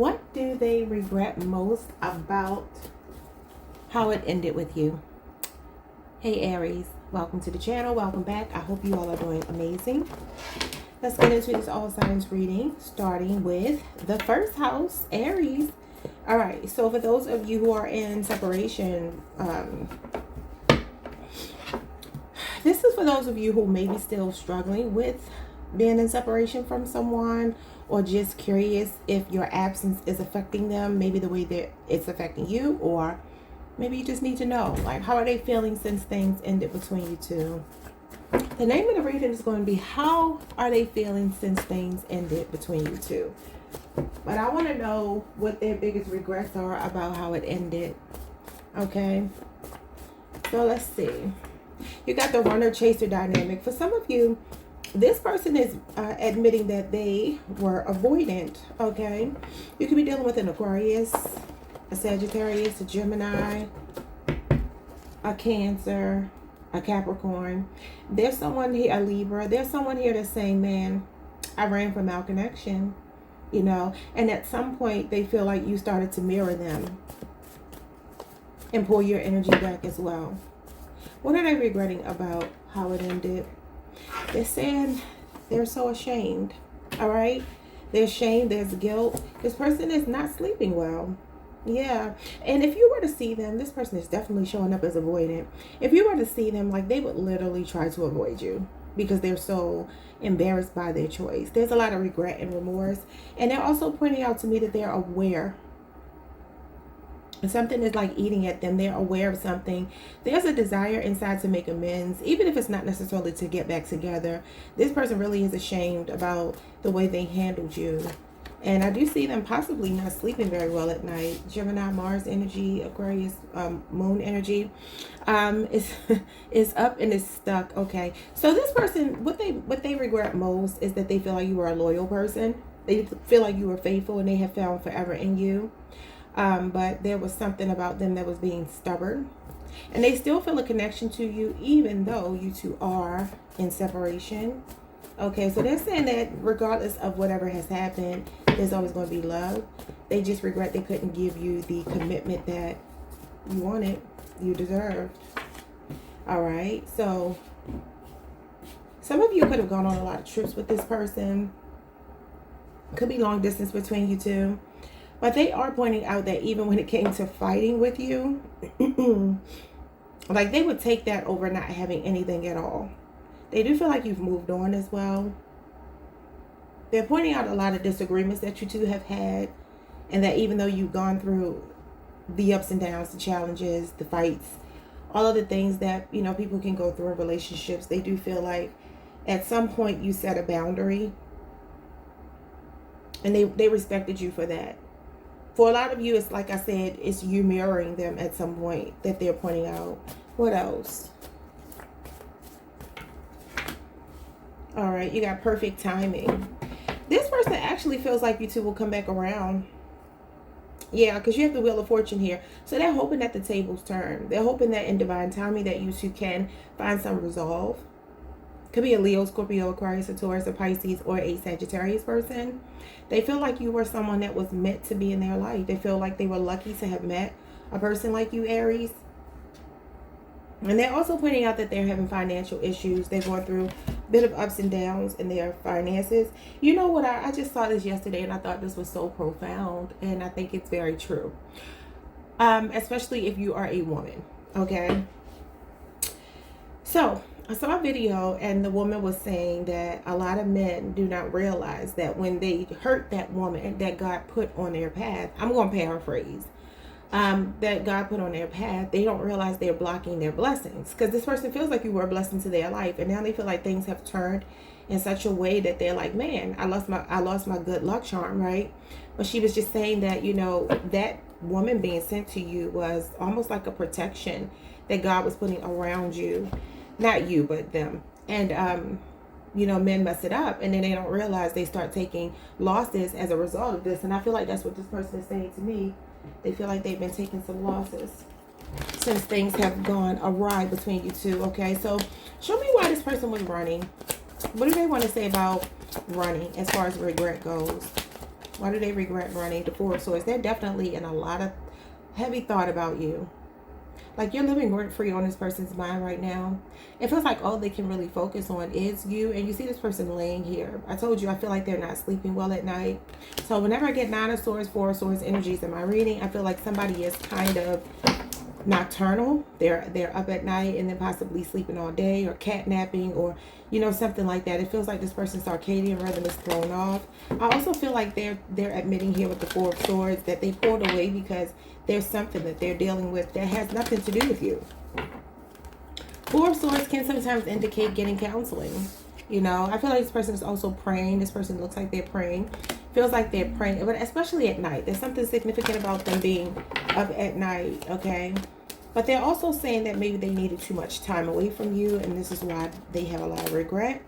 What do they regret most about how it ended with you? Hey Aries, welcome to the channel. Welcome back. I hope you all are doing amazing. Let's get into this all signs reading, starting with the first house, Aries. All right, so for those of you who are in separation, this is for those of you who may be still struggling with being in separation from someone, or just curious if your absence is affecting them, maybe the way that it's affecting you, or maybe you just need to know, like, how are they feeling since things ended between you two? The name of the reading is going to be, how are they feeling since things ended between you two? But I want to know what their biggest regrets are about how it ended. Okay, so let's see. You got the runner-chaser dynamic. For some of you, this person is admitting that they were avoidant, okay? You could be dealing with an Aquarius, a Sagittarius, a Gemini, a Cancer, a Capricorn. There's someone here, a Libra. There's someone here that's saying, man, I ran from our connection, you know? And at some point, they feel like you started to mirror them and pull your energy back as well. What are they regretting about how it ended? They're saying they're so ashamed, all right? They're ashamed, there's guilt. This person is not sleeping well. Yeah, and if you were to see them, this person is definitely showing up as avoidant. If you were to see them, like, they would literally try to avoid you because they're so embarrassed by their choice. There's a lot of regret and remorse. And they're also pointing out to me that they're aware. Something is like eating at them. They're aware of something. There's a desire inside to make amends, even if it's not necessarily to get back together. This person really is ashamed about the way they handled you. And I do see them possibly not sleeping very well at night. Gemini, Mars energy, Aquarius, moon energy is up and is stuck. Okay, so this person, what they regret most is that they feel like you were a loyal person. They feel like you were faithful and they have found forever in you. But there was something about them that was being stubborn, and they still feel a connection to you even though you two are in separation. Okay, so they're saying that regardless of whatever has happened, there's always going to be love. They just regret they couldn't give you the commitment that you wanted, you deserved. All right, so some of you could have gone on a lot of trips with this person. Could be long distance between you two. But they are pointing out that even when it came to fighting with you, like, they would take that over not having anything at all. They do feel like you've moved on as well. They're pointing out a lot of disagreements that you two have had, and that even though you've gone through the ups and downs, the challenges, the fights, all of the things that, you know, people can go through in relationships, they do feel like at some point you set a boundary, and they respected you for that. For a lot of you, it's like I said, it's you mirroring them at some point that they're pointing out. What else? All right, you got perfect timing. This person actually feels like you two will come back around. Yeah, because you have the Wheel of Fortune here. So they're hoping that the tables turn. They're hoping that in divine timing that you two can find some resolve. Could be a Leo, Scorpio, Aquarius, a Taurus, a Pisces, or a Sagittarius person. They feel like you were someone that was meant to be in their life. They feel like they were lucky to have met a person like you, Aries. And they're also pointing out that they're having financial issues. They're going through a bit of ups and downs in their finances. You know what? I just saw this yesterday and I thought this was so profound. And I think it's very true. Especially if you are a woman. Okay. So I saw a video and the woman was saying that a lot of men do not realize that when they hurt that woman that God put on their path, I'm going to paraphrase, that God put on their path, they don't realize they're blocking their blessings. Because this person feels like you were a blessing to their life, and now they feel like things have turned in such a way that they're like, man, I lost my good luck charm, right? But she was just saying that, you know, that woman being sent to you was almost like a protection that God was putting around you. Not you, but them. And, you know, men mess it up and then they don't realize they start taking losses as a result of this. And I feel like that's what this person is saying to me. They feel like they've been taking some losses since things have gone awry between you two. Okay, so show me why this person was running. What do they want to say about running as far as regret goes? Why do they regret running? The Four of Swords. They're definitely in a lot of heavy thought about you. Like, you're living rent free on this person's mind right now. It feels like all they can really focus on is you. And you see this person laying here. I told you, I feel like they're not sleeping well at night. So whenever I get 9 of Swords, 4 of Swords energies in my reading, I feel like somebody is kind of nocturnal. They're up at night and then possibly sleeping all day, or catnapping, or something like that. It feels like this person's circadian rhythm is thrown off. I also feel like they're admitting here with the Four of Swords that they pulled away because there's something that they're dealing with that has nothing to do with you. Four of Swords can sometimes indicate getting counseling. I feel like this person is also praying. This person looks like they're praying. Feels like they're praying, but especially at night. There's something significant about them being up at night, okay? But they're also saying that maybe they needed too much time away from you, and this is why they have a lot of regret.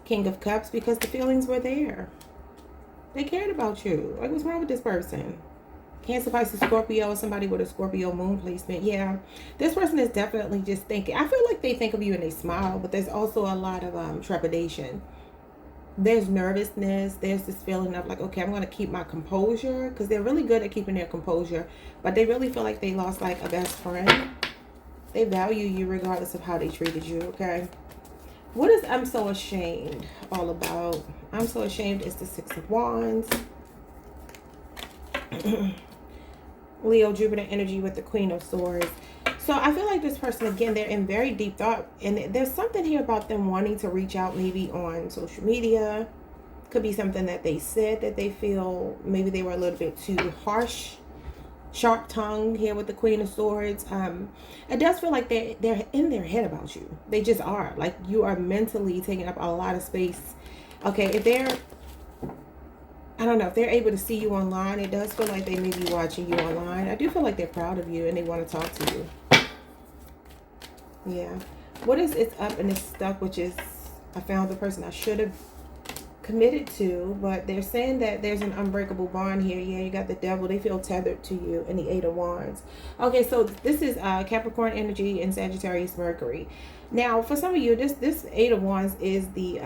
King of Cups, because the feelings were there. They cared about you. Like, what's wrong with this person? Cancer, Pisces, Scorpio, somebody with a Scorpio moon placement. Yeah, this person is definitely just thinking. I feel like they think of you and they smile, but there's also a lot of trepidation. There's nervousness. There's this feeling of like, okay, I'm going to keep my composure, because they're really good at keeping their composure, but they really feel like they lost like a best friend. They value you regardless of how they treated you, okay? What is I'm so ashamed all about? I'm so ashamed is the Six of Wands. Leo, Jupiter energy with the Queen of Swords. So I feel like this person, again, they're in very deep thought. And there's something here about them wanting to reach out maybe on social media. Could be something that they said that they feel maybe they were a little bit too harsh. Sharp tongue here with the Queen of Swords. It does feel like they're in their head about you. They just are. Like, you are mentally taking up a lot of space. Okay, if they're... I don't know, if they're able to see you online, it does feel like they may be watching you online. I do feel like they're proud of you and they want to talk to you. Yeah. What is it's up and it's stuck, which is I found the person I should have committed to, but they're saying that there's an unbreakable bond here. Yeah, you got the Devil. They feel tethered to you, and the Eight of Wands. Okay, so this is Capricorn energy and Sagittarius Mercury. Now, for some of you, this Eight of Wands is the...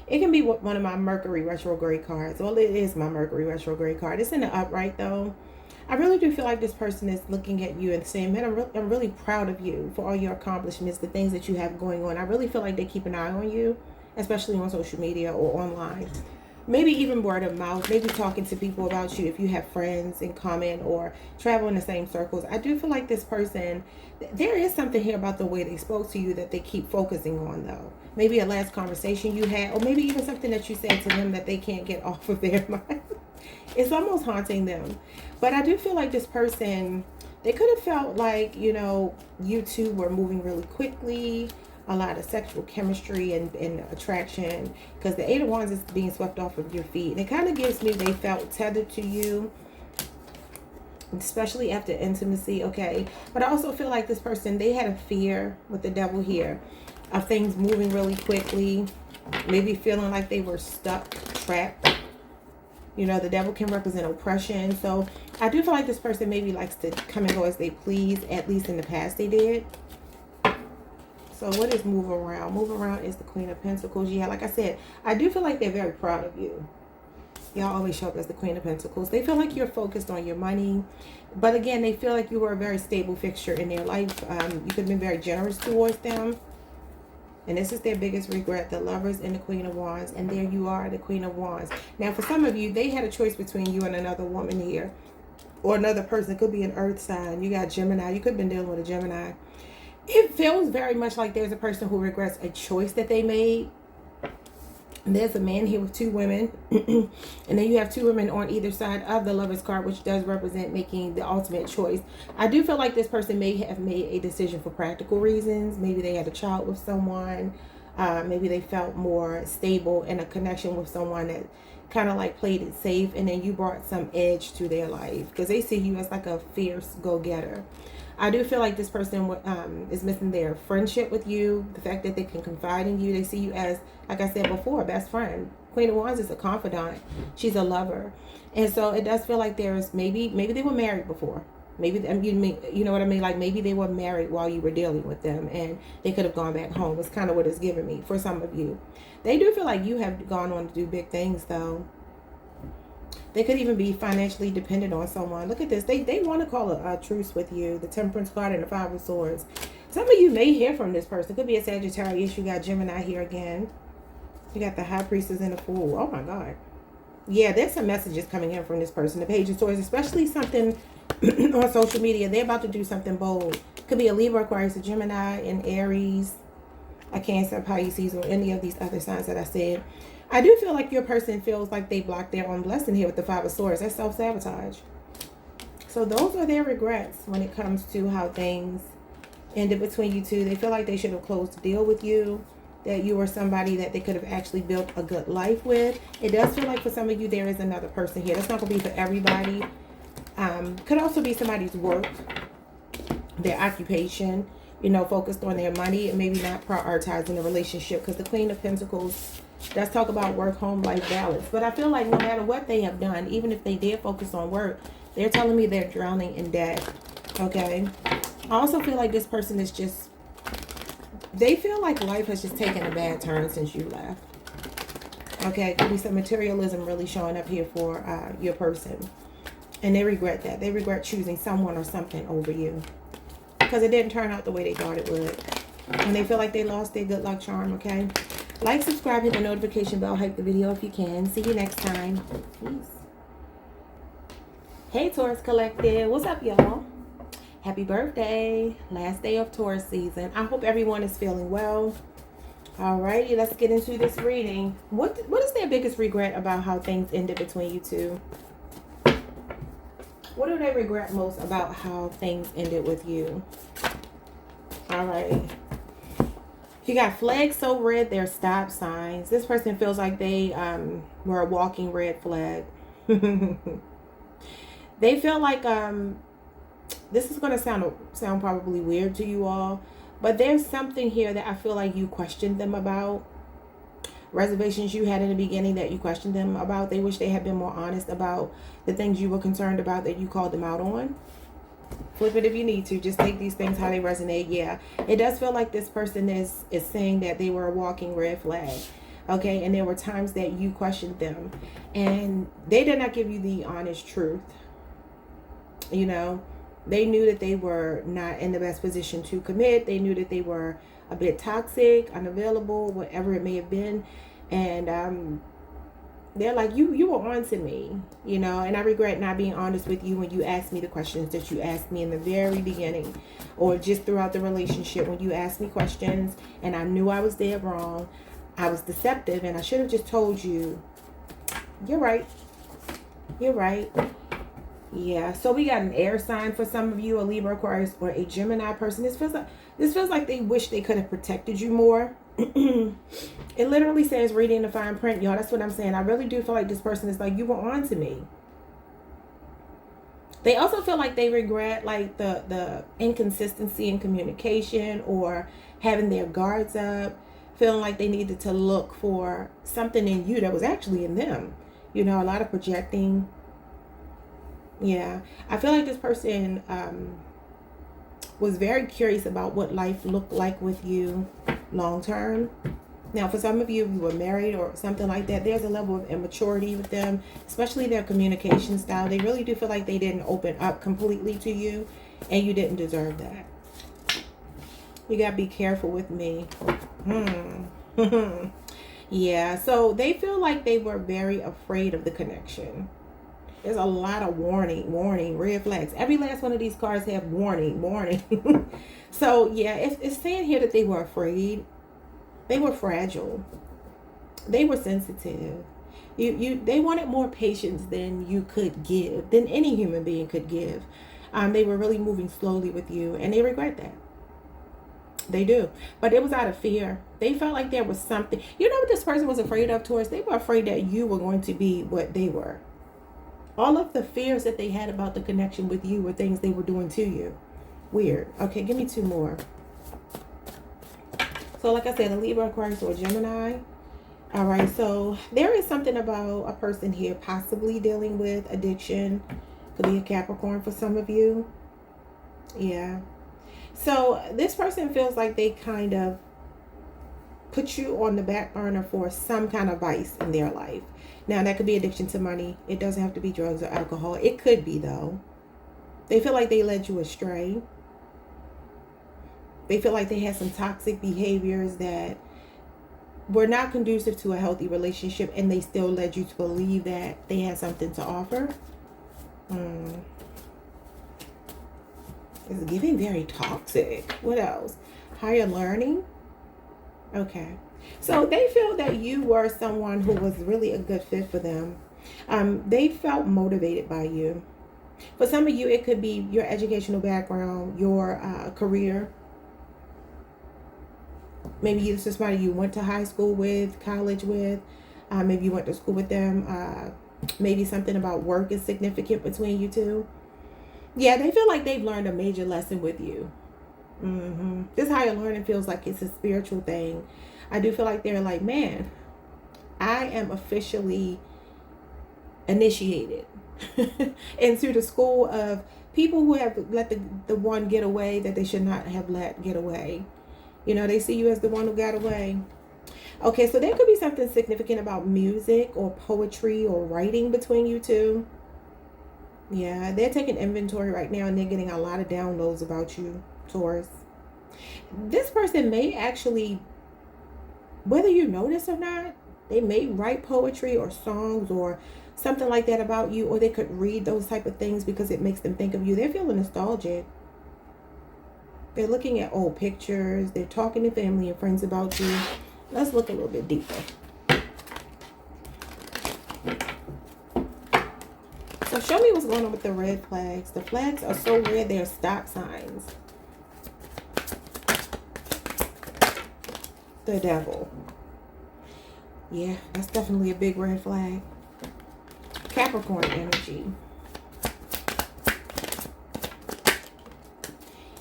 it can be one of my Mercury retrograde cards. Well, it is my Mercury retrograde card. It's in the upright, though. I really do feel like this person is looking at you and saying, man, I'm really proud of you for all your accomplishments, the things that you have going on. I really feel like they keep an eye on you, especially on social media or online. Maybe even word of mouth, maybe talking to people about you if you have friends in common or travel in the same circles. I do feel like this person, there is something here about the way they spoke to you that they keep focusing on, though. Maybe a last conversation you had, or maybe even something that you said to them that they can't get off of their mind. It's almost haunting them. But I do feel like this person, they could have felt like, you two were moving really quickly. A lot of sexual chemistry and attraction, because the Eight of Wands is being swept off of your feet. And it kind of gives me they felt tethered to you, especially after intimacy, okay? But I also feel like this person, they had a fear with the Devil here of things moving really quickly, maybe feeling like they were stuck, trapped. The Devil can represent oppression. So I do feel like this person maybe likes to come and go as they please, at least in the past they did. So what is move around? Move around is the Queen of Pentacles. Yeah, like I said, I do feel like they're very proud of you. Y'all always show up as the Queen of Pentacles. They feel like you're focused on your money. But again, they feel like you were a very stable fixture in their life. You could have been very generous towards them. And this is their biggest regret, the Lovers and the Queen of Wands. And there you are, the Queen of Wands. Now, for some of you, they had a choice between you and another woman here. Or another person. It could be an earth sign. You got Gemini. You could have been dealing with a Gemini. It feels very much like there's a person who regrets a choice that they made. And there's a man here with two women. And then you have two women on either side of the Lover's card, which does represent making the ultimate choice. I do feel like this person may have made a decision for practical reasons. Maybe they had a child with someone. Maybe they felt more stable in a connection with someone that kind of like played it safe. And then you brought some edge to their life, because they see you as like a fierce go-getter. I do feel like this person is missing their friendship with you. The fact that they can confide in you. They see you as, like I said before, a best friend. Queen of Wands is a confidant. She's a lover. And so it does feel like there's maybe they were married before. Maybe, you know what I mean? Like maybe they were married while you were dealing with them and they could have gone back home. It's kind of what it's giving me for some of you. They do feel like you have gone on to do big things, though. They could even be financially dependent on someone. Look at this. They want to call a truce with you. The Temperance card and the Five of Swords. Some of you may hear from this person. It could be a Sagittarius. You got Gemini here again. You got the High Priestess and the Fool. Oh my God. Yeah, there's some messages coming in from this person. The Page of Swords, especially something on social media. They're about to do something bold. Could be a Libra, Aquarius, a Gemini, an Aries, a Cancer, Pisces, or any of these other signs that I said. I do feel like your person feels like they blocked their own blessing here with the Five of Swords. That's self-sabotage. So those are their regrets when it comes to how things ended between you two. They feel like they should have closed the deal with you, that you were somebody that they could have actually built a good life with. It does feel like for some of you there is another person here. That's not going to be for everybody. Could also be somebody's work, their occupation, you know, focused on their money and maybe not prioritizing the relationship, because the Queen of Pentacles does talk about work, home, life balance. But I feel like no matter what they have done, even if they did focus on work, they're telling me they're drowning in debt. Okay. I also feel like this person is just, they feel like life has just taken a bad turn since you left. Okay. Could be some materialism really showing up here for your person. And they regret that. They regret choosing someone or something over you, because it didn't turn out the way they thought it would. And they feel like they lost their good luck charm, okay? Like, subscribe, hit the notification bell, hype the video if you can. See you next time. Peace. Hey, Taurus Collective. What's up, y'all? Happy birthday. Last day of Taurus season. I hope everyone is feeling well. Alrighty, let's get into this reading. What is their biggest regret about how things ended between you two? What do they regret most about how things ended with you? All right. You got flags so red, they're stop signs. This person feels like they were a walking red flag. They feel like this is going to sound probably weird to you all, but there's something here that I feel like you questioned them about. Reservations you had in the beginning that you questioned them about. They wish they had been more honest about the things you were concerned about that you called them out on. Flip it if you need to. Just take these things how they resonate. Yeah, it does feel like this person is saying that they were a walking red flag. Okay, and there were times that you questioned them and they did not give you the honest truth. You know, they knew that they were not in the best position to commit. They knew that they were a bit toxic, unavailable, whatever it may have been. And they're like, you were on to me, you know, and I regret not being honest with you when you asked me the questions that you asked me in the very beginning, or just throughout the relationship when you asked me questions and I knew I was dead wrong. I was deceptive and I should have just told you, you're right. You're right. Yeah, so we got an air sign for some of you, a Libra, Aquarius, or a Gemini person. This feels like they wish they could have protected you more. It literally says reading the fine print, y'all. That's what I'm saying. I really do feel like this person is like, you were on to me. They also feel like they regret like the inconsistency in communication, or having their guards up, feeling like they needed to look for something in you that was actually in them. You know, a lot of projecting. Yeah, I feel like this person was very curious about what life looked like with you long term. Now, for some of you, if you were married or something like that, there's a level of immaturity with them, especially their communication style. They really do feel like they didn't open up completely to you, and you didn't deserve that. You got to be careful with me. Yeah, so they feel like they were very afraid of the connection. There's a lot of warning, red flags. Every last one of these cards have warning. So, yeah, it's saying here that they were afraid. They were fragile. They were sensitive. They wanted more patience than you could give, than any human being could give. They were really moving slowly with you, and they regret that. They do. But it was out of fear. They felt like there was something. You know what this person was afraid of, Taurus? They were afraid that you were going to be what they were. All of the fears that they had about the connection with you were things they were doing to you. Weird. Okay, give me two more. So like I said, a Libra, Aquarius, or Gemini. All right, so there is something about a person here possibly dealing with addiction. Could be a Capricorn for some of you. Yeah. So this person feels like they kind of put you on the back burner for some kind of vice in their life. Now, that could be addiction to money. It doesn't have to be drugs or alcohol. It could be, though. They feel like they led you astray. They feel like they had some toxic behaviors that were not conducive to a healthy relationship, and they still led you to believe that they had something to offer. It's giving very toxic. What else? Higher learning. Okay. So they feel that you were someone who was really a good fit for them. They felt motivated by you. For some of you, it could be your educational background, your career. Maybe this is somebody you went to high school with, college with. Maybe you went to school with them. Maybe something about work is significant between you two. Yeah, they feel like they've learned a major lesson with you. This higher learning feels like it's a spiritual thing. I do feel like they're like, man, I am officially initiated into the school of people who have let the one get away that they should not have let get away. You know, they see you as the one who got away. Okay, so there could be something significant about music or poetry or writing between you two. Yeah, they're taking inventory right now, and they're getting a lot of downloads about you, Taurus. This person may actually, whether you know this or not, they may write poetry or songs or something like that about you, or they could read those type of things because it makes them think of you. They're feeling nostalgic. They're looking at old pictures. They're talking to family and friends about you. Let's look a little bit deeper. So show me what's going on with the red flags. The flags are so red, they're stop signs. The devil. Yeah, that's definitely a big red flag. Capricorn energy.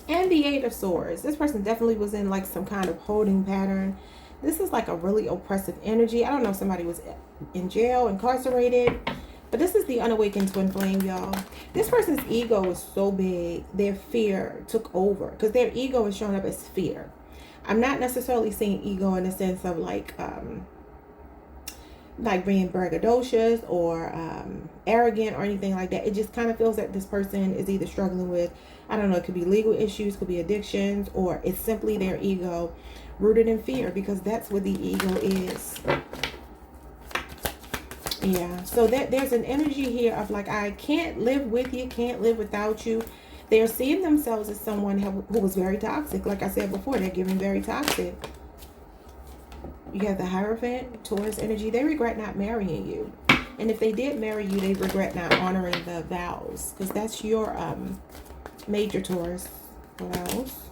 And the Eight of Swords. This person definitely was in like some kind of holding pattern. This is like a really oppressive energy. I don't know if somebody was in jail, incarcerated. But this is the unawakened twin flame, y'all. This person's ego is so big, their fear took over. Because their ego is showing up as fear. I'm not necessarily seeing ego in the sense of like being braggadocious or arrogant or anything like that. It just kind of feels that this person is either struggling with, I don't know, it could be legal issues, could be addictions, or it's simply their ego rooted in fear, because that's what the ego is. Yeah, so there's an energy here of like, I can't live with you, can't live without you. They're seeing themselves as someone who was very toxic. Like I said before, they're giving very toxic. You have the Hierophant, Taurus energy. They regret not marrying you. And if they did marry you, they regret not honoring the vows. Because that's your major Taurus. What else?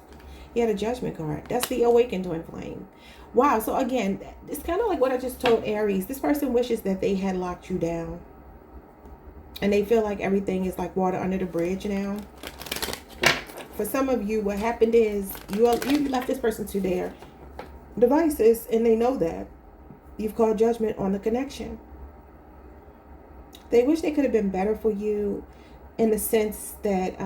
You had a Judgment card. That's the awakened twin flame. Wow. So again, it's kind of like what I just told Aries. This person wishes that they had locked you down. And they feel like everything is like water under the bridge now. For some of you, what happened is you left this person to their devices, and they know that. You've called judgment on the connection. They wish they could have been better for you in the sense that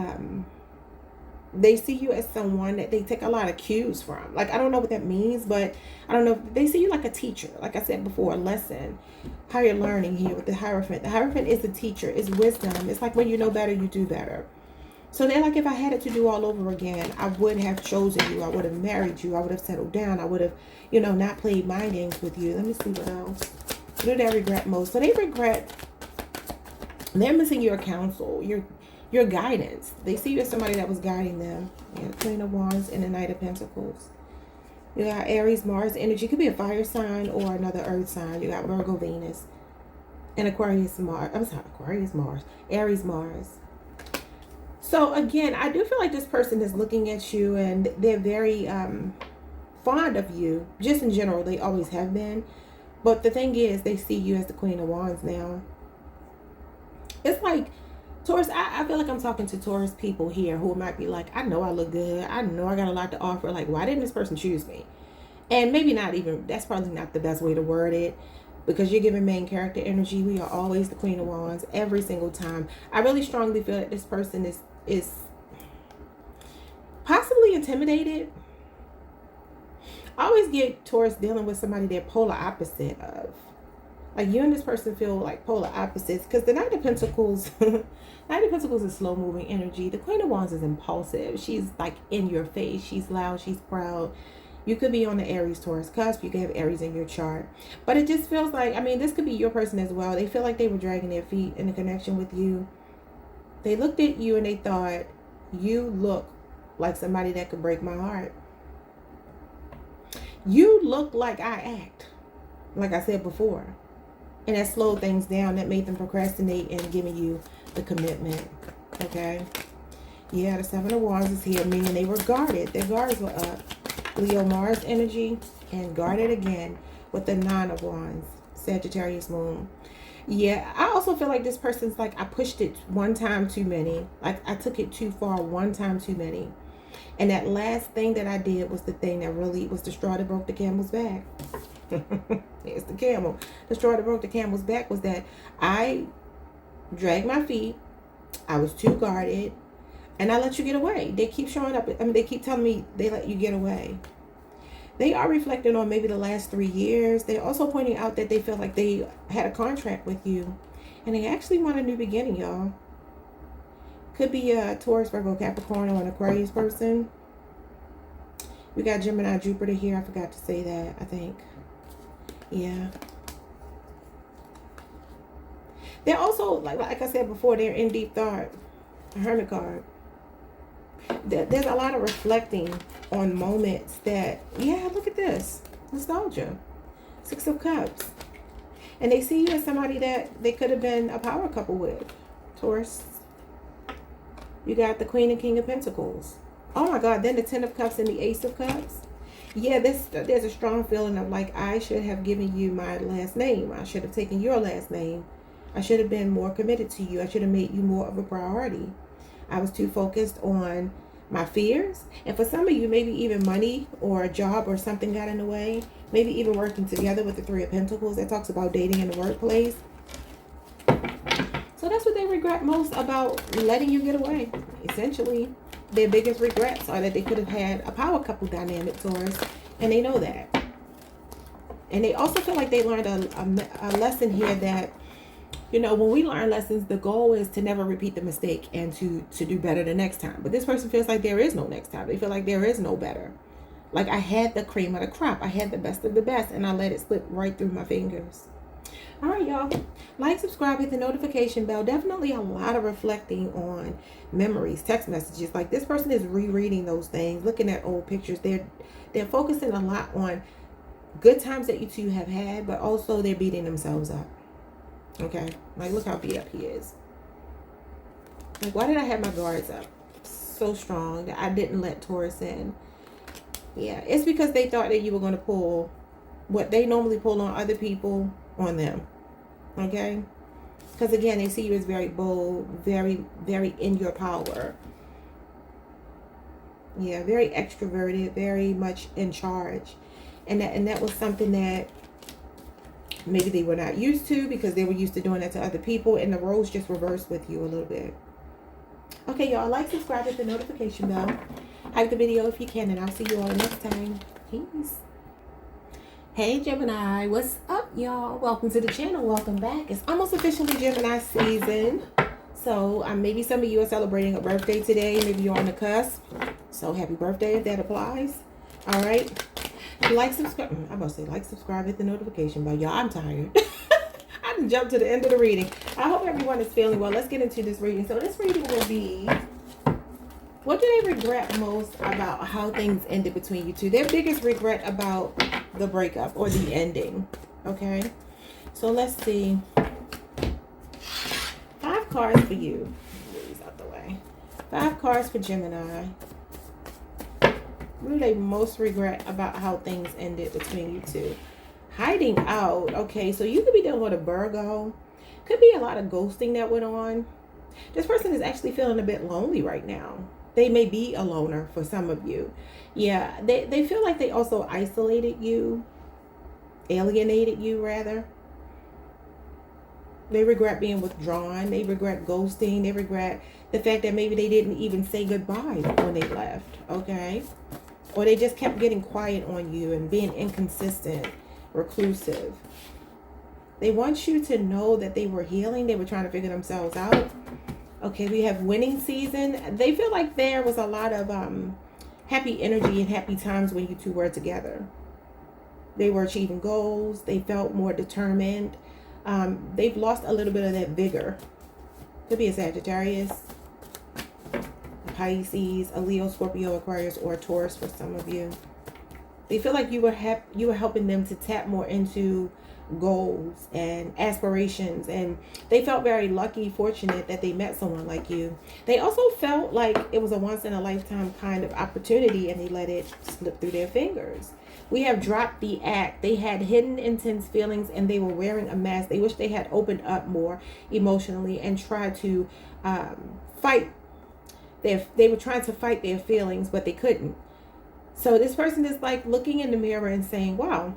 they see you as someone that they take a lot of cues from. Like, I don't know what that means, but I don't know. They see you like a teacher. Like I said before, a lesson. How you're learning here with the Hierophant. The Hierophant is a teacher. It's wisdom. It's like when you know better, you do better. So they're like, if I had it to do all over again, I would have chosen you. I would have married you. I would have settled down. I would have, you know, not played mind games with you. Let me see what else. What do they regret most? So they regret, they're missing your counsel, your guidance. They see you as somebody that was guiding them. Yeah, Queen of Wands and the Knight of Pentacles. You got Aries, Mars energy. Could be a fire sign or another earth sign. You got Virgo, Venus, and Aquarius, Mars. I'm sorry, Aquarius, Mars. Aries, Mars. So again, I do feel like this person is looking at you and they're very fond of you. Just in general, they always have been. But the thing is, they see you as the Queen of Wands now. It's like, Taurus, I feel like I'm talking to Taurus people here who might be like, I know I look good. I know I got a lot to offer. Like, why didn't this person choose me? And maybe not even, that's probably not the best way to word it. Because you're giving main character energy. We are always the Queen of Wands every single time. I really strongly feel that this person is possibly intimidated. I always get Taurus dealing with somebody they're polar opposite of. Like you and this person feel like polar opposites, because the Knight of Pentacles, Knight of Pentacles is slow moving energy. The Queen of Wands is impulsive. She's like in your face. She's loud. She's proud. You could be on the Aries Taurus cusp. You could have Aries in your chart. But it just feels like, I mean, this could be your person as well. They feel like they were dragging their feet in a connection with you. They looked at you and they thought, you look like somebody that could break my heart. You look like I act, like I said before. And that slowed things down. That made them procrastinate in giving you the commitment. Okay? Yeah, the Seven of Wands is here, meaning they were guarded. Their guards were up. Leo Mars energy, and guarded again with the Nine of Wands. Sagittarius moon. Yeah, I also feel like this person's like, I pushed it one time too many. Like I took it too far one time too many. And that last thing that I did was the thing that really was the straw that broke the camel's back. It's the camel. The straw that broke the camel's back was that I dragged my feet. I was too guarded. And I let you get away. They keep showing up. I mean, they keep telling me they let you get away. They are reflecting on maybe the last 3 years. They're also pointing out that they feel like they had a contract with you. And they actually want a new beginning, y'all. Could be a Taurus, Virgo, Capricorn, or an Aquarius person. We got Gemini, Jupiter here. I forgot to say that, I think. Yeah. They're also, like I said before, they're in deep thought. A Hermit card. There's a lot of reflecting on moments that, yeah, look at this. Nostalgia. Six of Cups. And they see you as somebody that they could have been a power couple with. Taurus. You got the Queen and King of Pentacles. Oh my God, then the Ten of Cups and the Ace of Cups. Yeah, there's a strong feeling of like, I should have given you my last name. I should have taken your last name. I should have been more committed to you. I should have made you more of a priority. I was too focused on my fears. And for some of you, maybe even money or a job or something got in the way. Maybe even working together with the Three of Pentacles. That talks about dating in the workplace. So that's what they regret most about letting you get away. Essentially, their biggest regrets are that they could have had a power couple dynamic, Taurus. And they know that. And they also feel like they learned a lesson here that, you know, when we learn lessons, the goal is to never repeat the mistake and to do better the next time. But this person feels like there is no next time. They feel like there is no better. Like I had the cream of the crop. I had the best of the best and I let it slip right through my fingers. All right, y'all. Like, subscribe, hit the notification bell. Definitely a lot of reflecting on memories, text messages. Like this person is rereading those things, looking at old pictures. They're focusing a lot on good times that you two have had, but also they're beating themselves up. Okay, like look how beat up he is. Like, why did I have my guards up so strong that I didn't let Taurus in? Yeah, it's because they thought that you were going to pull what they normally pull on other people on them. Okay, because again, they see you as very bold, very, very in your power. Yeah, very extroverted, very much in charge, and that was something that maybe they were not used to because they were used to doing that to other people, and the roles just reversed with you a little bit. Okay, y'all, like, subscribe, hit the notification bell. Like the video if you can, and I'll see you all next time. Peace. Hey, Gemini, what's up, y'all? Welcome to the channel. Welcome back. It's almost officially Gemini season. So maybe some of you are celebrating a birthday today. Maybe you're on the cusp. So happy birthday if that applies. All right. Like, subscribe. I'm about to say like, subscribe, hit the notification bell. Y'all, I'm tired. I done jumped to the end of the reading. I hope everyone is feeling well. Let's get into this reading. So this reading will be, what do they regret most about how things ended between you two? Their biggest regret about the breakup or the ending. Okay. So let's see. 5 cards for you. Move these out the way. 5 cards for Gemini. What do they most regret about how things ended between you two? Hiding out. Okay, so you could be dealing with a Virgo. Could be a lot of ghosting that went on. This person is actually feeling a bit lonely right now. They may be a loner for some of you. Yeah, they feel like they also isolated you. Alienated you, rather. They regret being withdrawn. They regret ghosting. They regret the fact that maybe they didn't even say goodbye when they left. Okay. or they just kept getting quiet on you and being inconsistent, reclusive. They want you to know that they were healing. They were trying to figure themselves out. Okay, we have winning season. They feel like there was a lot of happy energy and happy times when you two were together. They were achieving goals. They felt more determined. They've lost a little bit of that vigor. Could be a Sagittarius, a Pisces, a Leo, Scorpio, Aquarius, or a Taurus for some of you. They feel like you were helping them to tap more into goals and aspirations, and they felt very lucky, fortunate that they met someone like you. They also felt like it was a once in a lifetime kind of opportunity, and they let it slip through their fingers. We have dropped the act. They had hidden intense feelings, and they were wearing a mask. They wish they had opened up more emotionally and tried to fight they were trying to fight their feelings, but they couldn't. So this person is like looking in the mirror and saying, wow,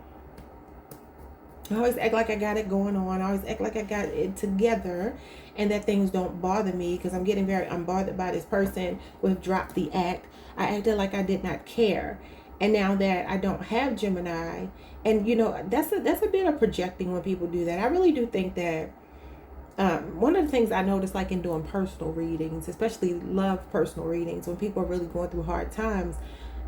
I always act like I got it going on. I always act like I got it together, and that things don't bother me because I'm getting very unbothered by this person who have dropped the act. I acted like I did not care. And now that I don't have Gemini, and you know, that's a bit of projecting when people do that. I really do think that one of the things I notice, like in doing personal readings, especially love personal readings, when people are really going through hard times,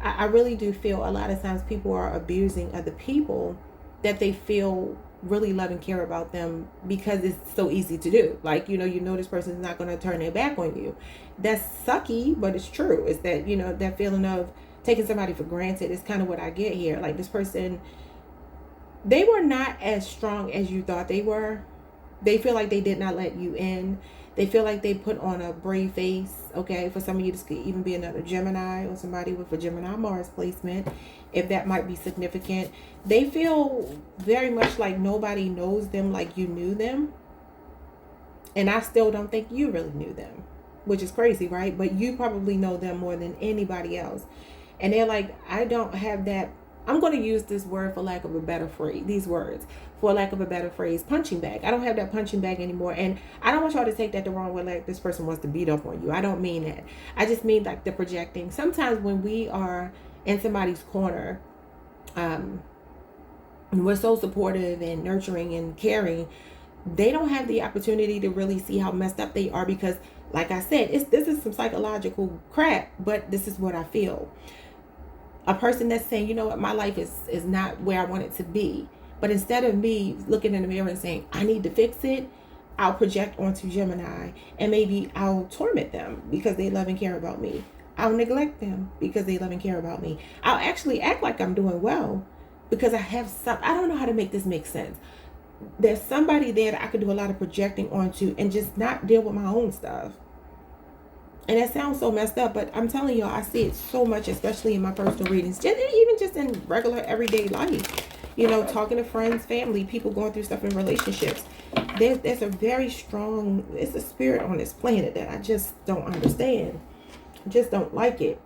I really do feel a lot of times people are abusing other people that they feel really love and care about them because it's so easy to do. Like, you know this person is not going to turn their back on you. That's sucky, but it's true. It's that, that feeling of taking somebody for granted is kind of what I get here. Like this person, they were not as strong as you thought they were. They feel like they did not let you in. They feel like they put on a brave face. Okay, for some of you, this could even be another Gemini or somebody with a Gemini Mars placement, if that might be significant. They feel very much like nobody knows them like you knew them. And I still don't think you really knew them, which is crazy, right? But you probably know them more than anybody else. And they're like, I don't have that. I'm going to use this word for lack of a better phrase, these words for lack of a better phrase, punching bag. I don't have that punching bag anymore. And I don't want y'all to take that the wrong way, like this person wants to beat up on you. I don't mean that. I just mean like the projecting. Sometimes when we are in somebody's corner, and we're so supportive and nurturing and caring, they don't have the opportunity to really see how messed up they are because, like I said, this is some psychological crap, but this is what I feel. A person that's saying, you know what, my life is not where I want it to be. But instead of me looking in the mirror and saying, I need to fix it, I'll project onto Gemini, and maybe I'll torment them because they love and care about me. I'll neglect them because they love and care about me. I'll actually act like I'm doing well because I have some, I don't know how to make this make sense. There's somebody there that I could do a lot of projecting onto and just not deal with my own stuff. And that sounds so messed up, but I'm telling y'all, I see it so much, especially in my personal readings, even just in regular everyday life. Talking to friends, family, people going through stuff in relationships. There's a very strong, it's a spirit on this planet that I just don't understand. I just don't like it.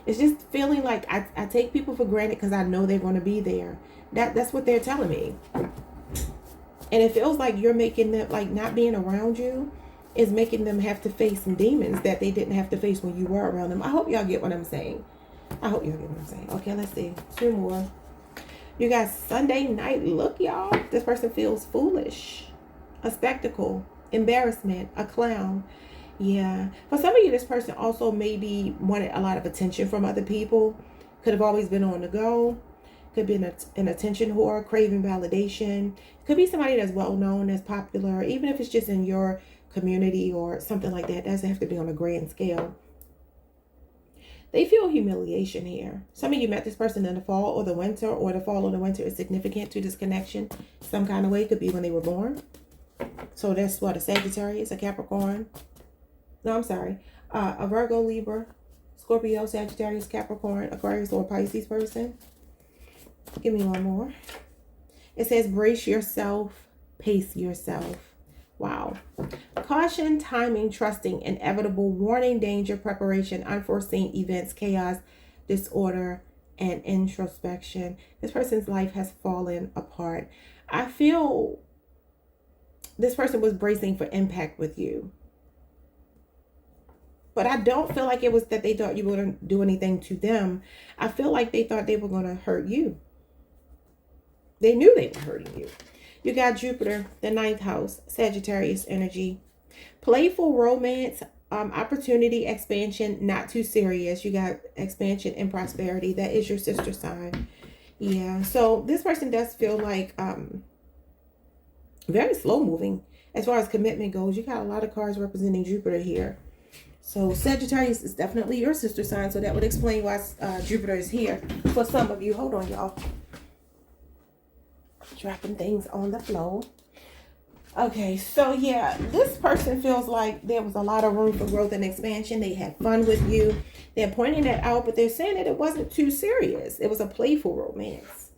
It's just feeling like I take people for granted because I know they're going to be there. That's what they're telling me. And it feels like you're making them, like not being around you is making them have to face some demons that they didn't have to face when you were around them. I hope y'all get what I'm saying. Okay, let's see. 2 more. You got Sunday night look, y'all. This person feels foolish, a spectacle, embarrassment, a clown. Yeah. For some of you, this person also maybe wanted a lot of attention from other people. Could have always been on the go. Could be an attention whore, craving validation. Could be somebody that's well known, that's popular, even if it's just in your community or something like that. It doesn't have to be on a grand scale. They feel humiliation here. Some of you met this person in the fall or the winter, or the fall or the winter is significant to this connection. Some kind of way. It could be when they were born. So that's what, a Sagittarius, a Capricorn. No, I'm sorry. A Virgo, Libra, Scorpio, Sagittarius, Capricorn, Aquarius, or Pisces person. Give me one more. It says, brace yourself, pace yourself. Wow. Caution, timing, trusting, inevitable, warning, danger, preparation, unforeseen events, chaos, disorder, and introspection. This person's life has fallen apart. I feel this person was bracing for impact with you. But I don't feel like it was that they thought you wouldn't do anything to them. I feel like they thought they were going to hurt you. They knew they were hurting you. You got Jupiter, the ninth house, Sagittarius energy. Playful romance, opportunity, expansion, not too serious. You got expansion and prosperity. That is your sister sign. Yeah, so this person does feel like very slow moving as far as commitment goes. You got a lot of cards representing Jupiter here. So Sagittarius is definitely your sister sign. So that would explain why Jupiter is here for some of you. Hold on, y'all. Dropping things on the floor. Okay, so yeah, this person feels like there was a lot of room for growth and expansion. They had fun with you. They're pointing that out, but they're saying that it wasn't too serious. It was a playful romance.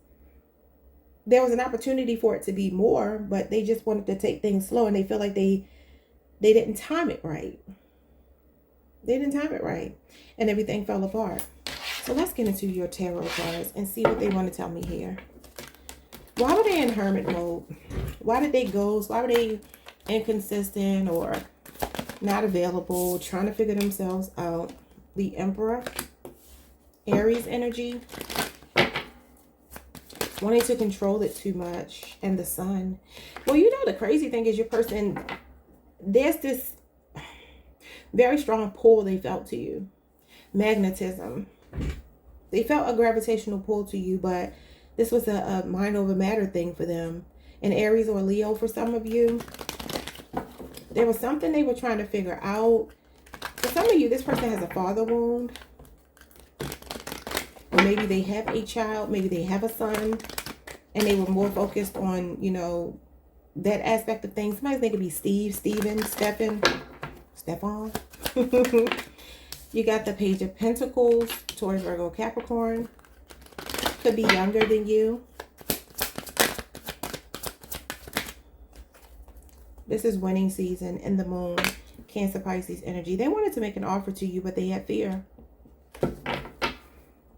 There was an opportunity for it to be more, but they just wanted to take things slow, and they feel like they didn't time it right. They didn't time it right, and everything fell apart. So let's get into your tarot cards and see what they want to tell me here. Why were they in hermit mode? Why did they ghost? Why were they inconsistent or not available, trying to figure themselves out? The Emperor, Aries energy, wanting to control it too much, and the Sun. Well, you know, the crazy thing is your person, there's this very strong pull they felt to you. Magnetism. They felt a gravitational pull to you, but this was a mind over matter thing for them. In Aries or Leo for some of you, there was something they were trying to figure out. For some of you, this person has a father wound. Or maybe they have a child. Maybe they have a son. And they were more focused on, you know, that aspect of things. Somebody's name could be Steve, Steven, Stefan. You got the Page of Pentacles, Taurus, Virgo, Capricorn. Could be younger than you. This is winning season in the moon, Cancer, Pisces energy. They wanted to make an offer to you, but they had fear.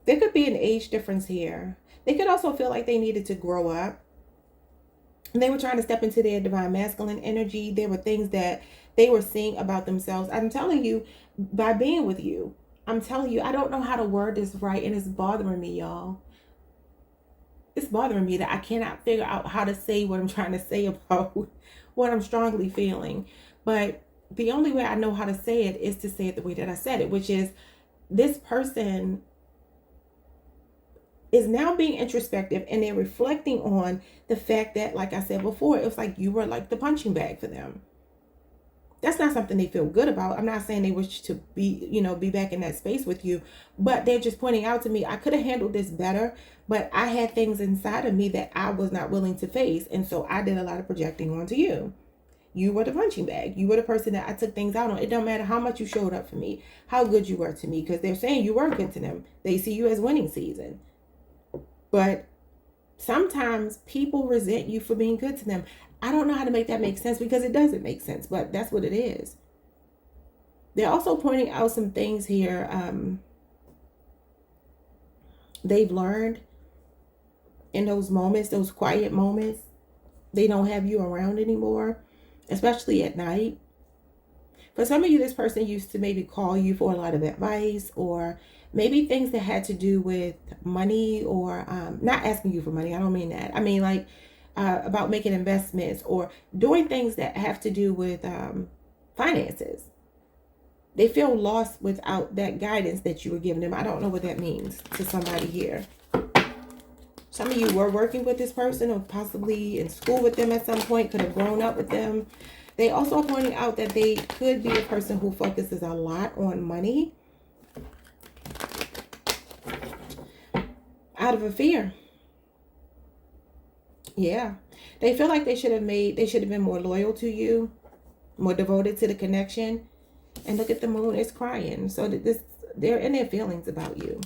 There could be an age difference here. They could also feel like they needed to grow up. And they were trying to step into their divine masculine energy. There were things that they were seeing about themselves. I'm telling you, by being with you, I'm telling you, I don't know how to word this right, and it's bothering me, y'all. It's bothering me that I cannot figure out how to say what I'm trying to say about what I'm strongly feeling. But the only way I know how to say it is to say it the way that I said it, which is this person is now being introspective, and they're reflecting on the fact that, like I said before, it was like you were like the punching bag for them. That's not something they feel good about. I'm not saying they wish to be, you know, be back in that space with you, but they're just pointing out to me, I could have handled this better, but I had things inside of me that I was not willing to face. And so I did a lot of projecting onto you. You were the punching bag. You were the person that I took things out on. It don't matter how much you showed up for me, how good you were to me, because they're saying you were good to them. They see you as winning season. But sometimes people resent you for being good to them. I don't know how to make that make sense, because it doesn't make sense, but that's what it is. They're also pointing out some things here. They've learned in those moments, those quiet moments, they don't have you around anymore, especially at night. For some of you, this person used to maybe call you for a lot of advice, or maybe things that had to do with money, or not asking you for money. I don't mean that. I mean like about making investments or doing things that have to do with finances. They feel lost without that guidance that you were giving them. I don't know what that means to somebody here. Some of you were working with this person, or possibly in school with them at some point, could have grown up with them. They also are pointing out that they could be a person who focuses a lot on money out of a fear. Yeah. They feel like they should have been more loyal to you, more devoted to the connection. And look at the moon, it's crying. So they're in their feelings about you.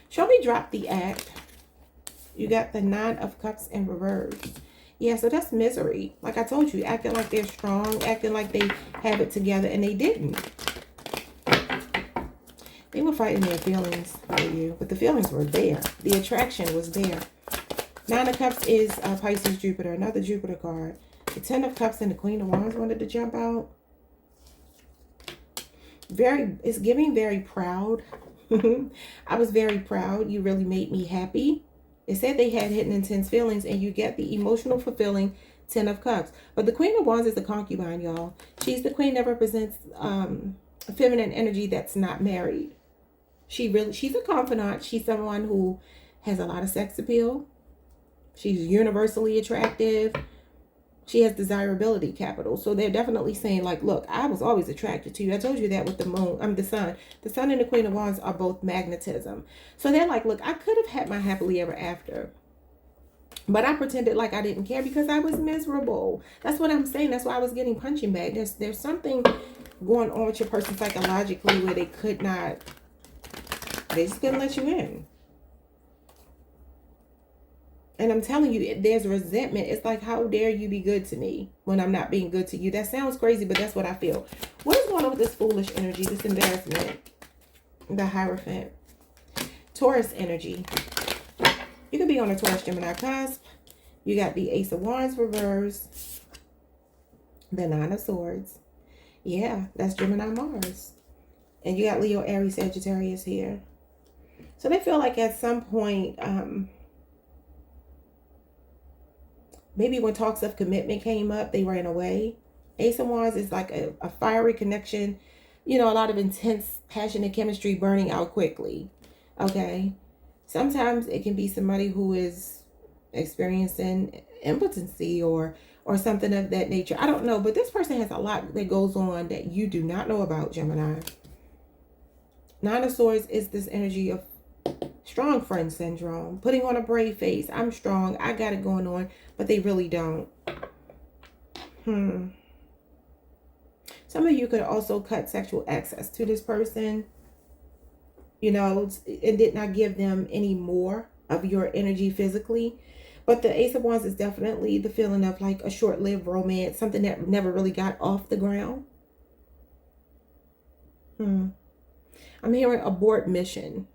Show me drop the act. You got the 9 of Cups in reverse. Yeah, so that's misery. Like I told you, acting like they're strong, acting like they have it together, and they didn't. They were fighting their feelings for you, but the feelings were there. The attraction was there. 9 of Cups is Pisces, Jupiter, another Jupiter card. The 10 of Cups and the Queen of Wands wanted to jump out. It's giving very proud. I was very proud. You really made me happy. It said they had hidden intense feelings, and you get the emotional fulfilling 10 of Cups. But the Queen of Wands is the concubine, y'all. She's the queen that represents feminine energy that's not married. She's a confidant. She's someone who has a lot of sex appeal. She's universally attractive. She has desirability capital. So they're definitely saying, like, look, I was always attracted to you. I told you that with the moon. The sun. The sun and the Queen of Wands are both magnetism. So they're like, look, I could have had my happily ever after, but I pretended like I didn't care because I was miserable. That's what I'm saying. That's why I was getting punching bag. There's something going on with your person psychologically where they just couldn't let you in. And I'm telling you, there's resentment. It's like, how dare you be good to me when I'm not being good to you? That sounds crazy, but that's what I feel. What is going on with this foolish energy, this embarrassment? The Hierophant. Taurus energy. You could be on a Taurus Gemini cusp. You got the Ace of Wands reverse. The Nine of Swords. Yeah, that's Gemini Mars. And you got Leo, Aries, Sagittarius here. So they feel like at some point, maybe when talks of commitment came up, they ran away. Ace of Wands is like a fiery connection. You know, a lot of intense passion and chemistry burning out quickly. Okay. Sometimes it can be somebody who is experiencing impotency or something of that nature. I don't know. But this person has a lot that goes on that you do not know about, Gemini. Nine of Swords is this energy of strong friend syndrome, putting on a brave face. I'm strong, I got it going on, but they really don't. Some of you could also cut sexual access to this person, you know, and did not give them any more of your energy physically. But the Ace of Wands is definitely the feeling of like a short-lived romance, something that never really got off the ground. I'm hearing abort mission.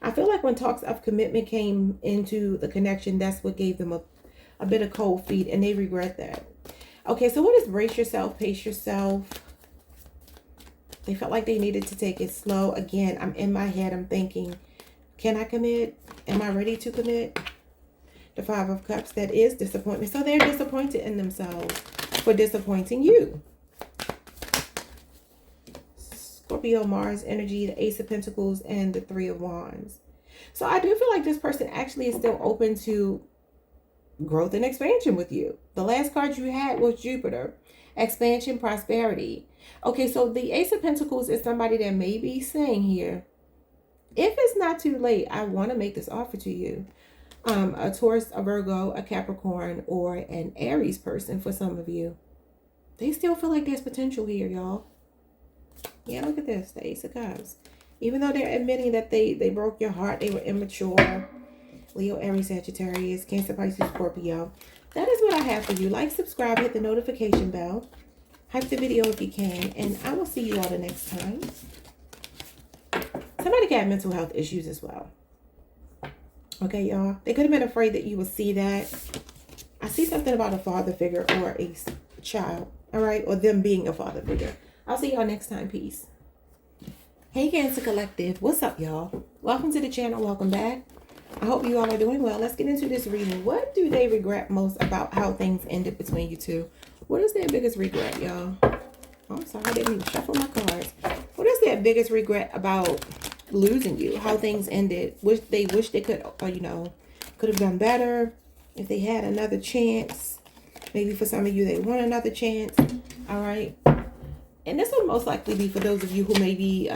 I feel like when talks of commitment came into the connection, that's what gave them a bit of cold feet, and they regret that. Okay, so what is brace yourself, pace yourself? They felt like they needed to take it slow. Again, I'm in my head, I'm thinking, can I commit? Am I ready to commit? The Five of Cups, that is disappointment. So they're disappointed in themselves for disappointing you. Scorpio, Mars energy, the Ace of Pentacles, and the Three of Wands. So I do feel like this person actually is still open to growth and expansion with you. The last card you had was Jupiter. Expansion, prosperity. Okay, so the Ace of Pentacles is somebody that may be saying here, if it's not too late, I want to make this offer to you. A Taurus, a Virgo, a Capricorn, or an Aries person for some of you. They still feel like there's potential here, y'all. Yeah, look at this, the Ace of Cups. Even though they're admitting that they broke your heart, they were immature. Leo, Aries, Sagittarius, Cancer, Pisces, Scorpio. That is what I have for you. Like, subscribe, hit the notification bell. Hype the video if you can. And I will see you all the next time. Somebody got mental health issues as well. Okay, y'all. They could have been afraid that you would see that. I see something about a father figure or a child. All right? Or them being a father figure. I'll see y'all next time. Peace. Hey, Cancer Collective. What's up, y'all? Welcome to the channel. Welcome back. I hope you all are doing well. Let's get into this reading. What do they regret most about how things ended between you two? What is their biggest regret, y'all? Oh, I'm sorry. I didn't even shuffle my cards. What is their biggest regret about losing you? How things ended? Wish they could, could have done better. If they had another chance. Maybe for some of you, they want another chance. All right. And this would most likely be for those of you who may be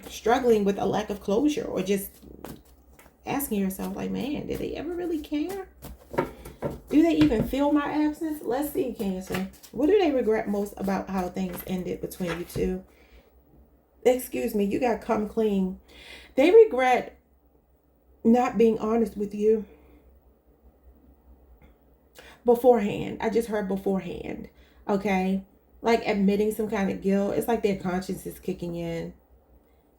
struggling with a lack of closure, or just asking yourself, like, man, did they ever really care? Do they even feel my absence? Let's see, Cancer. What do they regret most about how things ended between you two? Excuse me, you got come clean. They regret not being honest with you beforehand. I just heard beforehand. Okay? Like admitting some kind of guilt. It's like their conscience is kicking in.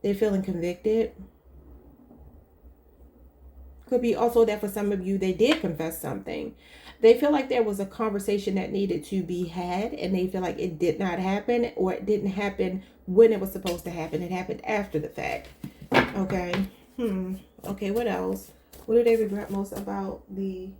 They're feeling convicted. Could be also that for some of you, they did confess something. They feel like there was a conversation that needed to be had, and they feel like it did not happen, or it didn't happen when it was supposed to happen. It happened after the fact. Okay. Okay, what else? What do they regret most about the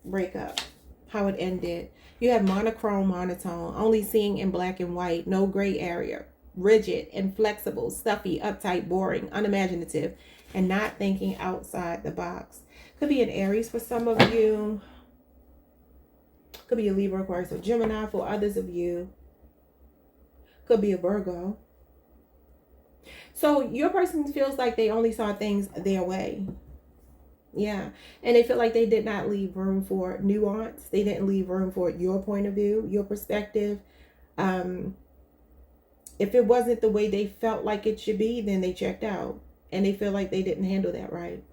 breakup? How it ended. You have monochrome, monotone, only seeing in black and white, no gray area, rigid, inflexible, stuffy, uptight, boring, unimaginative, and not thinking outside the box. Could be an Aries for some of you. Could be a Libra, Aquarius, or Gemini for others of you. Could be a Virgo. So your person feels like they only saw things their way. Yeah. And they feel like they did not leave room for nuance. They didn't leave room for your point of view, your perspective. If it wasn't the way they felt like it should be, then they checked out. And they feel like they didn't handle that right.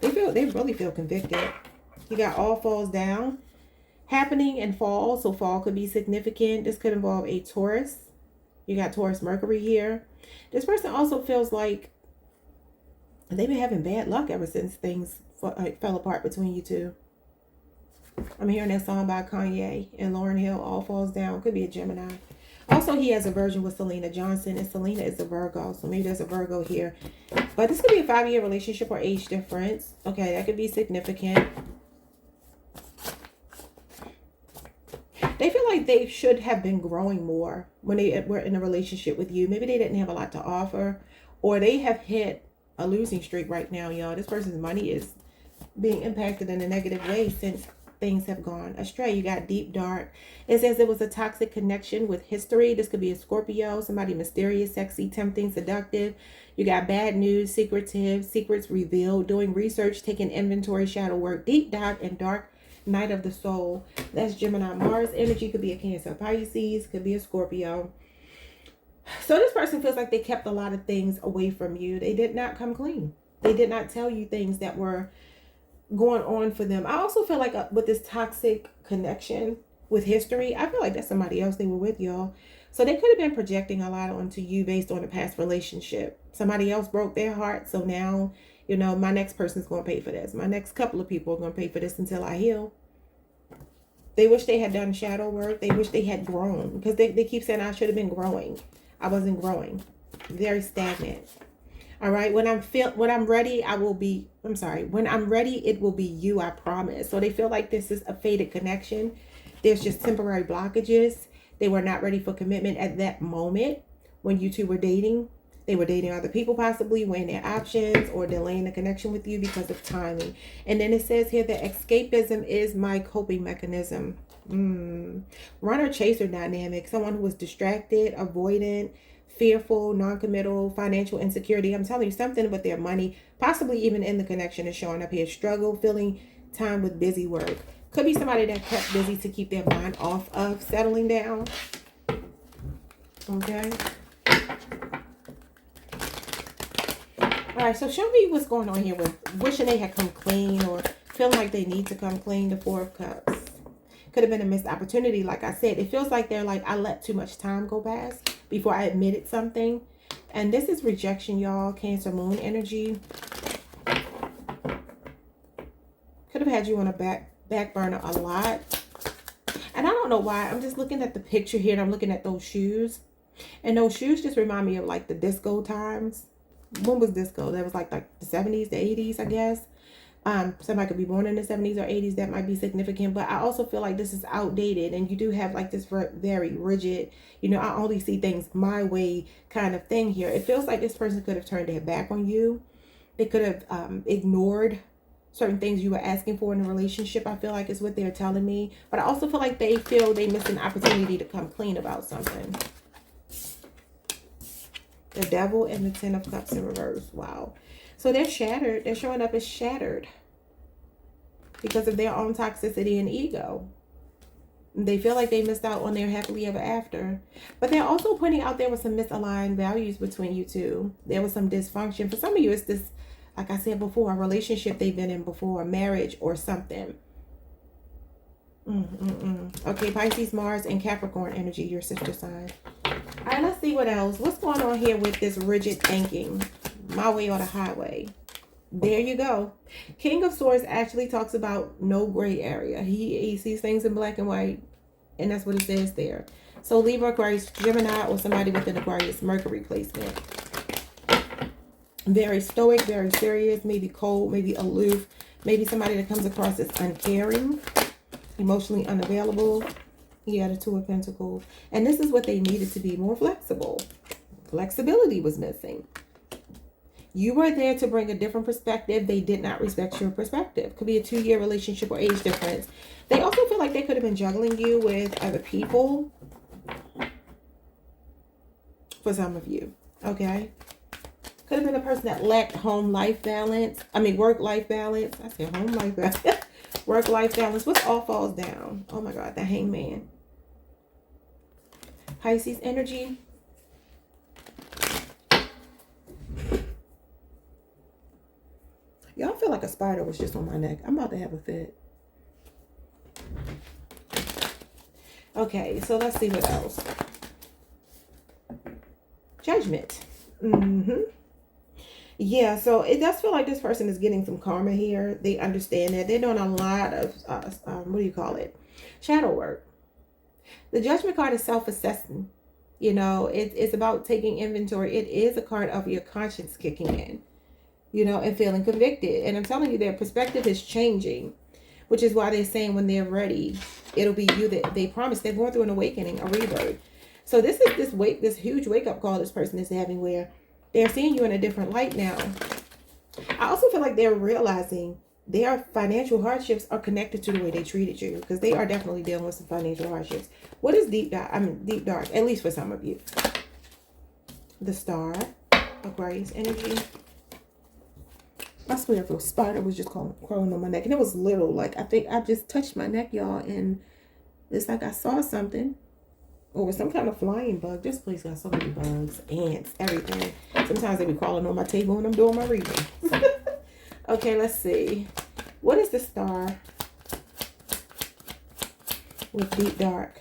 They really feel convicted. You got all falls down happening and fall. So fall could be significant. This could involve a Taurus. You got Taurus Mercury here. This person also feels like they've been having bad luck ever since things fell apart between you two. I'm hearing that song by Kanye and Lauryn Hill, All Falls Down. Could be a Gemini. Also, he has a version with Selena Johnson, and Selena is a Virgo, so maybe there's a Virgo here. But this could be a 5-year relationship or age difference. Okay, that could be significant. They feel like they should have been growing more when they were in a relationship with you. Maybe they didn't have a lot to offer, or they have hit a losing streak right now, y'all. This person's money is being impacted in a negative way since things have gone astray. You got deep dark. It says it was a toxic connection with history. This could be a Scorpio, somebody mysterious, sexy, tempting, seductive. You got bad news, secretive, secrets revealed, doing research, taking inventory, shadow work, deep dark and dark night of the soul. That's Gemini. Mars energy could be a Cancer, Pisces, could be a Scorpio. So this person feels like they kept a lot of things away from you. They did not come clean. They did not tell you things that were going on for them. I also feel like with this toxic connection with history, I feel like that's somebody else they were with, y'all. So they could have been projecting a lot onto you based on a past relationship. Somebody else broke their heart. So now, you know, my next person's going to pay for this. My next couple of people are going to pay for this until I heal. They wish they had done shadow work. They wish they had grown, because they keep saying I should have been growing. I wasn't growing. Very stagnant. All right. When I'm ready, when I'm ready, it will be you, I promise. So they feel like this is a faded connection. There's just temporary blockages. They were not ready for commitment at that moment when you two were dating. They were dating other people, possibly weighing their options or delaying the connection with you because of timing. And then it says here that escapism is my coping mechanism. Runner chaser dynamic. Someone who was distracted, avoidant, fearful, non-committal, financial insecurity. I'm telling you, something with their money, possibly even in the connection, is showing up here. Struggle, filling time with busy work. Could be somebody that kept busy to keep their mind off of settling down. Okay. All right, so show me what's going on here with wishing they had come clean or feeling like they need to come clean. The Four of Cups. Could have been a missed opportunity. Like I said, it feels like they're like, I let too much time go past before I admitted something. And this is rejection, y'all. Cancer moon energy. Could have had you on a back burner a lot. And I don't know why. I'm just looking at the picture here, and I'm looking at those shoes. And those shoes just remind me of like the disco times. When was disco? That was like the 70s, the 80s, I guess. Somebody could be born in the 70s or 80s. That might be significant. But I also feel like this is outdated. And you do have like this very rigid, you know, I only see things my way kind of thing here. It feels like this person could have turned their back on you. They could have ignored certain things you were asking for in a relationship. I feel like is what they're telling me. But I also feel like they feel they missed an opportunity to come clean about something. The Devil and the Ten of Cups in reverse. Wow. So they're shattered. They're showing up as shattered because of their own toxicity and ego. They feel like they missed out on their happily ever after. But they're also pointing out there was some misaligned values between you two. There was some dysfunction. For some of you, it's this, like I said before, a relationship they've been in before, a marriage or something. Okay, Pisces, Mars, and Capricorn energy, your sister sign. All right, let's see what else. What's going on here with this rigid thinking? My way or the highway? There you go. King of Swords actually talks about no gray area. He sees things in black and white, and that's what it says there. So Libra, Aquarius, Gemini, or somebody with an Aquarius Mercury placement. Very stoic, very serious, maybe cold, maybe aloof, maybe somebody that comes across as uncaring, emotionally unavailable. Yeah, the Two of Pentacles. And this is what they needed to be, more flexible. Flexibility was missing. You were there to bring a different perspective. They did not respect your perspective. Could be a 2-year relationship or age difference. They also feel like they could have been juggling you with other people. For some of you, okay? Could have been a person that lacked home-life balance. I mean, work-life balance. I said home-life balance. Work-life balance. What all falls down? Oh my God, the Hangman. Pisces energy. Y'all feel like a spider was just on my neck. I'm about to have a fit. Okay, so let's see what else. Judgment. Yeah, so it does feel like this person is getting some karma here. They understand that. They're doing a lot of, what do you call it? Shadow work. The Judgment card is self-assessing. You know, it's about taking inventory. It is a card of your conscience kicking in, you know, and feeling convicted. And I'm telling you, their perspective is changing, which is why they're saying when they're ready, it'll be you that they promise. They're going through an awakening, a rebirth. So this is this huge wake-up call this person is having, where they're seeing you in a different light now. I also feel like they're realizing their financial hardships are connected to the way they treated you, because they are definitely dealing with some financial hardships. What is deep dark? I mean, deep dark, at least for some of you. The Star, Aquarius energy. I swear if a spider was just crawling on my neck, and it was little, like I think I just touched my neck, y'all, and it's like I saw something. Or some kind of flying bug. This place got so many bugs, ants, everything. Sometimes they be crawling on my table when I'm doing my reading. Okay, let's see. What is the Star with deep dark?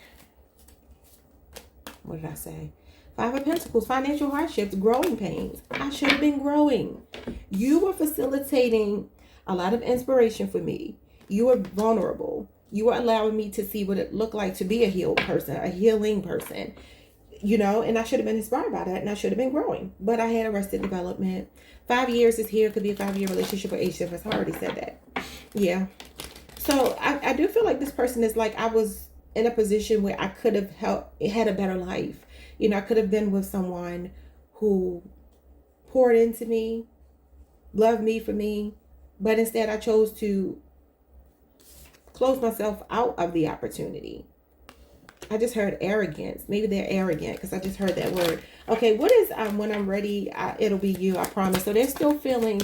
What did I say? 5 of Pentacles, financial hardships, growing pains. I should have been growing. You were facilitating a lot of inspiration for me. You were vulnerable. You were allowing me to see what it looked like to be a healed person, a healing person, you know, and I should have been inspired by that, and I should have been growing. But I had arrested development. 5 years is here. Could be a 5-year relationship or age difference. I already said that. Yeah. So I do feel like this person is like, I was in a position where I could have had a better life. You know, I could have been with someone who poured into me, loved me for me, but instead I chose to close myself out of the opportunity. I just heard arrogance. Maybe they're arrogant because I just heard that word. Okay, what is when I'm ready, it'll be you, I promise. So they're still feeling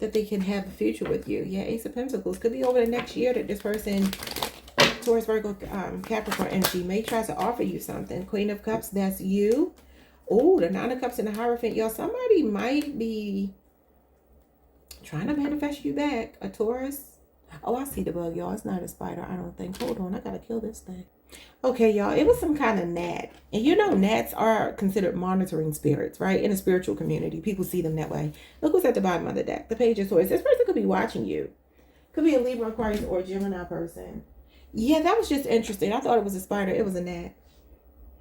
that they can have a future with you. Yeah, Ace of Pentacles. Could be over the next year that this person, Taurus, Virgo, Capricorn energy, may try to offer you something. Queen of Cups, that's you. Oh, the 9 of Cups and the Hierophant. Y'all, somebody might be trying to manifest you back. A Taurus. Oh, I see the bug, y'all. It's not a spider, I don't think. Hold on, I gotta kill this thing. Okay, y'all, it was some kind of gnat. And you know, gnats are considered monitoring spirits, right? In a spiritual community, people see them that way. Look what's at the bottom of the deck. The Page of Swords. This person could be watching you. Could be a Libra, Aquarius, or a Gemini person. Yeah, that was just interesting. I thought it was a spider. It was a gnat.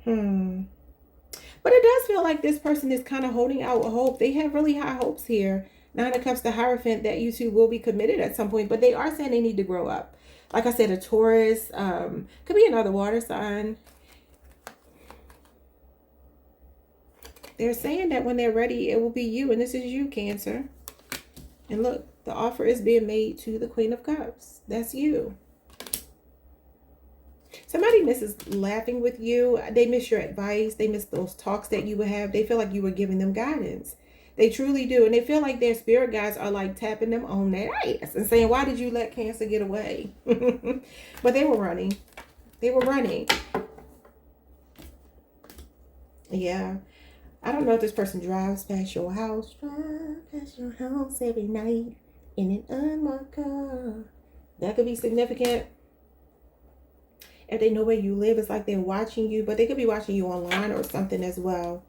But it does feel like this person is kind of holding out hope. They have really high hopes here. 9 of Cups, the Hierophant, that you two will be committed at some point. But they are saying they need to grow up. Like I said, a Taurus, could be another water sign. They're saying that when they're ready, it will be you. And this is you, Cancer. And look, the offer is being made to the Queen of Cups. That's you. Somebody misses laughing with you. They miss your advice. They miss those talks that you would have. They feel like you were giving them guidance. They truly do. And they feel like their spirit guides are like tapping them on their ass and saying, why did you let Cancer get away? But they were running. They were running. Yeah. I don't know if this person drives past your house. Drive past your house every night in an unmarked car. That could be significant. If they know where you live, it's like they're watching you. But they could be watching you online or something as well.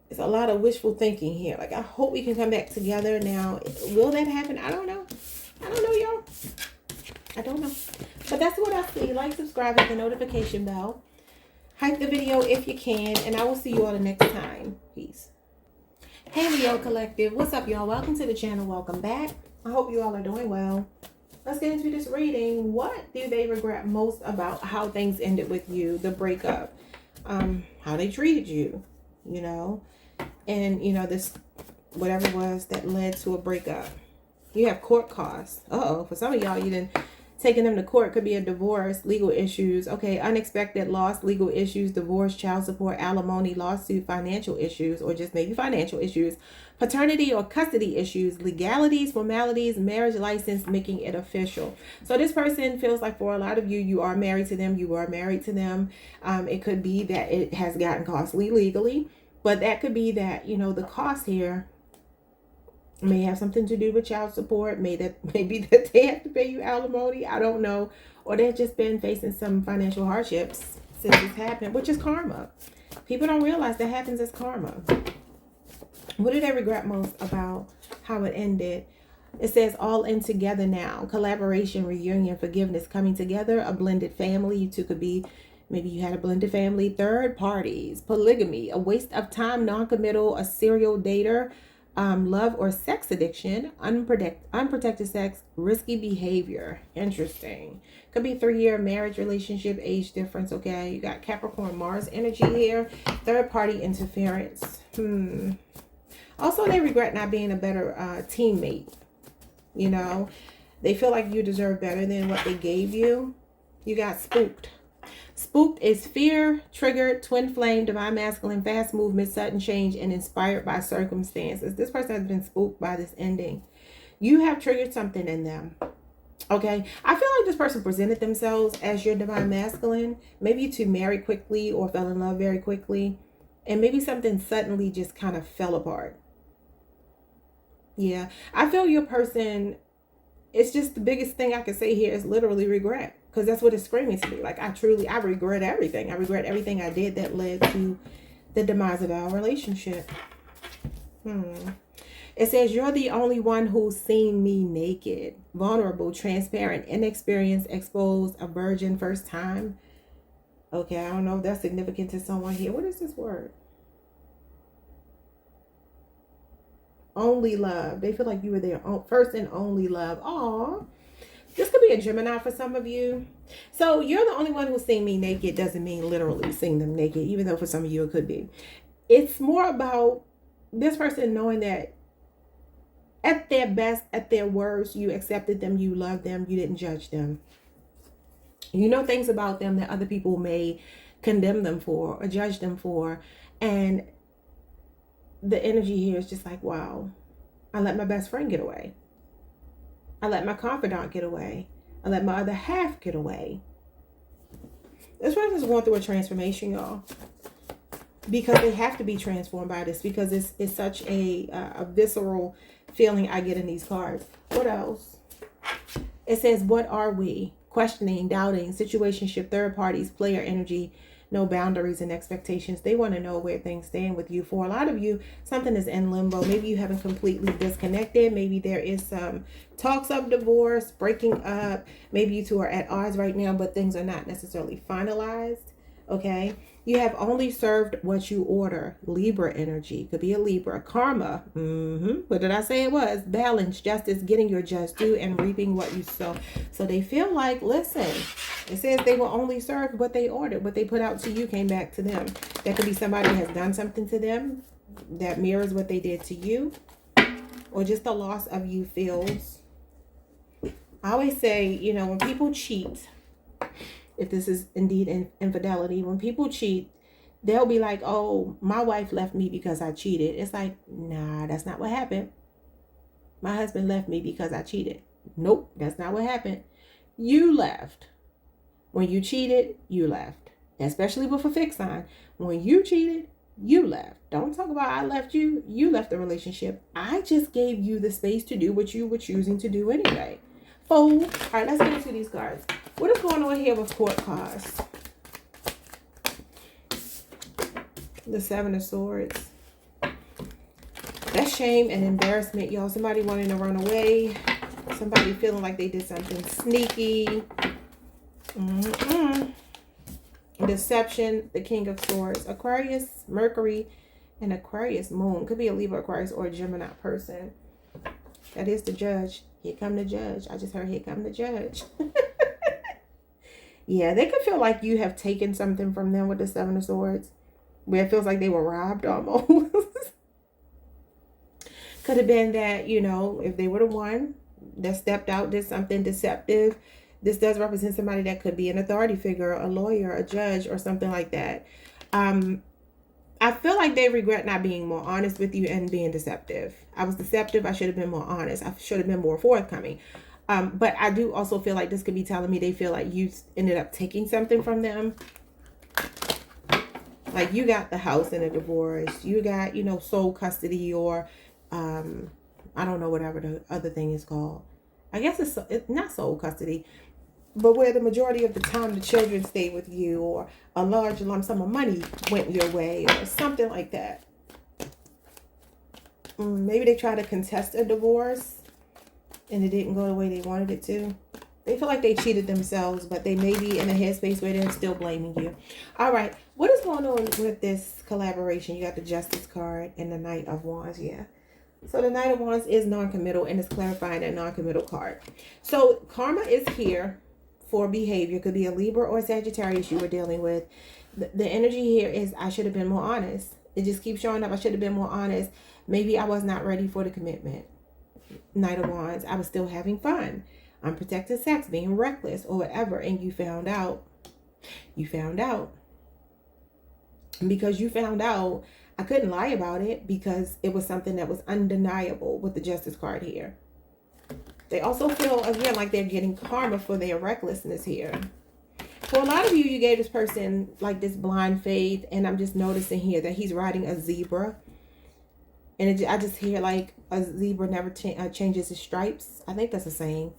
It's a lot of wishful thinking here. Like, I hope we can come back together. Now, will that happen? I don't know. I don't know, y'all. I don't know. But that's what I see. Like, subscribe, hit the notification bell. Hype the video if you can. And I will see you all the next time. Peace. Hey, Leo Collective. What's up, y'all? Welcome to the channel. Welcome back. I hope you all are doing well. Let's get into this reading. What do they regret most about how things ended with you? The breakup. How they treated you, you know? And, you know, this, whatever it was that led to a breakup. You have court costs. Uh-oh. For some of y'all, you didn't taking them to court. Could be a divorce, legal issues. Okay, unexpected loss, legal issues, divorce, child support, alimony, lawsuit, financial issues, or just maybe financial issues, paternity or custody issues, legalities, formalities, marriage license, making it official. So this person feels like for a lot of you, you are married to them. You are married to them. It could be that it has gotten costly legally. But that could be that, you know, the cost here may have something to do with child support. Maybe that they have to pay you alimony. I don't know. Or they've just been facing some financial hardships since this happened, which is karma. People don't realize that happens as karma. What do they regret most about how it ended? It says all in together now. Collaboration, reunion, forgiveness, coming together, a blended family. You two could be... Maybe you had a blended family, third parties, polygamy, a waste of time, non-committal, a serial dater, love or sex addiction, unprotected sex, risky behavior. Interesting. Could be 3-year marriage relationship, age difference. Okay, you got Capricorn, Mars energy here, third party interference. Also, they regret not being a better teammate. You know, they feel like you deserve better than what they gave you. You got spooked. Spooked is fear, triggered, twin flame, divine masculine, fast movement, sudden change, and inspired by circumstances. This person has been spooked by this ending. You have triggered something in them. Okay. I feel like this person presented themselves as your divine masculine. Maybe you two married quickly or fell in love very quickly. And maybe something suddenly just kind of fell apart. Yeah. I feel your person, it's just the biggest thing I can say here is literally regret. Because that's what it's screaming to me. Like, I regret everything. I regret everything I did that led to the demise of our relationship. It says, you're the only one who's seen me naked, vulnerable, transparent, inexperienced, exposed, a virgin, first time. Okay, I don't know if that's significant to someone here. What is this word? Only love. They feel like you were their first and only love. Aww. This could be a Gemini for some of you. So you're the only one who's seeing me naked doesn't mean literally seeing them naked, even though for some of you it could be. It's more about this person knowing that at their best, at their worst, you accepted them, you loved them, you didn't judge them. You know things about them that other people may condemn them for or judge them for. And the energy here is just like, wow, I let my best friend get away. I let my confidant get away. I let my other half get away. This person's going through a transformation, y'all. Because they have to be transformed by this. Because it's such a visceral feeling I get in these cards. What else? It says, what are we? Questioning, doubting, situationship, third parties, player energy, no boundaries and expectations. They want to know where things stand with you. For a lot of you, something is in limbo. Maybe you haven't completely disconnected. Maybe there is some talks of divorce, breaking up. Maybe you two are at odds right now, but things are not necessarily finalized. Okay. You have only served what you order. Libra energy. Could be a Libra. Karma. What did I say it was? Balance, justice, getting your just due, and reaping what you sow. So they feel like, listen, it says they will only serve what they ordered. What they put out to you came back to them. That could be somebody has done something to them that mirrors what they did to you. Or just the loss of you feels. I always say, you know, when people cheat, if this is indeed infidelity, when people cheat, they'll be like, oh, my wife left me because I cheated. It's like, nah, that's not what happened. My husband left me because I cheated. Nope, that's not what happened. You left. When you cheated, you left. Especially with a fixed sign. When you cheated, you left. Don't talk about I left you. You left the relationship. I just gave you the space to do what you were choosing to do anyway. Fool. All right, let's get into these cards. What is going on here with court cards? The 7 of Swords. shame and embarrassment, y'all. Somebody wanting to run away. Somebody feeling like they did something sneaky. Deception, the King of Swords. Aquarius, Mercury, and Aquarius moon. Could be a Libra, Aquarius, or a Gemini person. That is the judge. Here come the judge. I just heard here come the judge. Yeah, they could feel like you have taken something from them with the Seven of Swords. Where it feels like they were robbed almost. Could have been that, you know, if they were the one that stepped out, did something deceptive. This does represent somebody that could be an authority figure, a lawyer, a judge, or something like that. I feel like they regret not being more honest with you and being deceptive. I was deceptive. I should have been more honest. I should have been more forthcoming. But I do also feel like this could be telling me they feel like you ended up taking something from them. Like you got the house in a divorce. You got, you know, sole custody, or I don't know, whatever the other thing is called. I guess it's not sole custody, but where the majority of the time the children stay with you, or a large lump sum of money went your way, or something like that. Maybe they try to contest a divorce and it didn't go the way they wanted it to. They feel like they cheated themselves, but they may be in a headspace where they're still blaming you. All right. What is going on with this collaboration? You got the Justice card and the Knight of Wands. Yeah. So the Knight of Wands is non-committal, and it's clarifying a non-committal card. So karma is here for behavior. Could be a Libra or a Sagittarius you were dealing with. The energy here is I should have been more honest. It just keeps showing up. I should have been more honest. Maybe I was not ready for the commitment. Knight of Wands. I was still having fun. Unprotected sex, being reckless, or whatever. And you found out. You found out. And because you found out, I couldn't lie about it because it was something that was undeniable with the Justice card here. They also feel, again, like they're getting karma for their recklessness here. For a lot of you, you gave this person like this blind faith. And I'm just noticing here that he's riding a zebra. And I just hear like a zebra never changes his stripes. I think that's a saying.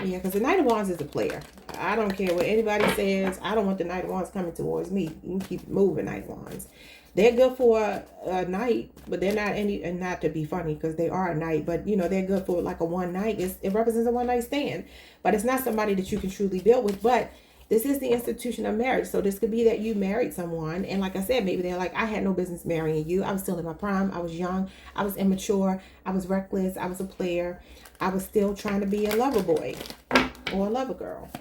Yeah, because the Knight of Wands is a player. I don't care what anybody says. I don't want the Knight of Wands coming towards me. You can keep moving, Knight of Wands. They're good for a night, but they're not any, and not to be funny because they are a knight, but you know, they're good for like a one night. It represents a one night stand, but it's not somebody that you can truly build with. But this is the institution of marriage. So this could be that you married someone. And like I said, maybe they're like, I had no business marrying you. I was still in my prime. I was young. I was immature. I was reckless. I was a player. I was still trying to be a lover boy or a lover girl.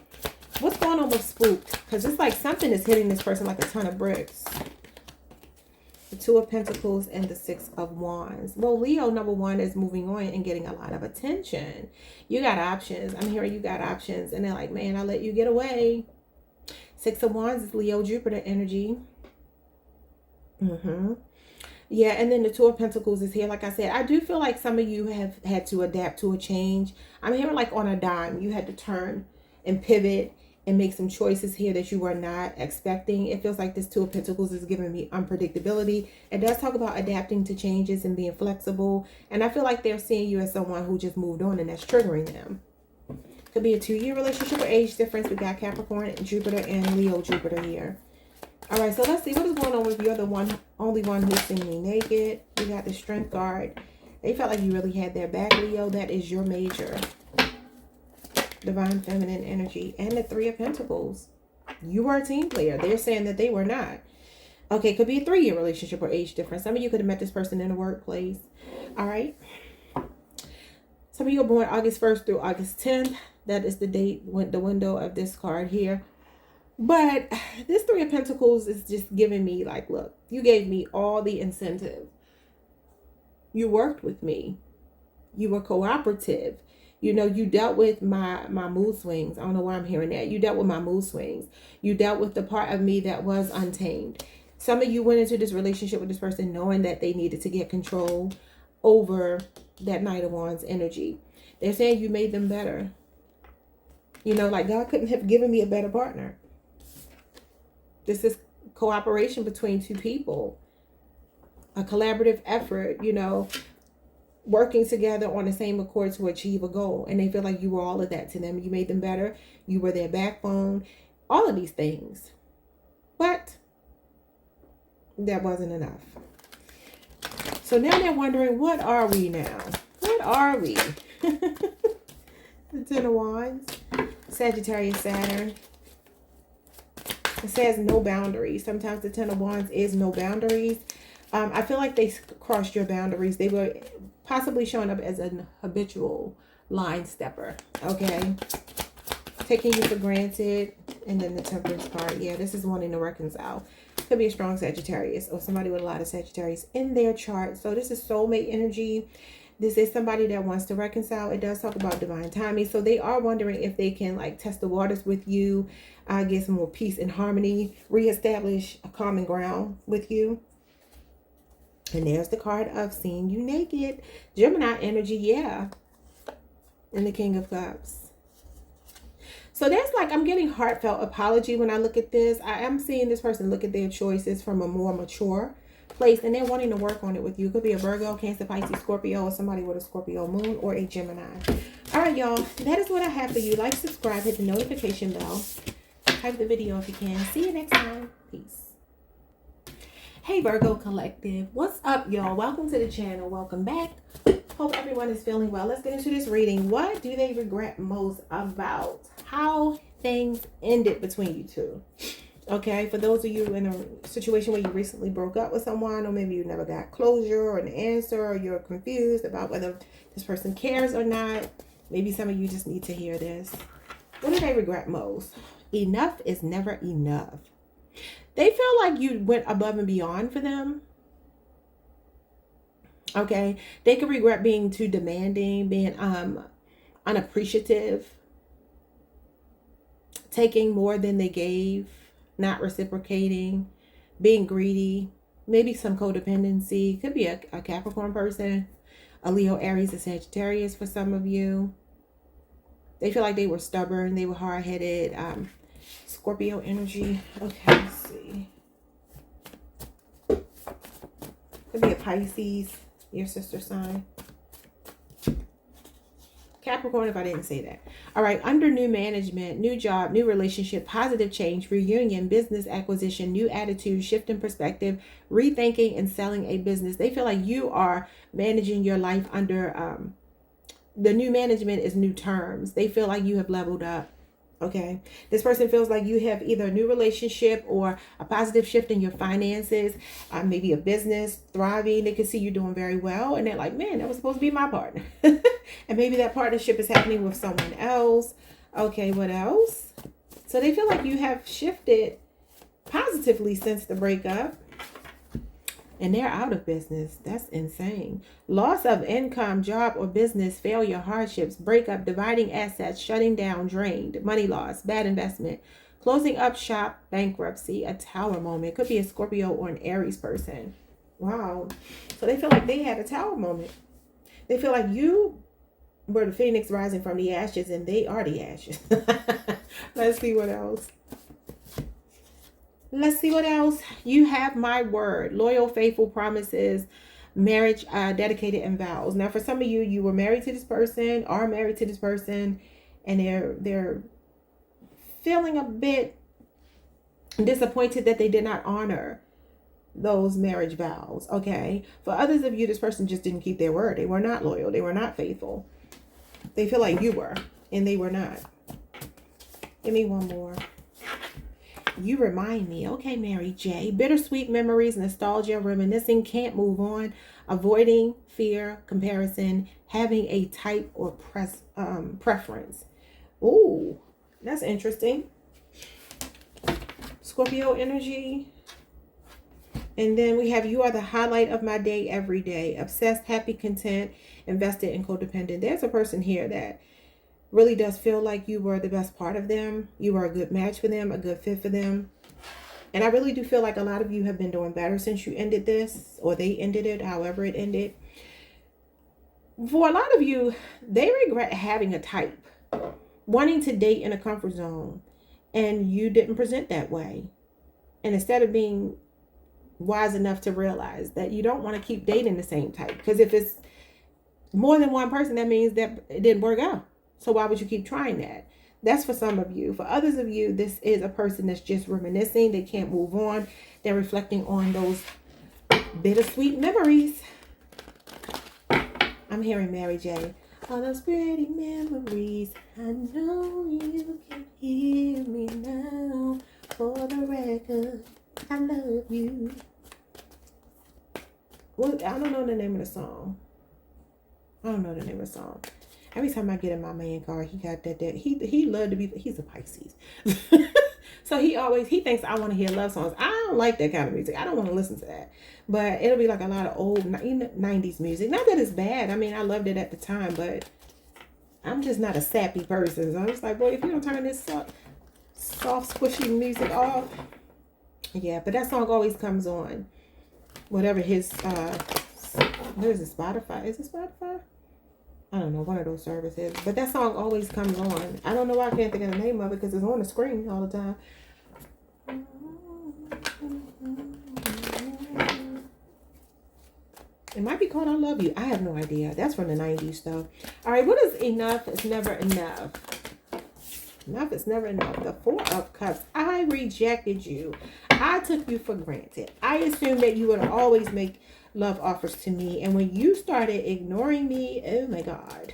What's going on with spooked? Because it's like something is hitting this person like a ton of bricks. The Two of Pentacles and the Six of Wands. Well, Leo, number one, is moving on and getting a lot of attention. You got options. I'm hearing you got options. And they're like, man, I let you get away. Six of Wands is Leo, Jupiter energy. Yeah, and then the Two of Pentacles is here. Like I said, I do feel like some of you have had to adapt to a change. I'm hearing like on a dime. You had to turn and pivot and make some choices here that you were not expecting. It feels like this Two of Pentacles is giving me unpredictability. It does talk about adapting to changes and being flexible. And I feel like they're seeing you as someone who just moved on and that's triggering them. Could be a 2-year relationship or age difference. We got Capricorn, Jupiter, and Leo, Jupiter here. All right, so let's see what is going on with you're the only one who's seen me naked. You got the Strength card. They felt like you really had their back, Leo. That is your major. Divine Feminine energy. And the Three of Pentacles. You were a team player. They're saying that they were not. Okay, could be a 3-year relationship or age difference. Some of you could have met this person in the workplace. All right. Some of you are born August 1st through August 10th. That is the date, the window of this card here. But this Three of Pentacles is just giving me like, look, you gave me all the incentive. You worked with me. You were cooperative. You know, you dealt with my mood swings. I don't know why I'm hearing that. You dealt with my mood swings. You dealt with the part of me that was untamed. Some of you went into this relationship with this person knowing that they needed to get control over that Knight of Wands energy. They're saying you made them better. You know, like God couldn't have given me a better partner. This is cooperation between two people. A collaborative effort, you know, working together on the same accord to achieve a goal. And they feel like you were all of that to them. You made them better. You were their backbone. All of these things. But that wasn't enough. So now they're wondering, what are we now? What are we? The Ten of Wands, Sagittarius, Saturn. It says no boundaries. Sometimes the Ten of Wands is no boundaries. I feel like they crossed your boundaries. They were possibly showing up as an habitual line stepper. Okay. Taking you for granted. And then the Temperance card. Yeah, this is wanting to reconcile. Could be a strong Sagittarius or somebody with a lot of Sagittarius in their chart. So this is soulmate energy. This is somebody that wants to reconcile. It does talk about divine timing. So they are wondering if they can like test the waters with you. Get some more peace and harmony. Reestablish a common ground with you. And there's the card of seeing you naked. Gemini energy, yeah. And the King of Cups. So that's like, I'm getting heartfelt apology when I look at this. I am seeing this person look at their choices from a more mature place, and they're wanting to work on it with you. It could be a Virgo, Cancer, Pisces, Scorpio, or somebody with a Scorpio moon, or a Gemini. All right, y'all. That is what I have for you. Like, subscribe, hit the notification bell. Type the video if you can. See you next time. Peace. Hey, Virgo Collective. What's up, y'all? Welcome to the channel. Welcome back. Hope everyone is feeling well. Let's get into this reading. What do they regret most about how things ended between you two? Okay, for those of you in a situation where you recently broke up with someone, or maybe you never got closure or an answer, or you're confused about whether this person cares or not. Maybe some of you just need to hear this. What do they regret most? Enough is never enough. They feel like you went above and beyond for them. Okay, they could regret being too demanding, being unappreciative, taking more than they gave, not reciprocating, being greedy, maybe some codependency. Could be a Capricorn person, a Leo, Aries, a Sagittarius for some of you. They feel like they were stubborn, they were hard-headed. Scorpio energy. Okay, let's see. Could be a Pisces, your sister sign. Capricorn, if I didn't say that. All right, under new management, new job, new relationship, positive change, reunion, business acquisition, new attitude, shift in perspective, rethinking and selling a business. They feel like you are managing your life under the new management is new terms. They feel like you have leveled up. Okay, this person feels like you have either a new relationship or a positive shift in your finances, maybe a business thriving. They can see you doing very well, and they're like, man, that was supposed to be my partner. And maybe that partnership is happening with someone else. Okay, what else? So they feel like you have shifted positively since the breakup, and they're out of business. That's insane. Loss of income, job or business, failure, hardships, breakup, dividing assets, shutting down, drained, money loss, bad investment, closing up shop, bankruptcy, a Tower moment. Could be a Scorpio or an Aries person. Wow. So they feel like they had a Tower moment. They feel like you were the phoenix rising from the ashes, and they are the ashes. Let's see what else. Let's see what else. You have my word. Loyal, faithful promises, marriage, dedicated, and vows. Now, for some of you, you were married to this person, are married to this person, and they're feeling a bit disappointed that they did not honor those marriage vows. Okay. For others of you, this person just didn't keep their word. They were not loyal. They were not faithful. They feel like you were, and they were not. Give me one more. You remind me. Okay, Mary J. Bittersweet memories, nostalgia, reminiscing, can't move on, avoiding fear, comparison, having a type or preference. Ooh, that's interesting. Scorpio energy. And then we have, you are the highlight of my day every day. Obsessed, happy, content, invested, and codependent. There's a person here that really does feel like you were the best part of them. You were a good match for them, a good fit for them. And I really do feel like a lot of you have been doing better since you ended this, or they ended it, however it ended. For a lot of you, they regret having a type, wanting to date in a comfort zone, and you didn't present that way. And instead of being wise enough to realize that you don't want to keep dating the same type, because if it's more than one person, that means that it didn't work out. So why would you keep trying that? That's for some of you. For others of you, this is a person that's just reminiscing. They can't move on. They're reflecting on those bittersweet memories. I'm hearing Mary J. All those pretty memories. I know you can hear me now. For the record, I love you. Well, I don't know the name of the song. I don't know the name of the song. Every time I get in my man car, he got that he loved to be. He's a Pisces. So he thinks I want to hear love songs. I don't like that kind of music. I don't want to listen to that. But it'll be like a lot of old 90s music. Not that it's bad. I mean, I loved it at the time, but I'm just not a sappy person. So I'm just like, boy, if you don't turn this soft, squishy music off. Yeah, but that song always comes on. Whatever his, what is it, Spotify? Is it Spotify? I don't know, one of those services. But that song always comes on. I don't know why I can't think of the name of it because it's on the screen all the time. It might be called I Love You. I have no idea. That's from the 90s though. All right, what is enough is never enough? Enough is never enough. The Four of Cups. I rejected you. I took you for granted. I assumed that you would always make love offers to me. And when you started ignoring me, oh my God.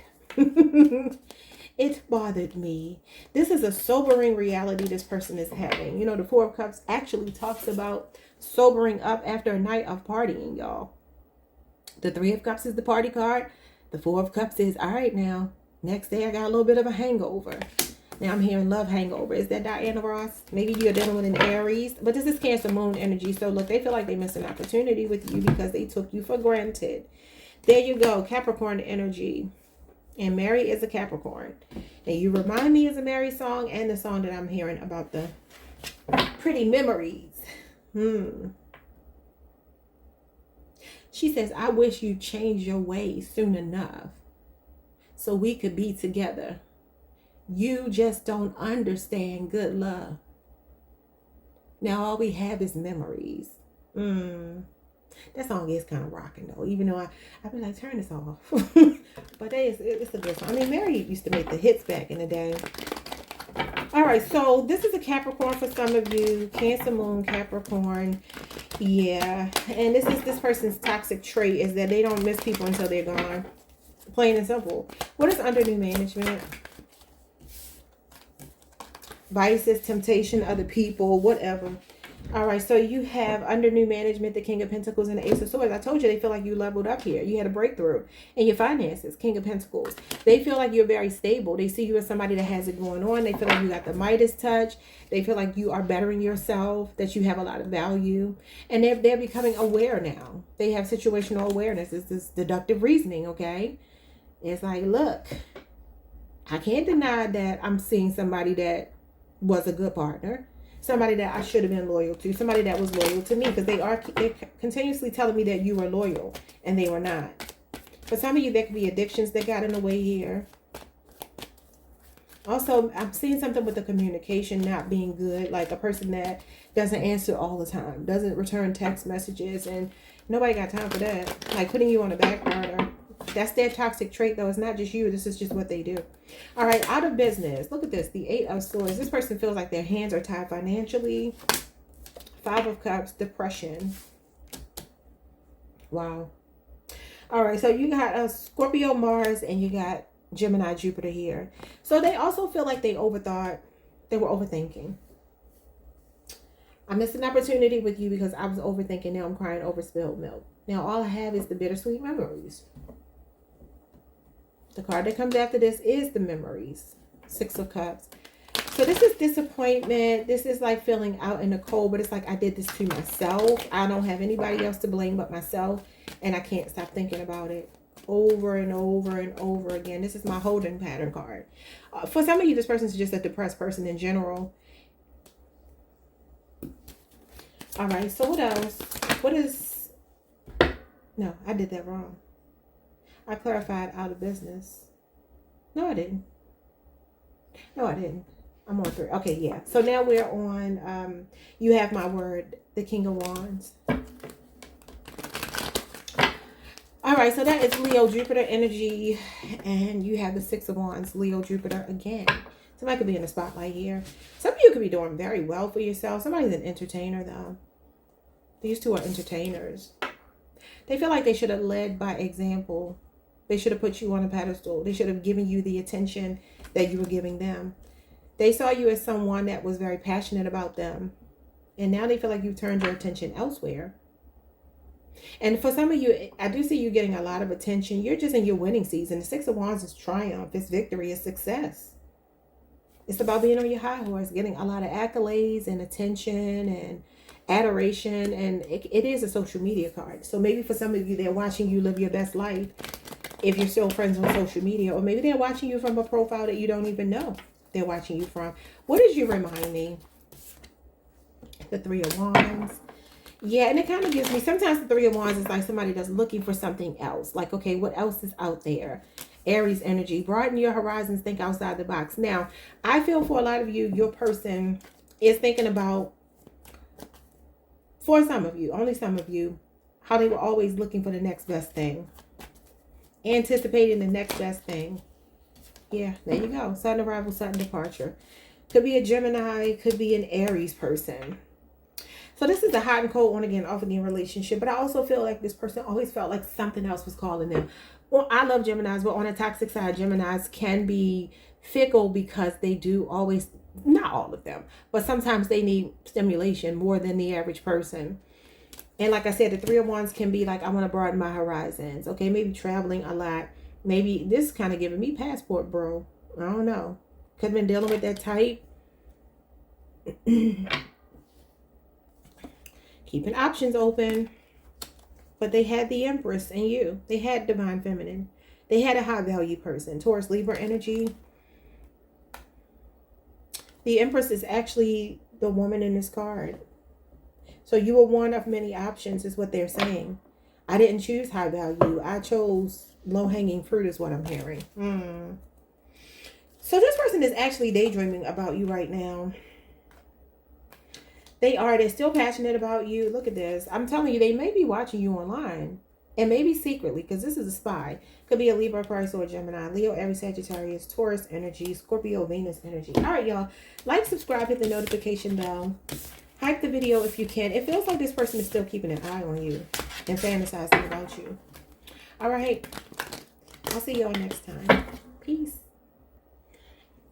It bothered me. This is a sobering reality this person is having. You know, the Four of Cups actually talks about sobering up after a night of partying, y'all. The Three of Cups is the party card. The Four of Cups is, all right now, next day I got a little bit of a hangover. Now I'm hearing love hangover. Is that Diana Ross? Maybe you're dealing with an Aries. But this is Cancer Moon energy. So look, they feel like they missed an opportunity with you because they took you for granted. There you go. Capricorn energy. And Mary is a Capricorn. And you remind me of the Mary song and the song that I'm hearing about the pretty memories. She says, I wish you changed your ways soon enough so we could be together. You just don't understand good love. Now all we have is memories. That song is kind of rocking though, even though I've been like, turn this off. But it's a good song. I mean, Mary used to make the hits back in the day. All right, so this is a Capricorn for some of you. Cancer Moon, Capricorn. Yeah, and this person's toxic trait is that they don't miss people until they're gone. Plain and simple. What is under new management? Vices, temptation, other people, whatever. All right, so you have under new management, the King of Pentacles and the Ace of Swords. I told you they feel like you leveled up here. You had a breakthrough in your finances, King of Pentacles. They feel like you're very stable. They see you as somebody that has it going on. They feel like you got the Midas touch. They feel like you are bettering yourself, that you have a lot of value. And they're becoming aware now. They have situational awareness. It's this deductive reasoning, okay? It's like, look, I can't deny that I'm seeing somebody that was a good partner. Somebody that I should have been loyal to. Somebody that was loyal to me. Because they're continuously telling me that you were loyal. And they were not. For some of you, there could be addictions that got in the way here. Also, I'm seeing something with the communication not being good. Like a person that doesn't answer all the time. Doesn't return text messages. And nobody got time for that. Like putting you on the back burner. That's their toxic trait, though. It's not just you. This is just what they do. All right, out of business. Look at this. The Eight of Swords. This person feels like their hands are tied financially. Five of Cups. Depression. Wow. All right, so you got a Scorpio, Mars, and you got Gemini, Jupiter here. So they also feel like they overthought. They were overthinking. I missed an opportunity with you because I was overthinking. Now I'm crying over spilled milk. Now all I have is the bittersweet memories. The card that comes after this is the memories. Six of Cups. So this is disappointment. This is like feeling out in the cold, but it's like I did this to myself. I don't have anybody else to blame but myself. And I can't stop thinking about it over and over and over again. This is my holding pattern card. For some of you, this person is just a depressed person in general. All right, so what else? What is... No, I did that wrong. I clarified out of business. No, I didn't. No, I didn't. I'm on 3. Okay, yeah. So now we're on, you have my word, the King of Wands. All right, so that is Leo, Jupiter energy. And you have the Six of Wands, Leo, Jupiter again. Somebody could be in the spotlight here. Some of you could be doing very well for yourself. Somebody's an entertainer, though. These two are entertainers. They feel like they should have led by example. They should have put you on a pedestal. They should have given you the attention that you were giving them. They saw you as someone that was very passionate about them. And now they feel like you've turned your attention elsewhere. And for some of you, I do see you getting a lot of attention. You're just in your winning season. The Six of Wands is triumph. It's victory. It's success. It's about being on your high horse, getting a lot of accolades and attention and adoration. And it is a social media card. So maybe for some of you, they're watching you live your best life if you're still friends on social media. Or maybe they're watching you from a profile that you don't even know they're watching you from. What does you remind me? The Three of Wands. Yeah, and it kind of gives me, sometimes the Three of Wands is like somebody that's looking for something else. Like, okay, what else is out there? Aries energy. Broaden your horizons. Think outside the box. Now, I feel for a lot of you, your person is thinking about, for some of you, only some of you, how they were always looking for the next best thing. Anticipating the next best thing. Yeah, there you go. Sudden arrival, sudden departure. Could be a Gemini. Could be an Aries person. So this is a hot and cold on again, off again relationship. But I also feel like this person always felt like something else was calling them. Well, I love Geminis, but on a toxic side, Geminis can be fickle because they do always, not all of them, but sometimes they need stimulation more than the average person. And like I said, the Three of Wands can be like, I want to broaden my horizons. Okay, maybe traveling a lot. Maybe this kind of giving me passport, bro. I don't know. Could have been dealing with that type. Keeping options open. But they had the Empress and you. They had Divine Feminine. They had a high value person. Taurus, Libra energy. The Empress is actually the woman in this card. So you were one of many options is what they're saying. I didn't choose high value. I chose low hanging fruit is what I'm hearing. So this person is actually daydreaming about you right now. They're still passionate about you. Look at this. I'm telling you, they may be watching you online. And maybe secretly, because this is a spy. Could be a Libra, Aquarius, or Gemini. Leo, Aries, Sagittarius, Taurus energy, Scorpio, Venus energy. All right, y'all. Like, subscribe, hit the notification bell. Hype the video if you can. It feels like this person is still keeping an eye on you and fantasizing about you. All right. I'll see y'all next time. Peace.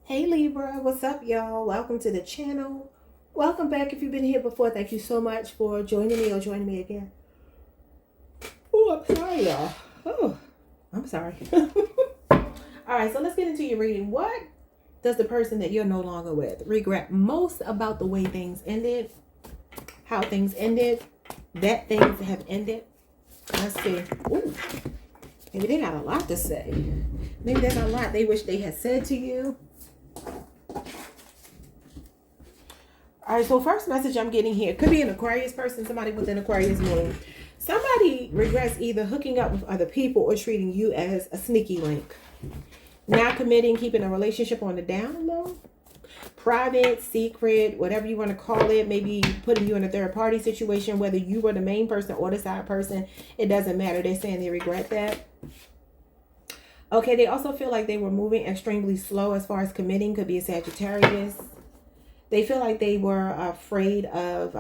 Hey, Libra. What's up, y'all? Welcome to the channel. Welcome back if you've been here before. Thank you so much for joining me or joining me again. Oh, I'm sorry, y'all. Oh, I'm sorry. All right, so let's get into your reading. What does the person that you're no longer with regret most about the way things ended? How things ended? That things have ended? Let's see. Ooh, maybe they got a lot to say. Maybe there's a lot they wish they had said to you. All right, so first message I'm getting here could be an Aquarius person, somebody with an Aquarius moon. Somebody regrets either hooking up with other people or treating you as a sneaky link. Not committing, keeping a relationship on the down low. Private, secret, whatever you want to call it. Maybe putting you in a third party situation, whether you were the main person or the side person. It doesn't matter. They're saying they regret that. Okay, they also feel like they were moving extremely slow as far as committing. Could be a Sagittarius. They feel like they were afraid of,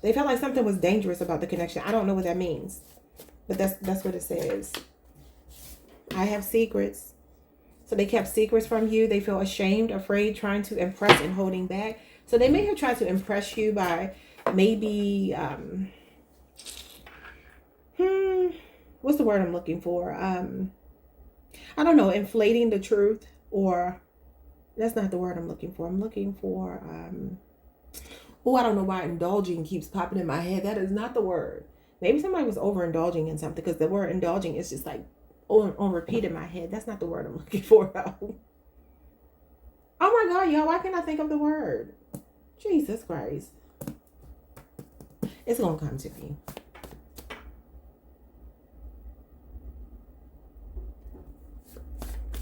they felt like something was dangerous about the connection. I don't know what that means, but that's what it says. I have secrets. So they kept secrets from you. They feel ashamed, afraid, trying to impress and holding back. So they may have tried to impress you by maybe, what's the word I'm looking for? I don't know, inflating the truth, or that's not the word I'm looking for. I'm looking for, oh, I don't know why indulging keeps popping in my head. That is not the word. Maybe somebody was overindulging in something, because the word indulging is just like on repeat in my head. That's not the word I'm looking for, though. Oh my God, y'all, why can't I think of the word? Jesus Christ. It's going to come to me.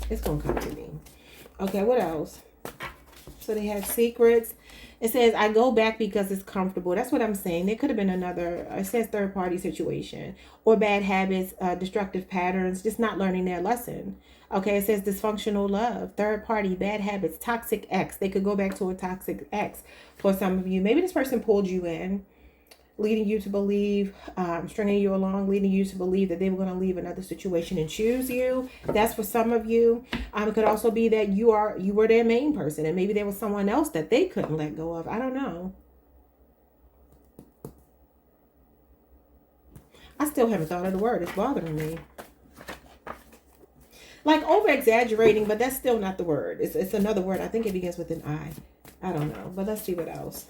It's going to come to me. Okay, what else? So they had secrets. It says, I go back because it's comfortable. That's what I'm saying. There could have been another, it says third party situation, or bad habits, destructive patterns, just not learning their lesson. Okay, it says dysfunctional love, third party, bad habits, toxic ex. They could go back to a toxic ex for some of you. Maybe this person pulled you in, leading you to believe, stringing you along, leading you to believe that they were going to leave another situation and choose you. That's for some of you. It could also be that you were their main person, and maybe there was someone else that they couldn't let go of. I don't know. I still haven't thought of the word. It's bothering me. Like over exaggerating, but that's still not the word. It's another word. I think it begins with an I. I don't know, but let's see what else.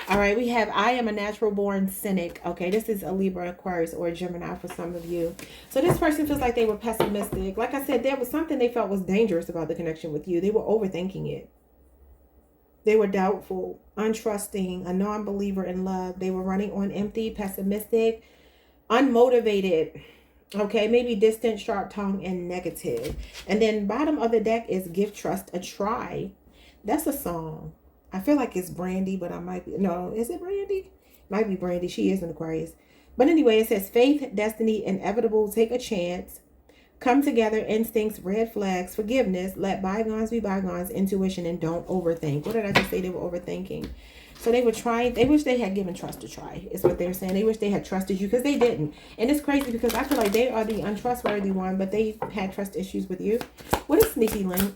All right, we have I am a natural born cynic. Okay, this is a Libra, Aquarius, or a Gemini for some of you. So this person feels like they were pessimistic. Like I said, there was something they felt was dangerous about the connection with you. They were overthinking it. They were doubtful, untrusting, a non-believer in love. They were running on empty, pessimistic, unmotivated. Okay, maybe distant, sharp tongue, and negative. And then bottom of the deck is give trust a try. That's a song. I feel like it's Brandy, but I might be. No, is it Brandy? Might be Brandy. She is an Aquarius. But anyway, it says faith, destiny, inevitable, take a chance, come together, instincts, red flags, forgiveness, let bygones be bygones, intuition, and don't overthink. What did I just say? They were overthinking. So they were trying. They wish they had given trust a try, is what they're saying. They wish they had trusted you because they didn't. And it's crazy because I feel like they are the untrustworthy one, but they had trust issues with you. What is sneaky link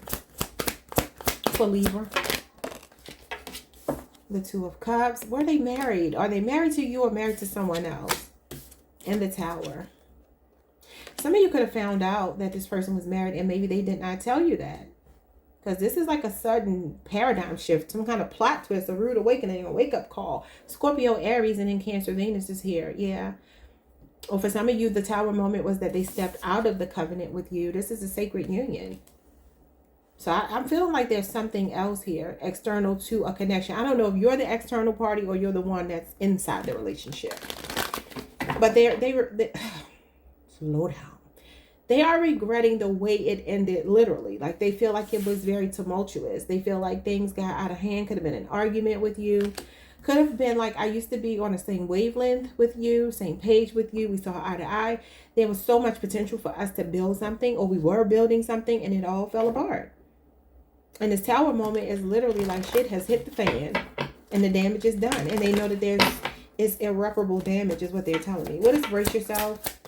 for Libra? The Two of Cups. Were they married? Are they married to you or married to someone else? And the Tower. Some of you could have found out that this person was married and maybe they did not tell you that. Because this is like a sudden paradigm shift, some kind of plot twist, a rude awakening, a wake-up call. Scorpio, Aries, and then Cancer, Venus is here. Yeah. Or for some of you, the Tower moment was that they stepped out of the covenant with you. This is a sacred union. So I'm feeling like there's something else here, external to a connection. I don't know if you're the external party or you're the one that's inside the relationship. But they were slow down. They are regretting the way it ended, literally. Like they feel like it was very tumultuous. They feel like things got out of hand. Could have been an argument with you. Could have been like, I used to be on the same wavelength with you, same page with you. We saw eye to eye. There was so much potential for us to build something, or we were building something, and it all fell apart. And this Tower moment is literally like shit has hit the fan and the damage is done. And they know that it's irreparable damage is what they're telling me. What is brace yourself?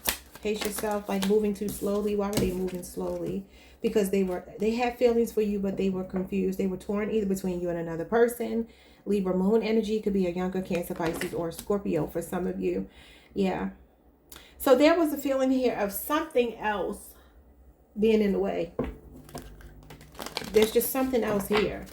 Pace yourself, like moving too slowly. Why were they moving slowly? Because they had feelings for you, but they were confused. They were torn either between you and another person. Libra moon energy could be a younger Cancer, Pisces, or Scorpio for some of you. Yeah. So there was a feeling here of something else being in the way. There's just something else here.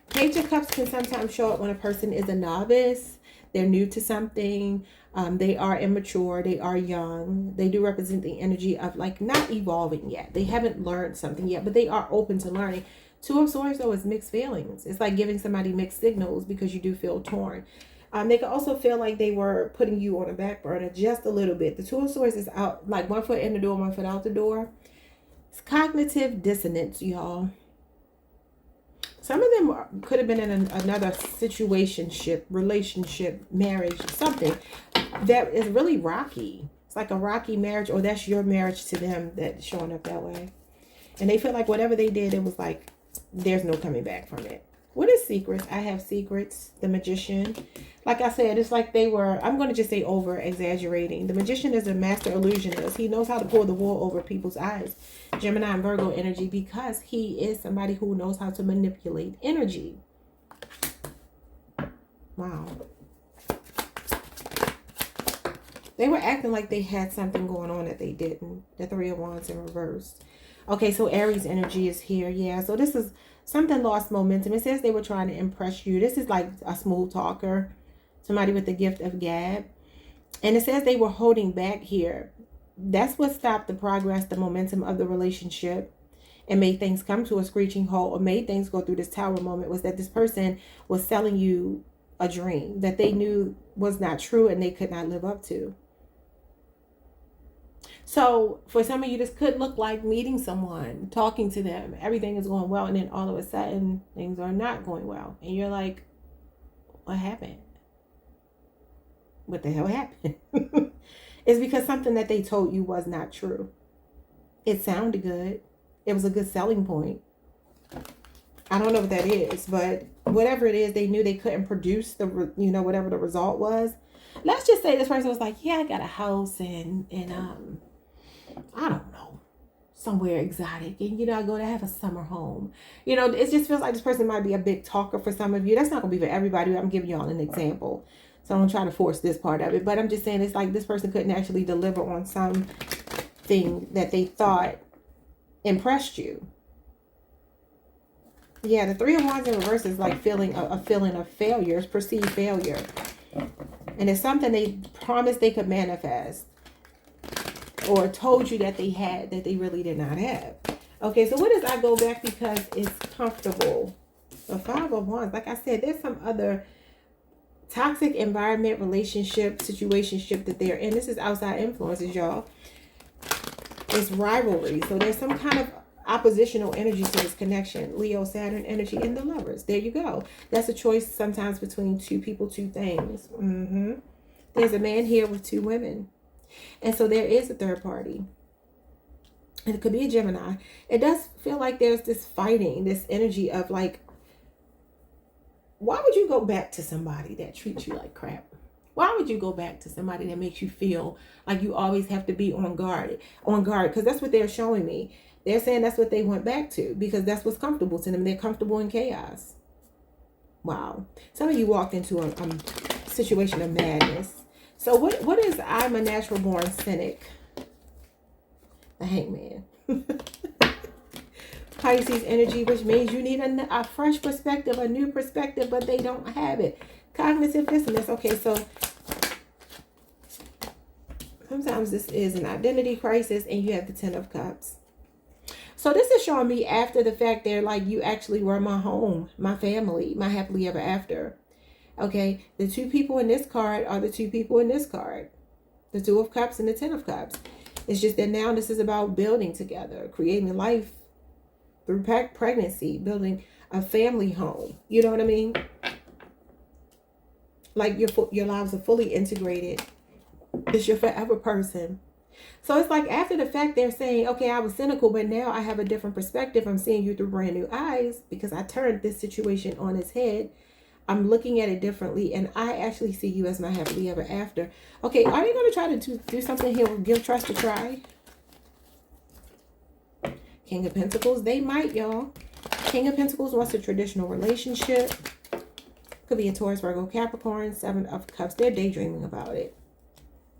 Page of Cups can sometimes show up when a person is a novice. They're new to something. They are immature. They are young. They do represent the energy of like not evolving yet. They haven't learned something yet, but they are open to learning. Two of Swords though is mixed feelings. It's like giving somebody mixed signals because you do feel torn. They could also feel like they were putting you on a back burner just a little bit. The Two of Swords is out, like 1 foot in the door, 1 foot out the door. It's cognitive dissonance, y'all. Some of them could have been in another situationship, relationship, marriage, something that is really rocky. It's like a rocky marriage, or that's your marriage to them that's showing up that way. And they feel like whatever they did, it was like there's no coming back from it. What is secrets? I have secrets. The Magician. Like I said, it's like they were, I'm going to just say over exaggerating. The Magician is a master illusionist. He knows how to pull the wool over people's eyes. Gemini and Virgo energy, because he is somebody who knows how to manipulate energy. Wow. They were acting like they had something going on that they didn't. The Three of Wands in reverse. Okay, so Aries energy is here. Yeah, so this is something lost momentum. It says they were trying to impress you. This is like a smooth talker. Somebody with the gift of gab. And it says they were holding back here. That's what stopped the progress, the momentum of the relationship, and made things come to a screeching halt, or made things go through this Tower moment, was that this person was selling you a dream that they knew was not true and they could not live up to. So for some of you, this could look like meeting someone, talking to them, everything is going well, and then all of a sudden things are not going well. And you're like, what happened? What the hell happened? It's because something that they told you was not true. It sounded good. It was a good selling point. I don't know what that is, but whatever it is, they knew they couldn't produce the, whatever the result was. let's just say this person was like, yeah, I got a house and I don't know, somewhere exotic, and I go to have a summer home. It just feels like this person might be a big talker for some of you. That's not gonna be for everybody, but I'm giving y'all an example. So I don't try to force this part of it, but I'm just saying it's like this person couldn't actually deliver on something that they thought impressed you. Yeah, the Three of Wands in reverse is like a feeling of failure, perceived failure. And it's something they promised they could manifest, or told you that they had, that they really did not have. Okay, so what does I go back because it's comfortable? The Five of Wands, like I said, there's some other toxic environment, relationship, situationship that they're in. This is outside influences, y'all. It's rivalry. So there's some kind of oppositional energy to this connection. Leo, Saturn energy, and the Lovers. There you go. That's a choice sometimes between two people, two things. There's a man here with two women. And so there is a third party. And it could be a Gemini. It does feel like there's this fighting, this energy of like, why would you go back to somebody that treats you like crap? Why would you go back to somebody that makes you feel like you always have to be on guard? Because that's what they're showing me. They're saying that's what they went back to because that's what's comfortable to them. They're comfortable in chaos. Wow. Some of you walked into a situation of madness. So what is I'm a natural born cynic? The Hangman. Pisces energy, which means you need a fresh perspective, a new perspective, but they don't have it. Cognitive dissonance. Okay, so sometimes this is an identity crisis, and you have the Ten of Cups. So this is showing me after the fact they're like, you actually were my home, my family, my happily ever after. Okay, the two people in this card are the two people in this card. The Two of Cups and the Ten of Cups. It's just that now this is about building together, creating life through pregnancy, building a family home. You know what I mean? Like your lives are fully integrated. It's your forever person. So it's like after the fact, they're saying, okay, I was cynical, but now I have a different perspective. I'm seeing you through brand new eyes because I turned this situation on its head. I'm looking at it differently, and I actually see you as my happily ever after. Okay, are they going to try to do something here with give trust a try? King of Pentacles, they might, y'all. King of Pentacles wants a traditional relationship. Could be a Taurus, Virgo, Capricorn. Seven of Cups, they're daydreaming about it.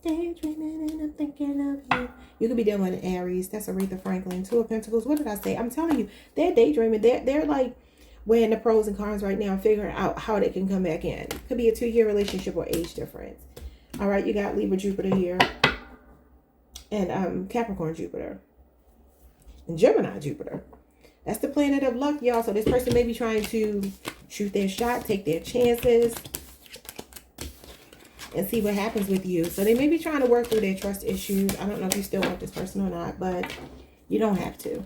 Daydreaming and I'm thinking of you. You could be dealing with an Aries. That's Aretha Franklin. Two of Pentacles. What did I say? I'm telling you, they're daydreaming. They're like weighing the pros and cons right now and figuring out how they can come back in. Could be a 2-year relationship or age difference. All right, you got Libra Jupiter here. And Capricorn Jupiter. And Gemini Jupiter. That's the planet of luck, y'all. So this person may be trying to shoot their shot, take their chances, and see what happens with you. So they may be trying to work through their trust issues. I don't know if you still want this person or not, but you don't have to.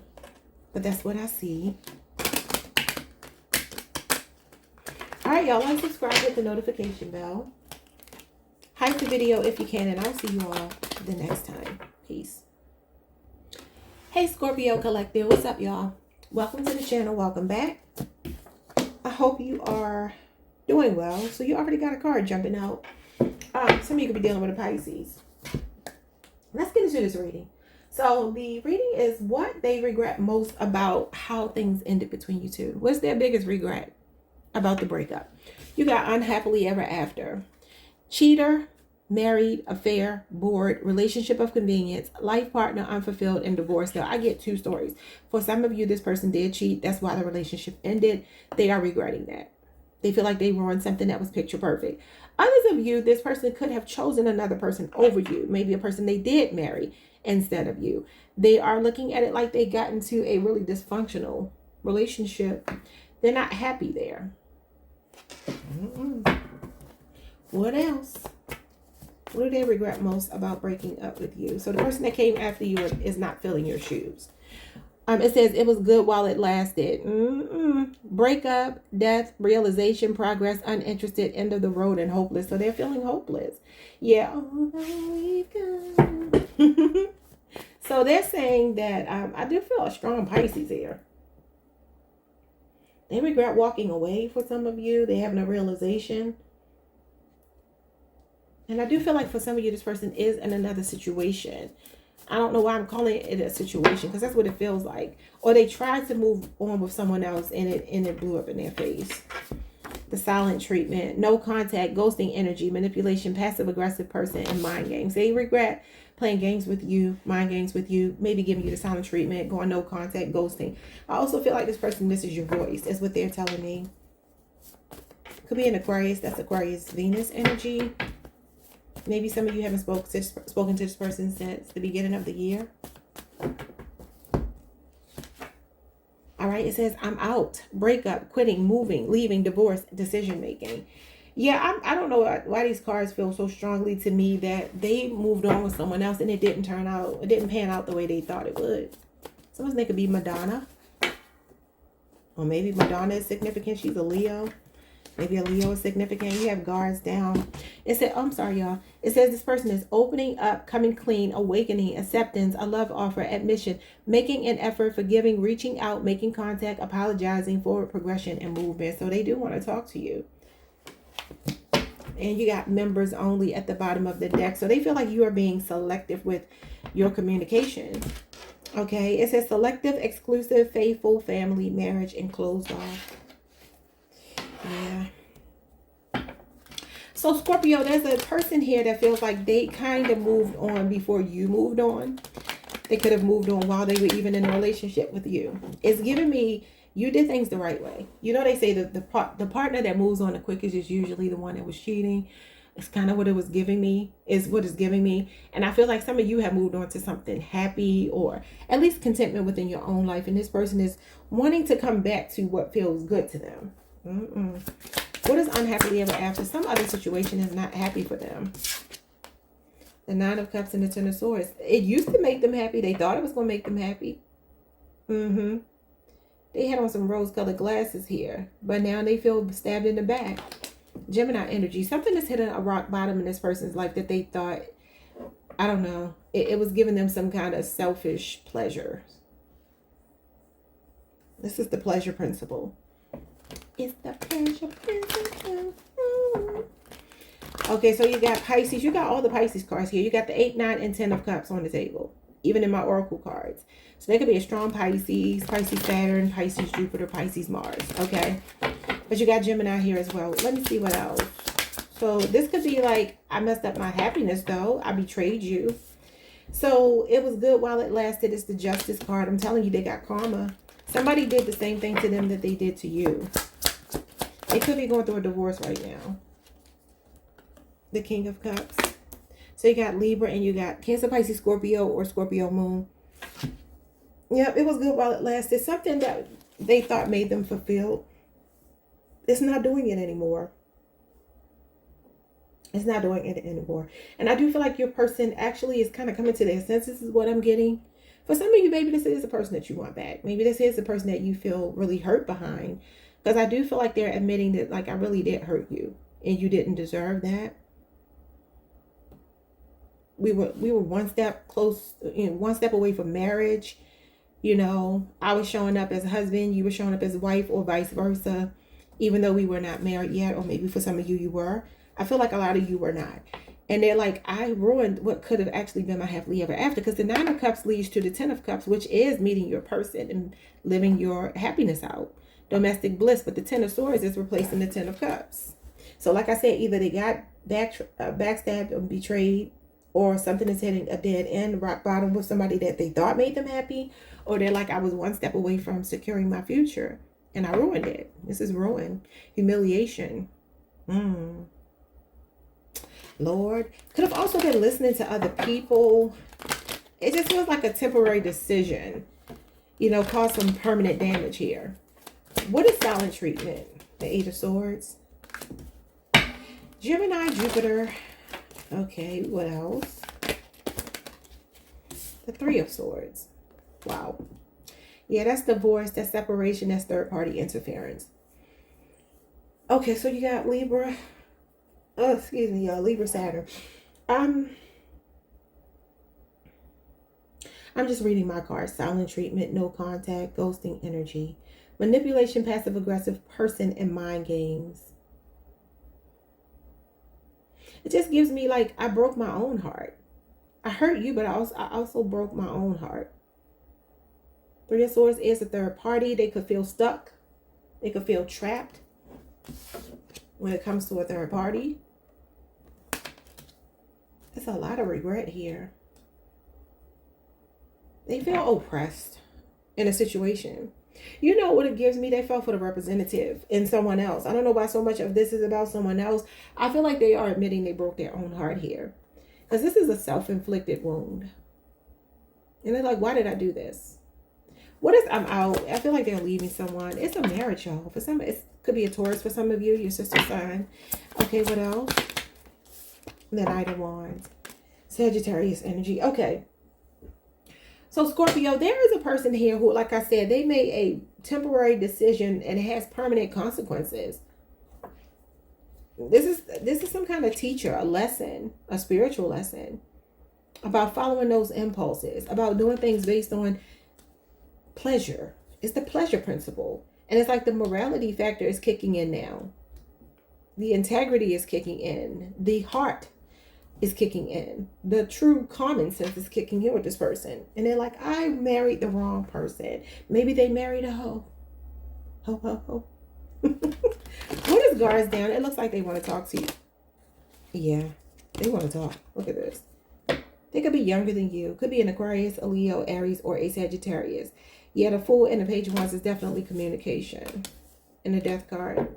But that's what I see. All right, y'all. Like, subscribe, hit the notification bell. Hype the video if you can, and I'll see you all the next time. Peace. Hey, Scorpio Collective. What's up, y'all? Welcome to the channel. Welcome back. I hope you are doing well. So you already got a card jumping out. Some of you could be dealing with a Pisces. Let's get into this reading. So the reading is what they regret most about how things ended between you two. What's their biggest regret about the breakup? You got unhappily ever after. Cheater, married, affair, bored, relationship of convenience, life partner, unfulfilled, and divorce. Now, I get two stories. For some of you, this person did cheat. That's why the relationship ended. They are regretting that. They feel like they ruined something that was picture perfect. Others of you, this person could have chosen another person over you. Maybe a person they did marry instead of you. They are looking at it like they got into a really dysfunctional relationship. They're not happy there. What else? What do they regret most about breaking up with you? So the person that came after you is not filling your shoes. It says it was good while it lasted. Breakup, death, realization, progress, uninterested, end of the road, and hopeless. So they're feeling hopeless. Yeah. So they're saying that I do feel a strong Pisces here. They regret walking away for some of you. They're having a realization. And I do feel like for some of you, this person is in another situation. I don't know why I'm calling it a situation, because that's what it feels like. Or they tried to move on with someone else and it blew up in their face. The silent treatment, no contact, ghosting energy, manipulation, passive aggressive person, and mind games. They regret playing games with you, mind games with you, maybe giving you the silent treatment, going no contact, ghosting. I also feel like this person misses your voice. That's what they're telling me. Could be an Aquarius. That's Aquarius Venus energy. Maybe some of you haven't spoken to this person since the beginning of the year. All right, it says, I'm out, breakup, quitting, moving, leaving, divorce, decision making. Yeah, I don't know why these cards feel so strongly to me that they moved on with someone else and it didn't pan out the way they thought it would. Someone's name could be Madonna. Or maybe Madonna is significant. She's a Leo. Maybe a Leo is significant. You have guards down. It said, I'm sorry, y'all. It says this person is opening up, coming clean, awakening, acceptance, a love offer, admission, making an effort, forgiving, reaching out, making contact, apologizing, forward progression, and movement. So they do want to talk to you. And you got members only at the bottom of the deck. So they feel like you are being selective with your communication. Okay. It says selective, exclusive, faithful, family, marriage, and closed off. Yeah. So Scorpio, there's a person here that feels like they kind of moved on before you moved on. They could have moved on while they were even in a relationship with you. It's giving me, you did things the right way. You know, they say that the partner that moves on the quickest is usually the one that was cheating. It's kind of what it was giving me, is what it's giving me. And I feel like some of you have moved on to something happy or at least contentment within your own life. And this person is wanting to come back to what feels good to them. What is unhappily ever after? Some other situation is not happy for them. The Nine of Cups and the Ten of Swords. It used to make them happy. They thought it was going to make them happy. They had on some rose-colored glasses here, but now they feel stabbed in the back. Gemini energy. Something is hitting a rock bottom in this person's life that they thought, I don't know, it was giving them some kind of selfish pleasure. This is the pleasure principle. It's the pleasure principle. Okay, so you got Pisces. You got all the Pisces cards here. You got the 8, 9, and 10 of Cups on the table, even in my Oracle cards. So there could be a strong Pisces, Pisces Saturn, Pisces Jupiter, Pisces Mars. Okay, but you got Gemini here as well. Let me see what else. So this could be like, I messed up my happiness though. I betrayed you. So it was good while it lasted. It's the Justice card. I'm telling you, they got karma. Somebody did the same thing to them that they did to you. They could be going through a divorce right now. The King of Cups. So you got Libra and you got Cancer, Pisces, Scorpio, or Scorpio Moon. Yep, it was good while it lasted. Something that they thought made them fulfilled. It's not doing it anymore. It's not doing it anymore. And I do feel like your person actually is kind of coming to their senses, is what I'm getting. For some of you, maybe this is the person that you want back. Maybe this is the person that you feel really hurt behind. Because I do feel like they're admitting that, like, I really did hurt you and you didn't deserve that. We were one step close, one step away from marriage. You know, I was showing up as a husband, you were showing up as a wife, or vice versa, even though we were not married yet, or maybe for some of you, you were. I feel like a lot of you were not. And they're like, I ruined what could have actually been my happily ever after, because the 9 of Cups leads to the 10 of Cups, which is meeting your person and living your happiness out. Domestic bliss, but the 10 of Swords is replacing the 10 of Cups. So like I said, either they got backstabbed or betrayed, or something is hitting a dead end, rock bottom with somebody that they thought made them happy, or they're like, I was one step away from securing my future and I ruined it. This is ruin, humiliation. Lord, could have also been listening to other people. It just feels like a temporary decision, you know, caused some permanent damage here. What is silent treatment? The 8 of Swords. Gemini, Jupiter. Okay, what else? The 3 of Swords. Wow. Yeah, that's divorce, that's separation, that's third party interference. Okay, so you got Libra. Oh, excuse me, y'all. Libra, Saturn. I'm just reading my cards. Silent treatment, no contact, ghosting energy, manipulation, passive aggressive person, and mind games. It just gives me like I broke my own heart. I hurt you, but I also broke my own heart. Three of Swords is a third party. They could feel stuck. They could feel trapped when it comes to a third party. There's a lot of regret here. They feel oppressed in a situation. You know what it gives me? They fell for the representative in someone else. I don't know why so much of this is about someone else. I feel like they are admitting they broke their own heart here. Because this is a self-inflicted wound. And they're like, why did I do this? What is, I'm out. I feel like they're leaving someone. It's a marriage, y'all. For some, it could be a Taurus for some of you, your sister sign. Okay, what else? The Knight of Wands. Sagittarius energy. Okay. So Scorpio, there is a person here who, like I said, they made a temporary decision and it has permanent consequences. This is some kind of teacher, a lesson, a spiritual lesson about following those impulses, about doing things based on pleasure. It's the pleasure principle. And it's like the morality factor is kicking in now. The integrity is kicking in. The heart is kicking in. The true common sense is kicking in with this person. And they're like, I married the wrong person. Maybe they married a hoe. Ho, ho, ho. What is guards down? It looks like they want to talk to you. Yeah, they want to talk. Look at this. They could be younger than you. Could be an Aquarius, a Leo, Aries, or a Sagittarius. Yeah, the Fool and the Page of Wands is definitely communication. And the Death card.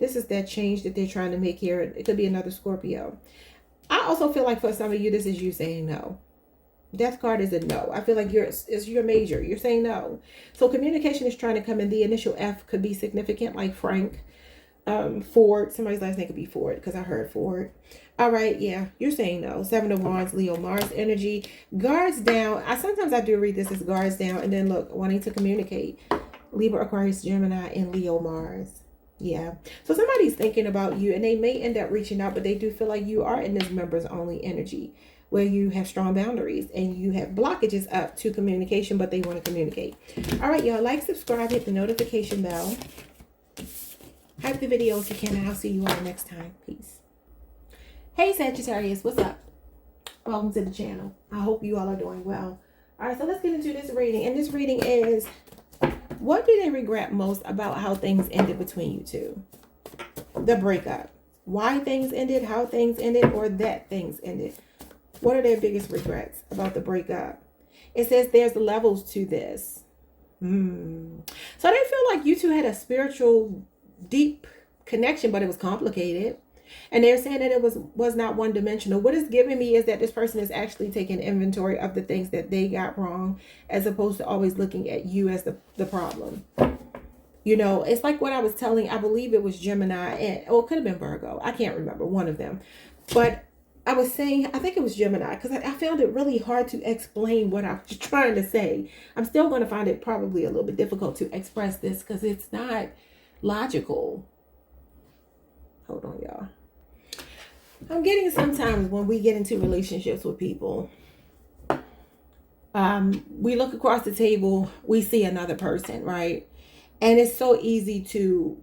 This is that change that they're trying to make here. It could be another Scorpio. I also feel like for some of you, this is you saying no. Death card is a no. I feel like it's your major. You're saying no. So communication is trying to come in. The initial F could be significant, like Frank, Ford. Somebody's last name could be Ford because I heard Ford. All right, yeah, you're saying no. Seven of Wands, Leo, Mars energy. Guards down. Sometimes I do read this as guards down. And then look, wanting to communicate. Libra, Aquarius, Gemini, and Leo, Mars. Yeah. So somebody's thinking about you and they may end up reaching out, but they do feel like you are in this members only energy where you have strong boundaries and you have blockages up to communication, but they want to communicate. All right, y'all, like, subscribe, hit the notification bell. Hype the video if you can, and I'll see you all next time. Peace. Hey, Sagittarius, what's up? Welcome to the channel. I hope you all are doing well. All right, so let's get into this reading. And this reading is, what do they regret most about how things ended between you two? The breakup. Why things ended, how things ended, or that things ended. What are their biggest regrets about the breakup? It says there's levels to this. So they feel like you two had a spiritual, deep connection, but it was complicated. And they're saying that it was not one-dimensional. What it's giving me is that this person is actually taking inventory of the things that they got wrong, as opposed to always looking at you as the problem. You know, it's like what I was telling, I believe it was Gemini, and it could have been Virgo. I can't remember, one of them. But I was saying, I think it was Gemini, because I found it really hard to explain what I was trying to say. I'm still going to find it probably a little bit difficult to express this because it's not logical. Hold on, y'all. I'm getting sometimes when we get into relationships with people, we look across the table, we see another person, right? And it's so easy to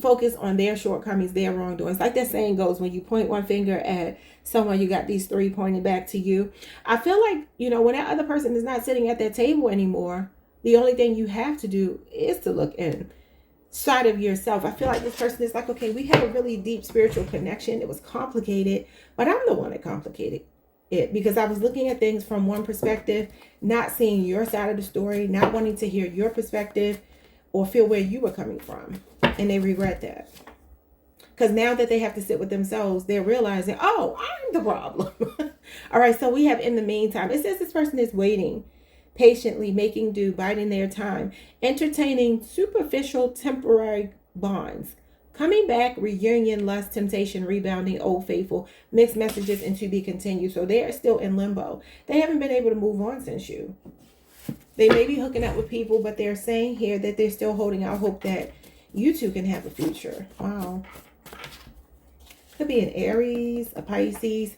focus on their shortcomings, their wrongdoings. Like that saying goes, when you point one finger at someone, you got these three pointing back to you. I feel like, you know, when that other person is not sitting at that table anymore, the only thing you have to do is to look inside of yourself. I feel like this person is like, okay, we had a really deep spiritual connection. It was complicated, but I'm the one that complicated it because I was looking at things from one perspective, not seeing your side of the story, not wanting to hear your perspective or feel where you were coming from. And they regret that. Because now that they have to sit with themselves, they're realizing, oh, I'm the problem. All right, so we have in the meantime, it says this person is waiting, patiently making do, biding their time, entertaining superficial temporary bonds, coming back, reunion, lust, temptation, rebounding, old faithful, mixed messages, and to be continued. So they are still in limbo. They haven't been able to move on since you. They may be hooking up with people, but they're saying here that they're still holding out hope that you two can have a future. Wow. Could be an Aries, a Pisces.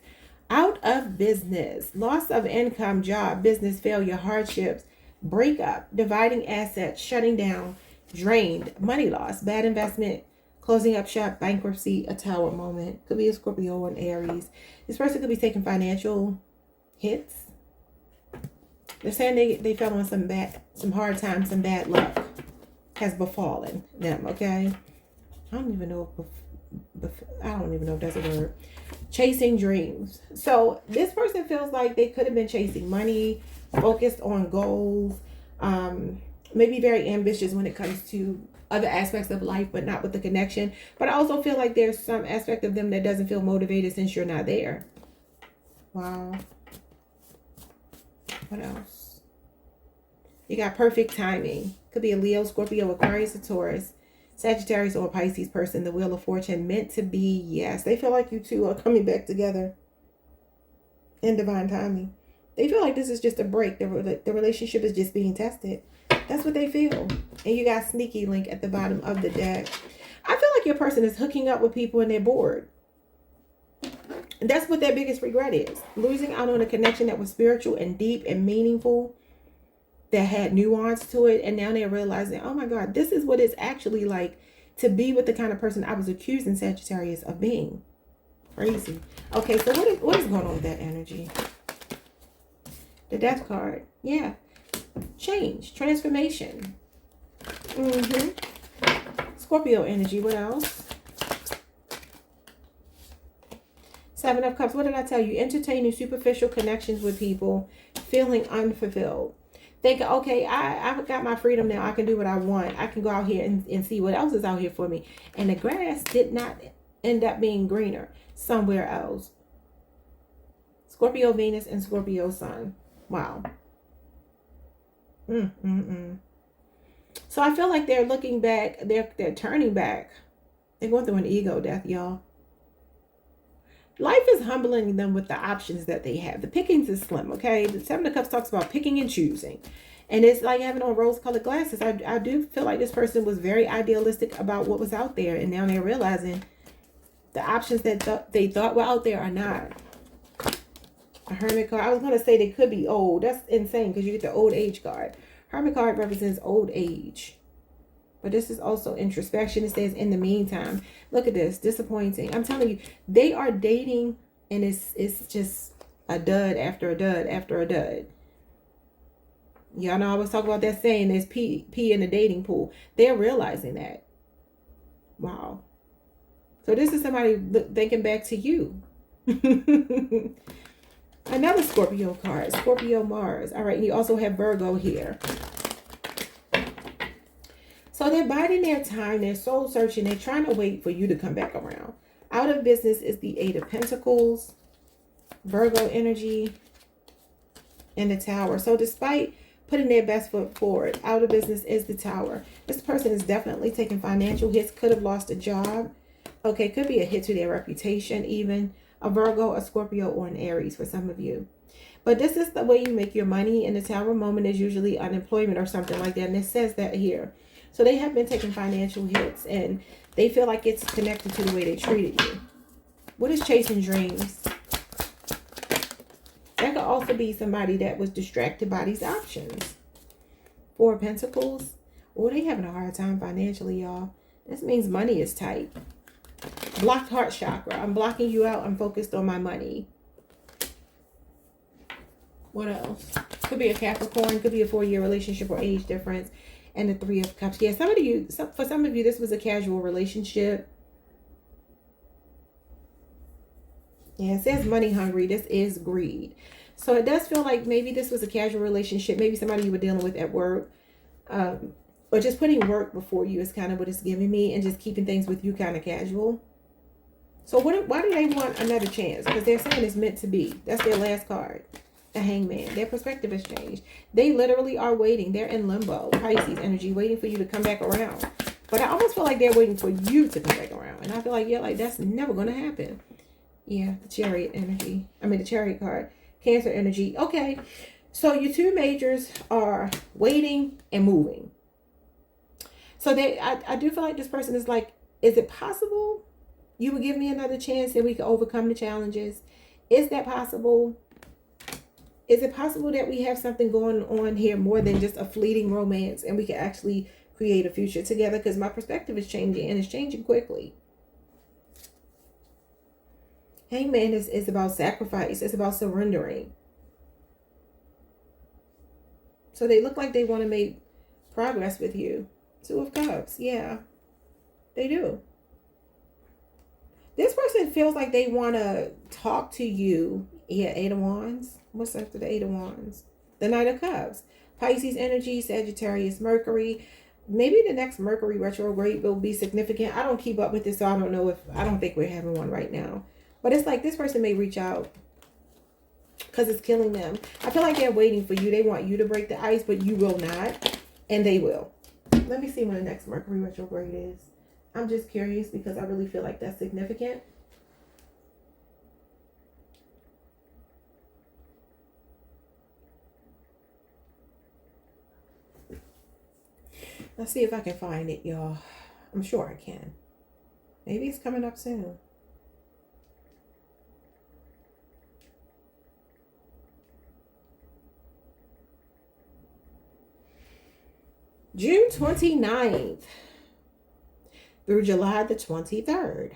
Out of business, loss of income, job, business failure, hardships, breakup, dividing assets, shutting down, drained, money loss, bad investment, closing up shop, bankruptcy, a Tower moment. Could be a Scorpio or an Aries. This person could be taking financial hits. They're saying they fell on some hard times, some bad luck has befallen them, okay? I don't even know if that's a word. Chasing dreams. So this person feels like they could have been chasing money, focused on goals, maybe very ambitious when it comes to other aspects of life, but not with the connection. But I also feel like there's some aspect of them that doesn't feel motivated since you're not there. Wow. What else? You got perfect timing. Could be a Leo, Scorpio, Aquarius, or Taurus, Sagittarius, or a Pisces person. The Wheel of Fortune, meant to be. Yes, they feel like you two are coming back together in divine timing. They feel like this is just a break. The relationship is just being tested. That's what they feel. And you got Sneaky Link at the bottom of the deck. I feel like your person is hooking up with people and they're bored. And that's what their biggest regret is. Losing out on a connection that was spiritual and deep and meaningful, that had nuance to it. And now they're realizing, oh my God, this is what it's actually like to be with the kind of person I was accusing Sagittarius of being. Crazy. Okay, so what is going on with that energy? The Death card. Yeah. Change. Transformation. Scorpio energy. What else? Seven of Cups. What did I tell you? Entertaining superficial connections with people. Feeling unfulfilled. Thinking, okay, I've got my freedom now. I can do what I want. I can go out here and see what else is out here for me. And the grass did not end up being greener somewhere else. Scorpio Venus and Scorpio Sun. Wow. So I feel like they're looking back. They're turning back. They're going through an ego death, y'all. Life is humbling them with the options that they have. The pickings is slim, okay? The Seven of Cups talks about picking and choosing. And it's like having on rose-colored glasses. I do feel like this person was very idealistic about what was out there. And now they're realizing the options that they thought were out there are not. A Hermit card. I was going to say they could be old. That's insane because you get the old age card. Hermit card represents old age. But this is also introspection. It says, in the meantime, look at this. Disappointing. I'm telling you, they are dating and it's just a dud after a dud after a dud. Y'all know I always talk about that saying, there's pee in the dating pool. They're realizing that. Wow. So this is somebody thinking back to you. Another Scorpio card. Scorpio Mars. All right. And you also have Virgo here. So they're biding their time, they're soul searching, they're trying to wait for you to come back around. Out of business is the Eight of Pentacles, Virgo energy, and the Tower. So despite putting their best foot forward, out of business is the Tower. This person is definitely taking financial hits, could have lost a job. Okay, could be a hit to their reputation even. A Virgo, a Scorpio, or an Aries for some of you. But this is the way you make your money, and the Tower moment is usually unemployment or something like that. And it says that here. So they have been taking financial hits and they feel like it's connected to the way they treated you. What is chasing dreams? That could also be somebody that was distracted by these options. Four of Pentacles. Oh, they having a hard time financially, y'all. This means money is tight. Blocked heart chakra. I'm blocking you out. I'm focused on my money. What else? Could be a Capricorn. Could be a 4-year relationship or age difference. And the Three of Cups. Yeah, for some of you, this was a casual relationship. Yeah, it says money hungry. This is greed. So it does feel like maybe this was a casual relationship. Maybe somebody you were dealing with at work. Or just putting work before you is kind of what it's giving me. And just keeping things with you kind of casual. So why do they want another chance? Because they're saying it's meant to be. That's their last card. The Hangman. Their perspective has changed. They literally are waiting. They're in limbo. Pisces energy, waiting for you to come back around. But I almost feel like they're waiting for you to come back around. And I feel like, yeah, like that's never going to happen. Yeah, the Chariot energy. I mean, the Chariot card. Cancer energy. Okay. So your two majors are waiting and moving. So I do feel like this person is like, is it possible you would give me another chance and we could overcome the challenges? Is that possible? Is it possible that we have something going on here more than just a fleeting romance and we can actually create a future together, because my perspective is changing, and it's changing quickly. Hangman is about sacrifice. It's about surrendering. So they look like they want to make progress with you. Two of Cups. Yeah, they do. This person feels like they want to talk to you. Yeah, Eight of Wands. What's after the Eight of Wands? The Knight of Cups. Pisces energy, Sagittarius, Mercury. Maybe the next Mercury retrograde will be significant. I don't keep up with this, so I don't know if, I don't think we're having one right now. But it's like this person may reach out because it's killing them. I feel like they're waiting for you. They want you to break the ice, but you will not. And they will. Let me see when the next Mercury retrograde is. I'm just curious because I really feel like that's significant. Let's see if I can find it, y'all. I'm sure I can. Maybe it's coming up soon. June 29th through July the 23rd.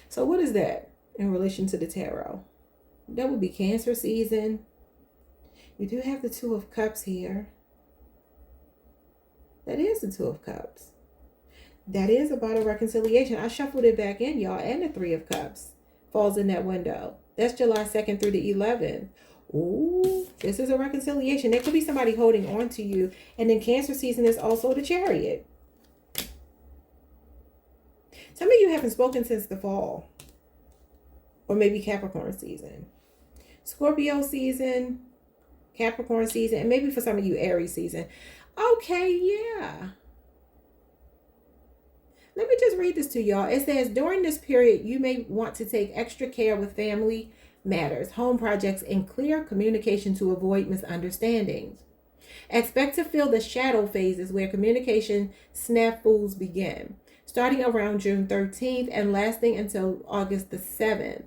So what is that in relation to the tarot? That would be Cancer season. You do have the Two of Cups here. That is the Two of Cups. That is about a reconciliation. I shuffled it back in, y'all, and the Three of Cups falls in that window. That's July 2nd through the 11th. Ooh, this is a reconciliation. There could be somebody holding on to you. And then Cancer season is also the Chariot. Some of you haven't spoken since the fall. Or maybe Capricorn season. Scorpio season. Capricorn season. And maybe for some of you, Aries season. Okay, yeah. Let me just read this to y'all. It says, during this period, you may want to take extra care with family matters, home projects, and clear communication to avoid misunderstandings. Expect to feel the shadow phases where communication snafus begin, starting around June 13th and lasting until August the 7th.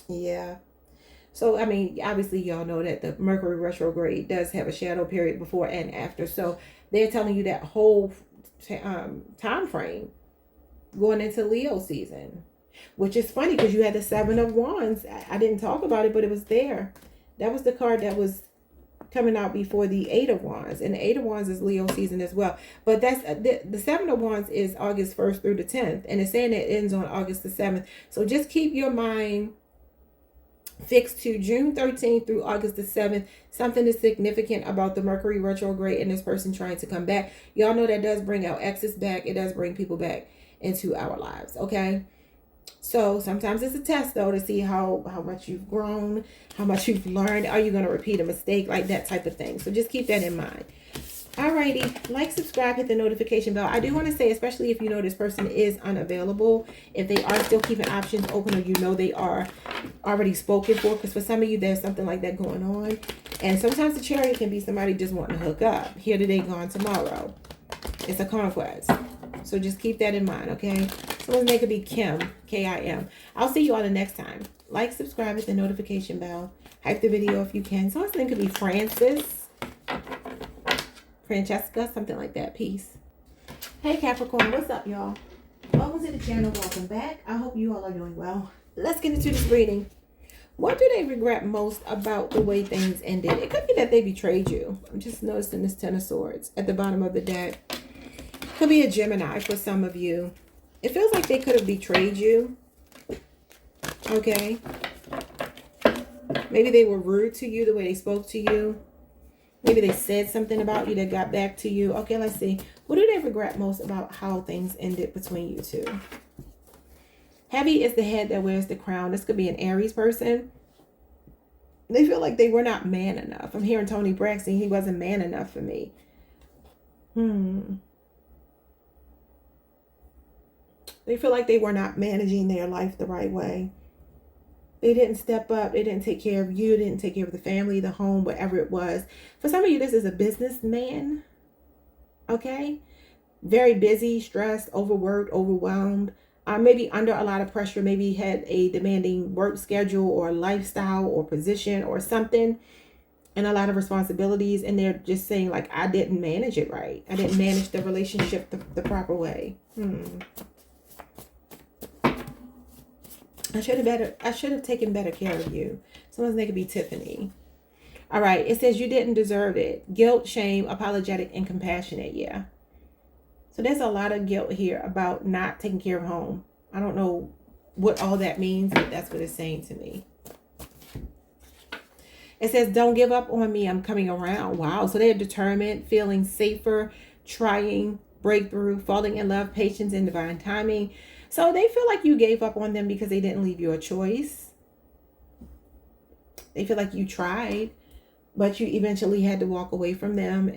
Yeah. So, I mean, obviously, y'all know that the Mercury retrograde does have a shadow period before and after. So, they're telling you that whole time frame going into Leo season, which is funny because you had the Seven of Wands. I didn't talk about it, but it was there. That was the card that was coming out before the Eight of Wands, and the Eight of Wands is Leo season as well. But that's the Seven of Wands is August 1st through the 10th, and it's saying it ends on August the 7th. So just keep your mind fixed to June 13th through August the 7th. Something is significant about the Mercury retrograde and this person trying to come back. Y'all know that does bring our exes back. It does bring people back into our lives. Okay, so sometimes it's a test though to see how much you've grown, how much you've learned. Are you going to repeat a mistake, like that type of thing? So just keep that in mind. Alrighty, like, subscribe, hit the notification bell. I do want to say, especially if you know this person is unavailable, if they are still keeping options open, or you know they are already spoken for, because for some of you there's something like that going on. And sometimes the Chariot can be somebody just wanting to hook up, here today, gone tomorrow. It's a conquest. So just keep that in mind, okay? Someone's name could be Kim, K-I-M. I'll see you all the next time. Like, subscribe, hit the notification bell. Hype the video if you can. Someone's name could be Francis, Francesca, something like that. Peace. Hey, Capricorn, what's up, y'all? Welcome to the channel. Welcome back. I hope you all are doing well. Let's get into this reading. What do they regret most about the way things ended? It could be that they betrayed you. I'm just noticing this Ten of Swords at the bottom of the deck. Could be a Gemini for some of you. It feels like they could have betrayed you. Okay. Maybe they were rude to you, the way they spoke to you. Maybe they said something about you that got back to you. Okay, let's see. What do they regret most about how things ended between you two? Heavy is the head that wears the crown. This could be an Aries person. They feel like they were not man enough. I'm hearing Tony Braxton. He wasn't man enough for me. They feel like they were not managing their life the right way. They didn't step up. They didn't take care of you. They didn't take care of the family, the home, whatever it was. For some of you, this is a businessman. Okay? Very busy, stressed, overworked, overwhelmed. Maybe under a lot of pressure. Maybe he had a demanding work schedule or lifestyle or position or something. and a lot of responsibilities, and they're just saying like, I didn't manage it right. I didn't manage the relationship the proper way. I should have taken better care of you. Someone's name could be Tiffany. All right, it says you didn't deserve it. Guilt, shame, apologetic, and compassionate. Yeah. So there's a lot of guilt here about not taking care of home. I don't know what all that means, but that's what it's saying to me. It says, don't give up on me. I'm coming around. Wow. So they're determined, feeling safer, trying, breakthrough, falling in love, patience, and divine timing. So they feel like you gave up on them because they didn't leave you a choice. They feel like you tried, but you eventually had to walk away from them,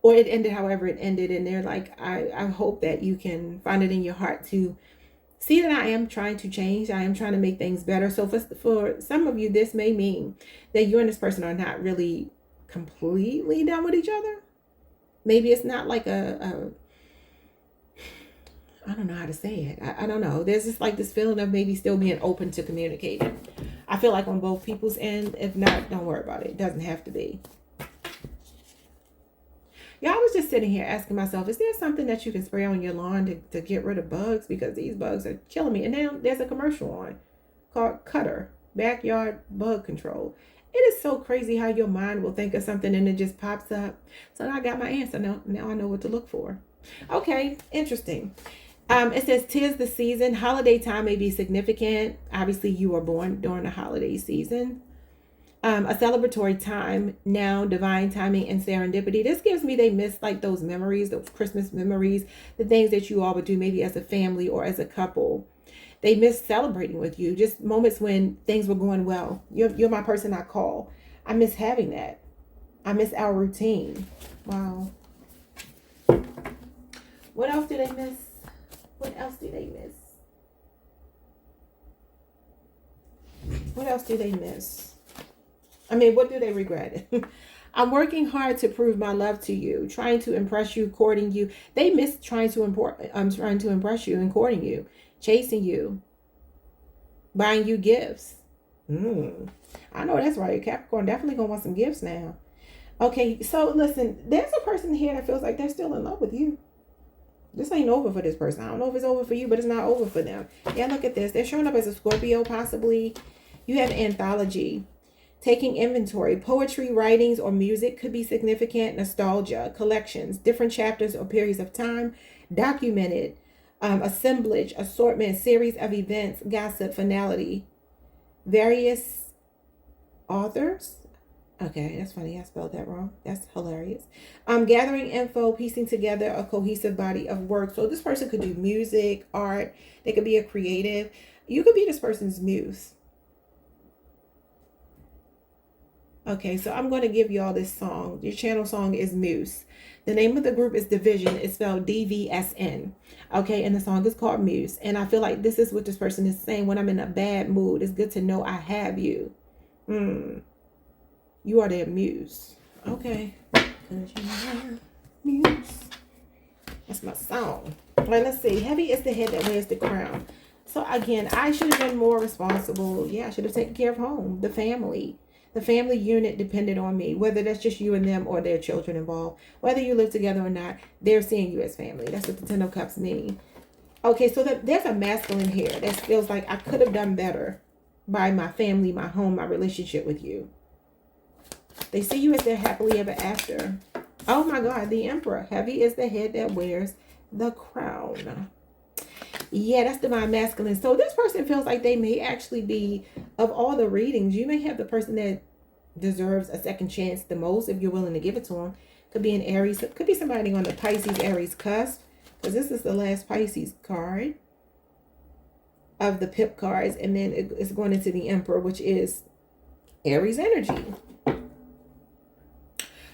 or it ended however it ended. And they're like, I hope that you can find it in your heart to see that I am trying to change. I am trying to make things better. So for some of you, this may mean that you and this person are not really completely done with each other. Maybe it's not like I don't know how to say it. I don't know. There's just like this feeling of maybe still being open to communicating. I feel like on both people's end. If not, don't worry about it. It doesn't have to be. Yeah, I was just sitting here asking myself, is there something that you can spray on your lawn to get rid of bugs? Because these bugs are killing me. And then there's a commercial on called Cutter, Backyard Bug Control. It is so crazy how your mind will think of something and it just pops up. So now I got my answer. Now I know what to look for. Okay, interesting. It says, 'tis the season. Holiday time may be significant. Obviously, you were born during the holiday season. A celebratory time now, divine timing and serendipity. This gives me they miss like those memories, those Christmas memories, the things that you all would do maybe as a family or as a couple. They miss celebrating with you, just moments when things were going well. You're my person I call. I miss having that. I miss our routine. Wow. What else do they miss? What else do they miss? What else do they miss? I mean, what do they regret? I'm working hard to prove my love to you, trying to impress you, courting you. They miss trying to impress you and courting you, chasing you, buying you gifts. I know that's right. Capricorn definitely gonna want some gifts now. Okay, so listen, there's a person here that feels like they're still in love with you. This ain't over for this person. I don't know if it's over for you, but it's not over for them. Yeah, look at this. They're showing up as a Scorpio, possibly. You have anthology. Taking inventory, poetry, writings, or music could be significant. Nostalgia, collections, different chapters or periods of time, documented, assemblage, assortment, series of events, gossip, finality, various authors. Okay, that's funny. I spelled that wrong. That's hilarious. Gathering info, piecing together a cohesive body of work. So this person could do music, art. They could be a creative. You could be this person's muse. Okay, so I'm going to give y'all this song. Your channel song is Muse. The name of the group is Division. It's spelled DVSN. Okay, and the song is called Muse. And I feel like this is what this person is saying. When I'm in a bad mood, it's good to know I have you. You are their muse. Okay. Muse. That's my song. All right, let's see. Heavy is the head that wears the crown. So again, I should have been more responsible. Yeah, I should have taken care of home, the family. The family unit depended on me, whether that's just you and them or their children involved. Whether you live together or not, they're seeing you as family. That's what the Ten of Cups mean. Okay, so there's a masculine here that feels like I could have done better by my family, my home, my relationship with you. They see you as their happily ever after. Oh my God, the Emperor. Heavy is the head that wears the crown. Yeah, that's divine masculine. So this person feels like they may actually be, of all the readings, you may have the person that deserves a second chance the most if you're willing to give it to them. Could be an Aries. Could be somebody on the Pisces Aries cusp, because this is the last Pisces card of the pip cards. And then it's going into the Emperor, which is Aries energy.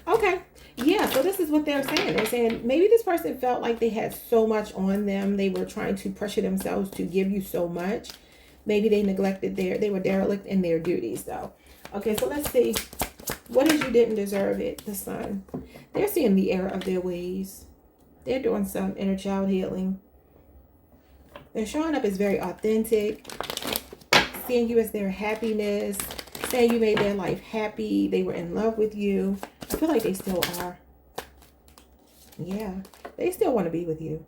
Okay. Yeah, so this is what they're saying. They're saying maybe this person felt like they had so much on them. They were trying to pressure themselves to give you so much. Maybe they neglected they were derelict in their duties though. Okay, so let's see. What is you didn't deserve it? The Sun. They're seeing the error of their ways. They're doing some inner child healing. They're showing up as very authentic. Seeing you as their happiness. saying you made their life happy. They were in love with you. I feel like they still are. Yeah, they still want to be with you.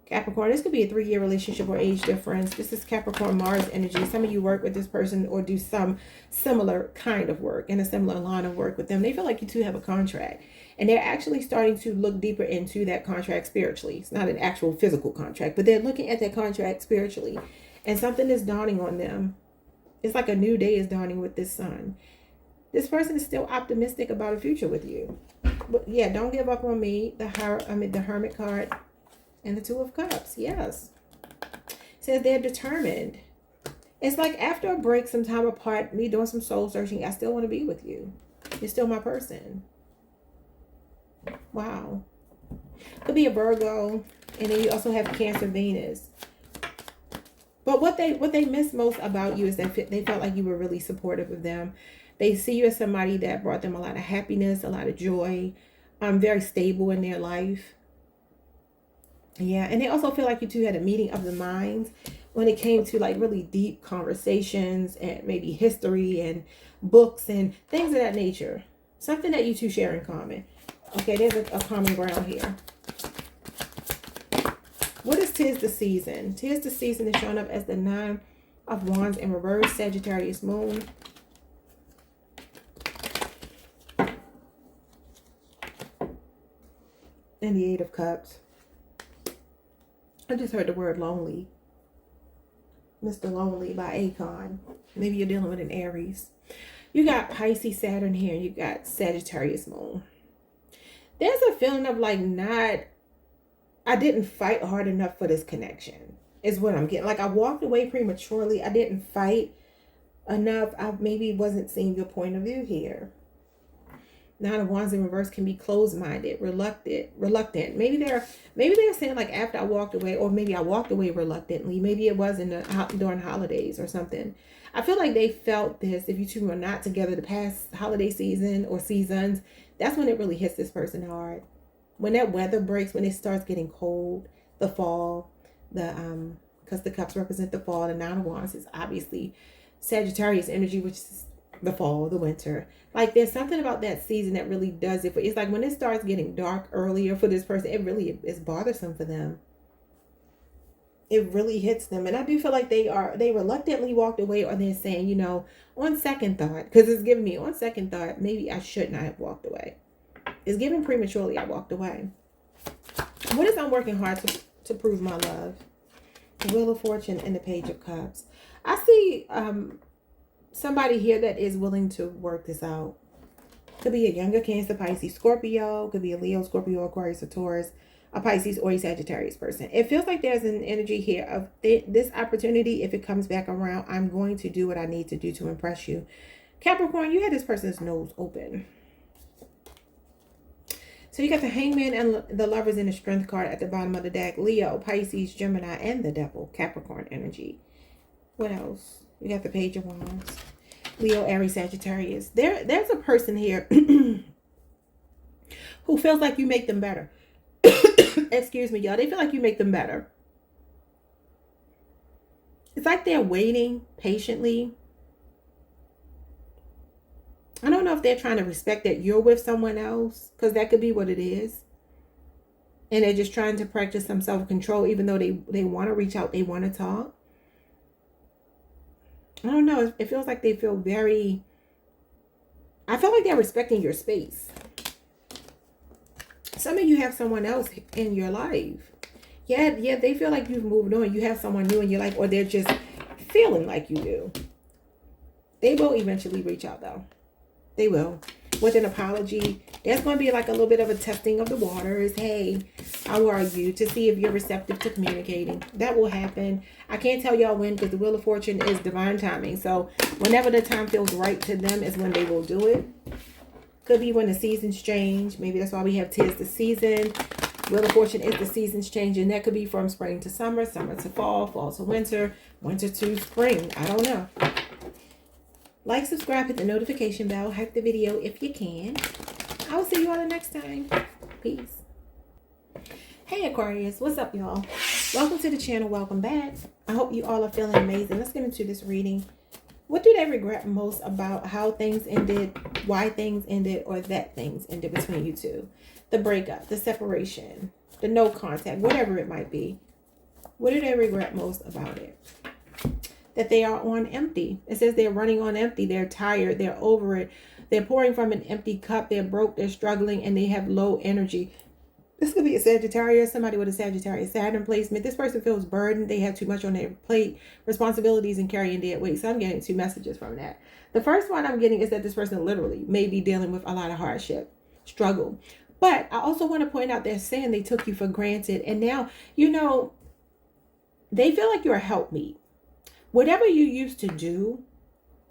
Capricorn, this could be a 3-year relationship or age difference. This is Capricorn Mars energy. Some of you work with this person or do some similar kind of work in a similar line of work with them. They feel like you two have a contract. And they're actually starting to look deeper into that contract spiritually. It's not an actual physical contract, but they're looking at that contract spiritually. And something is dawning on them. It's like a new day is dawning with this sun. This person is still optimistic about a future with you. But yeah, don't give up on me. The Hermit card and the Two of Cups. Yes. It says they're determined. It's like after a break, some time apart, me doing some soul searching, I still want to be with you. You're still my person. Wow. Could be a Virgo. And then you also have Cancer, Venus. But what they miss most about you is that they felt like you were really supportive of them. They see you as somebody that brought them a lot of happiness, a lot of joy, very stable in their life. Yeah, and they also feel like you two had a meeting of the minds when it came to like really deep conversations and maybe history and books and things of that nature. Something that you two share in common. Okay, there's a common ground here. What is Tis the Season? Tis the Season is showing up as the 9 of Wands in reverse, Sagittarius moon. And the 8 of Cups. I just heard the word lonely. Mr. Lonely by Akon. Maybe you're dealing with an Aries. You got Pisces, Saturn here. You got Sagittarius moon. There's a feeling of like I didn't fight hard enough for this connection. Is what I'm getting. Like I walked away prematurely. I didn't fight enough. I maybe wasn't seeing your point of view here. 9 of Wands in reverse can be closed-minded, reluctant. Maybe they're saying like after I walked away, or maybe I walked away reluctantly. Maybe it was during holidays or something. I feel like they felt this. If you two were not together the past holiday season or seasons, that's when it really hits this person hard. When that weather breaks, when it starts getting cold, the fall, because the cups represent the fall. The 9 of Wands is obviously Sagittarius energy, which is the fall, the winter. Like there's something about that season that really does it. It's like when it starts getting dark earlier for this person, it really is bothersome for them. It really hits them. And I do feel like they reluctantly walked away, or they're saying, you know, on second thought, because it's giving me on second thought, maybe I should not have walked away. It's given prematurely, I walked away. What is I'm working hard to prove my love? The Wheel of Fortune and the Page of Cups. I see somebody here that is willing to work this out. Could be a younger Cancer, Pisces, Scorpio. Could be a Leo, Scorpio, Aquarius, or Taurus. A Pisces or a Sagittarius person. It feels like there's an energy here of this opportunity. If it comes back around, I'm going to do what I need to do to impress you. Capricorn, you had this person's nose open. So you got the Hangman and the Lovers in the Strength card at the bottom of the deck. Leo, Pisces, Gemini, and the Devil. Capricorn energy. What else? You got the Page of Wands. Leo, Aries, Sagittarius. There's a person here who feels like you make them better. Excuse me, y'all. They feel like you make them better. It's like they're waiting patiently. I don't know if they're trying to respect that you're with someone else, because that could be what it is. And they're just trying to practice some self-control, even though they want to reach out, they want to talk. I don't know. It feels like they feel very... I feel like they're respecting your space. Some of you have someone else in your life. Yeah, they feel like you've moved on. You have someone new in your life, or they're just feeling like you do. They will eventually reach out, though. They will. With an apology. There's going to be like a little bit of a testing of the waters. Hey, how are you? To see if you're receptive to communicating. That will happen. I can't tell y'all when, because the Wheel of Fortune is divine timing. So whenever the time feels right to them is when they will do it. Could be when the seasons change. Maybe that's why we have Tis the Season. Wheel of Fortune is the seasons changing. That could be from spring to summer, summer to fall, fall to winter, winter to spring. I don't know. Like, subscribe, hit the notification bell, hype the video if you can. I will see you all the next time. Peace. Hey Aquarius, what's up y'all? Welcome to the channel. Welcome back. I hope you all are feeling amazing. Let's get into this reading. What do they regret most about how things ended, why things ended, or that things ended between you two? The breakup, the separation, the no contact, whatever it might be. What do they regret most about it? That they are on empty. It says they're running on empty. They're tired. They're over it. They're pouring from an empty cup. They're broke. They're struggling, and they have low energy. This could be a Sagittarius, somebody with a Sagittarius Saturn placement. This person feels burdened. They have too much on their plate, responsibilities, and carrying dead weight. So I'm getting two messages from that. The first one I'm getting is that this person literally may be dealing with a lot of hardship, struggle. But I also want to point out they're saying they took you for granted. And now, you know, they feel like you're a helpmeet. Whatever you used to do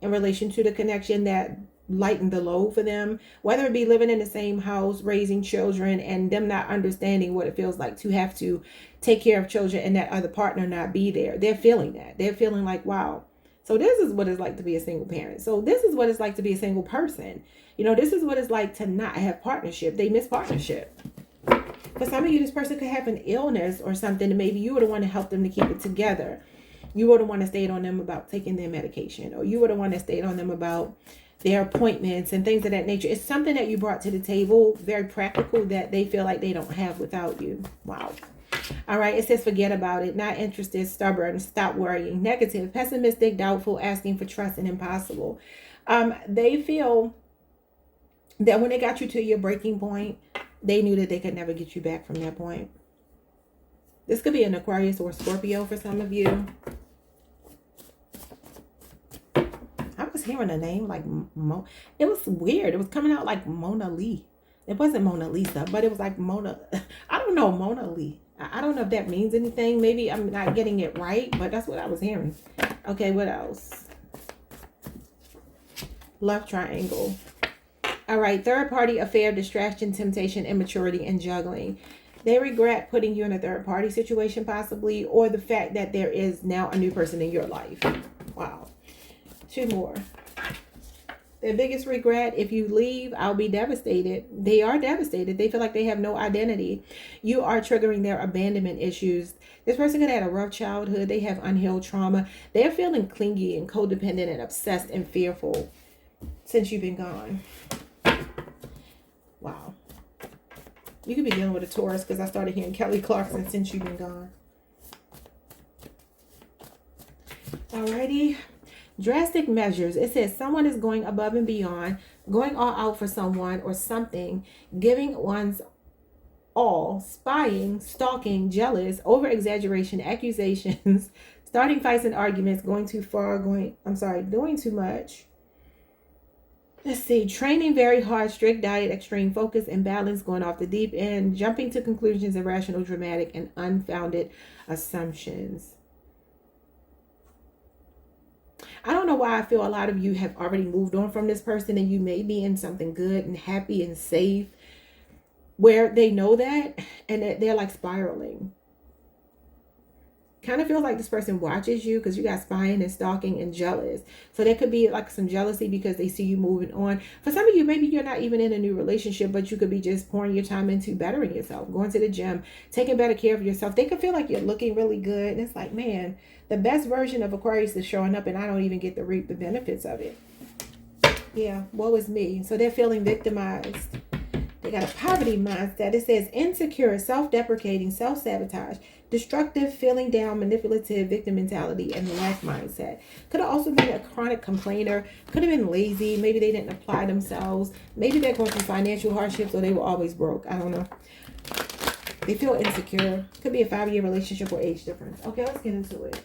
in relation to the connection that lighten the load for them, whether it be living in the same house, raising children, and them not understanding what it feels like to have to take care of children and that other partner not be there. They're feeling that. They're feeling like, wow, so this is what it's like to be a single parent. So this is what it's like to be a single person. You know, this is what it's like to not have partnership. They miss partnership. For some of you, this person could have an illness or something, and maybe you would want to help them to keep it together. You would want to stay on them about taking their medication, or you would want to stay on them about their appointments and things of that nature. It's something that you brought to the table, very practical, that they feel like they don't have without you. Wow. All right. It says forget about it. Not interested, stubborn, stop worrying, negative, pessimistic, doubtful, asking for trust, and impossible. They feel that when they got you to your breaking point, they knew that they could never get you back from that point. This could be an Aquarius or Scorpio for some of you. I was hearing a name like it was weird. It was coming out like Mona Lee. It wasn't Mona Lisa, but it was like Mona. I don't know, Mona Lee. I don't know if that means anything. Maybe I'm not getting it right, but that's what I was hearing. Okay, what else? Love triangle. All right, third party affair, distraction, temptation, immaturity, and juggling. They regret putting you in a third party situation possibly, or the fact that there is now a new person in your life. Wow. Two more. Their biggest regret, if you leave, I'll be devastated. They are devastated. They feel like they have no identity. You are triggering their abandonment issues. This person could have had a rough childhood. They have unhealed trauma. They're feeling clingy and codependent and obsessed and fearful since you've been gone. Wow. You could be dealing with a Taurus because I started hearing Kelly Clarkson, since you've been gone. Alrighty. Drastic measures. It says someone is going above and beyond, going all out for someone or something, giving one's all, spying, stalking, jealous, over exaggeration, accusations, starting fights and arguments, going too far, doing too much. Let's see, training very hard, strict diet, extreme focus and balance, going off the deep end, jumping to conclusions, irrational, dramatic, and unfounded assumptions. I don't know why I feel a lot of you have already moved on from this person, and you may be in something good and happy and safe where they know that, and they're like spiraling. Kind of feels like this person watches you because you got spying and stalking and jealous. So there could be like some jealousy because they see you moving on. For some of you, maybe you're not even in a new relationship, but you could be just pouring your time into bettering yourself, going to the gym, taking better care of yourself. They could feel like you're looking really good. And it's like, man, the best version of Aquarius is showing up and I don't even get to reap the benefits of it. Yeah, woe is me. So they're feeling victimized. They got a poverty mindset. It says insecure, self-deprecating, self-sabotage, destructive, feeling down, manipulative, victim mentality, and lack mindset. Could have also been a chronic complainer. Could have been lazy. Maybe they didn't apply themselves. Maybe they're going through financial hardships or they were always broke. I don't know. They feel insecure. Could be a 5-year relationship or age difference. Okay, let's get into it.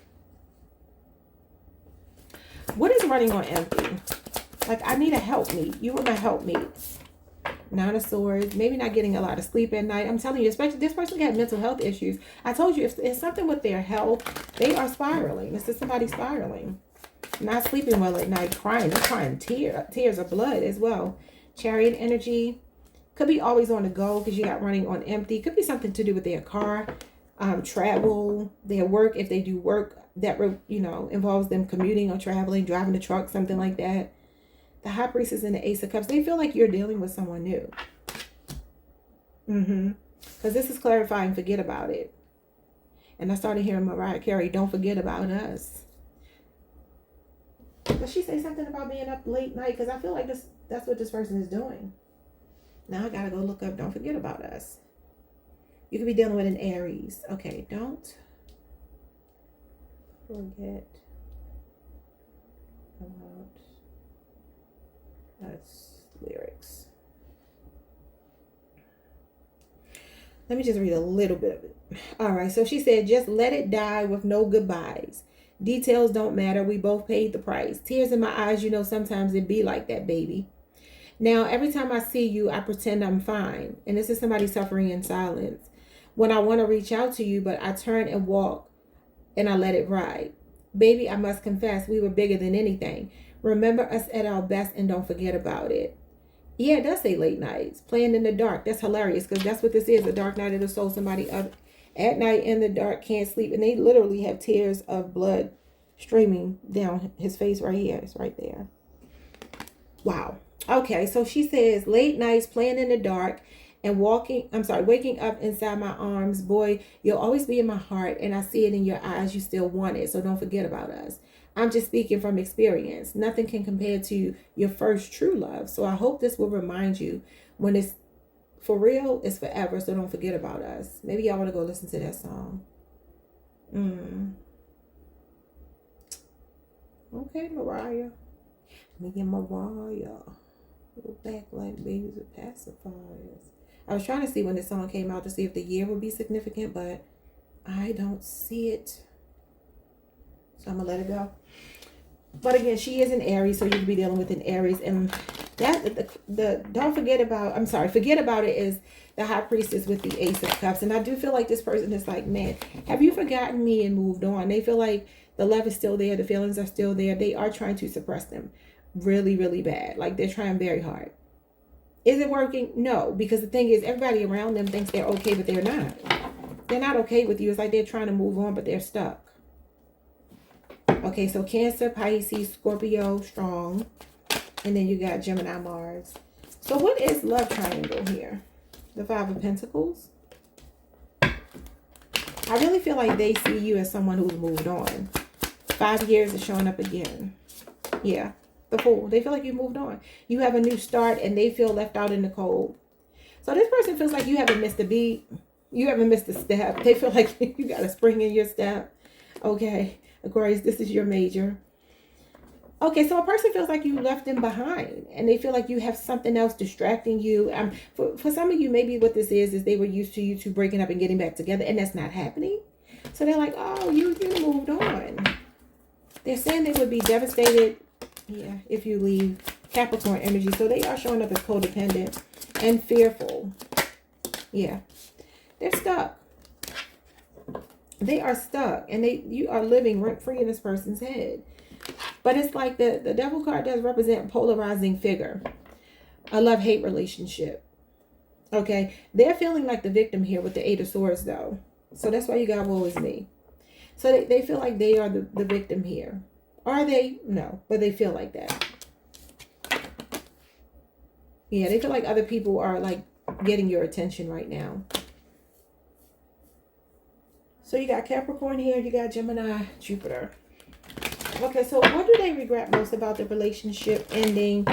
What is running on empty? Like, I need a helpmeet. You were my helpmeet. 9 of Swords, maybe not getting a lot of sleep at night. I'm telling you, especially this person got mental health issues. I told you, if it's something with their health, they are spiraling. This is somebody spiraling. Not sleeping well at night, crying. They're crying tears of blood as well. Chariot energy. Could be always on the go because you got running on empty. Could be something to do with their car, travel, their work. If they do work that, involves them commuting or traveling, driving a truck, something like that. The High Priestess and the Ace of Cups, they feel like you're dealing with someone new. Because this is clarifying, forget about it. And I started hearing Mariah Carey, don't forget about us. Does she say something about being up late night? Because I feel like that's what this person is doing. Now I gotta go look up don't forget about us. You could be dealing with an Aries. Okay, don't forget about us lyrics. Let me just read a little bit of it. All right, so she said, just let it die with no goodbyes. Details don't matter. We both paid the price. Tears in my eyes, you know, sometimes it be like that, baby. Now, every time I see you, I pretend I'm fine. And this is somebody suffering in silence. When I want to reach out to you, but I turn and walk and I let it ride. Baby, I must confess, we were bigger than anything. Remember us at our best and don't forget about it. Yeah, it does say late nights. Playing in the dark. That's hilarious because that's what this is. A dark night of the soul. Somebody up at night in the dark can't sleep. And they literally have tears of blood streaming down his face right here. It's right there. Wow. Okay, so she says late nights playing in the dark and waking up inside my arms. Boy, you'll always be in my heart and I see it in your eyes. You still want it. So don't forget about us. I'm just speaking from experience. Nothing can compare to your first true love. So I hope this will remind you when it's for real, it's forever. So don't forget about us. Maybe y'all want to go listen to that song. Okay, Mariah. Me and Mariah. Go back like babies with pacifiers. I was trying to see when this song came out to see if the year would be significant, but I don't see it. So I'm going to let it go. But again, she is an Aries, so you could be dealing with an Aries. And that forget about it is the High Priestess with the Ace of Cups. And I do feel like this person is like, man, have you forgotten me and moved on? They feel like the love is still there. The feelings are still there. They are trying to suppress them really, really bad. Like they're trying very hard. Is it working? No, because the thing is everybody around them thinks they're okay, but they're not. They're not okay with you. It's like they're trying to move on, but they're stuck. Okay, so Cancer, Pisces, Scorpio, strong. And then you got Gemini, Mars. So what is love triangle here? The Five of Pentacles. I really feel like they see you as someone who's moved on. 5 years is showing up again. Yeah, the Fool. They feel like you moved on. You have a new start and they feel left out in the cold. So this person feels like you haven't missed a beat. You haven't missed a step. They feel like you got a spring in your step. Okay. Aquarius, this is your major. Okay, so a person feels like you left them behind and they feel like you have something else distracting you. For some of you, maybe what this is they were used to you two breaking up and getting back together and that's not happening. So they're like, oh, you moved on. They're saying they would be devastated, yeah, if you leave. Capricorn energy. So they are showing up as codependent and fearful. Yeah, they're stuck. They are stuck and you are living rent free in this person's head. But it's like the devil card does represent polarizing figure. A love-hate relationship. Okay. They're feeling like the victim here with the Eight of Swords though. So that's why you got woe is me. So they feel like they are the victim here. Are they? No. But they feel like that. Yeah, they feel like other people are like getting your attention right now. So you got Capricorn here, you got Gemini, Jupiter. Okay, so what do they regret most about the relationship ending?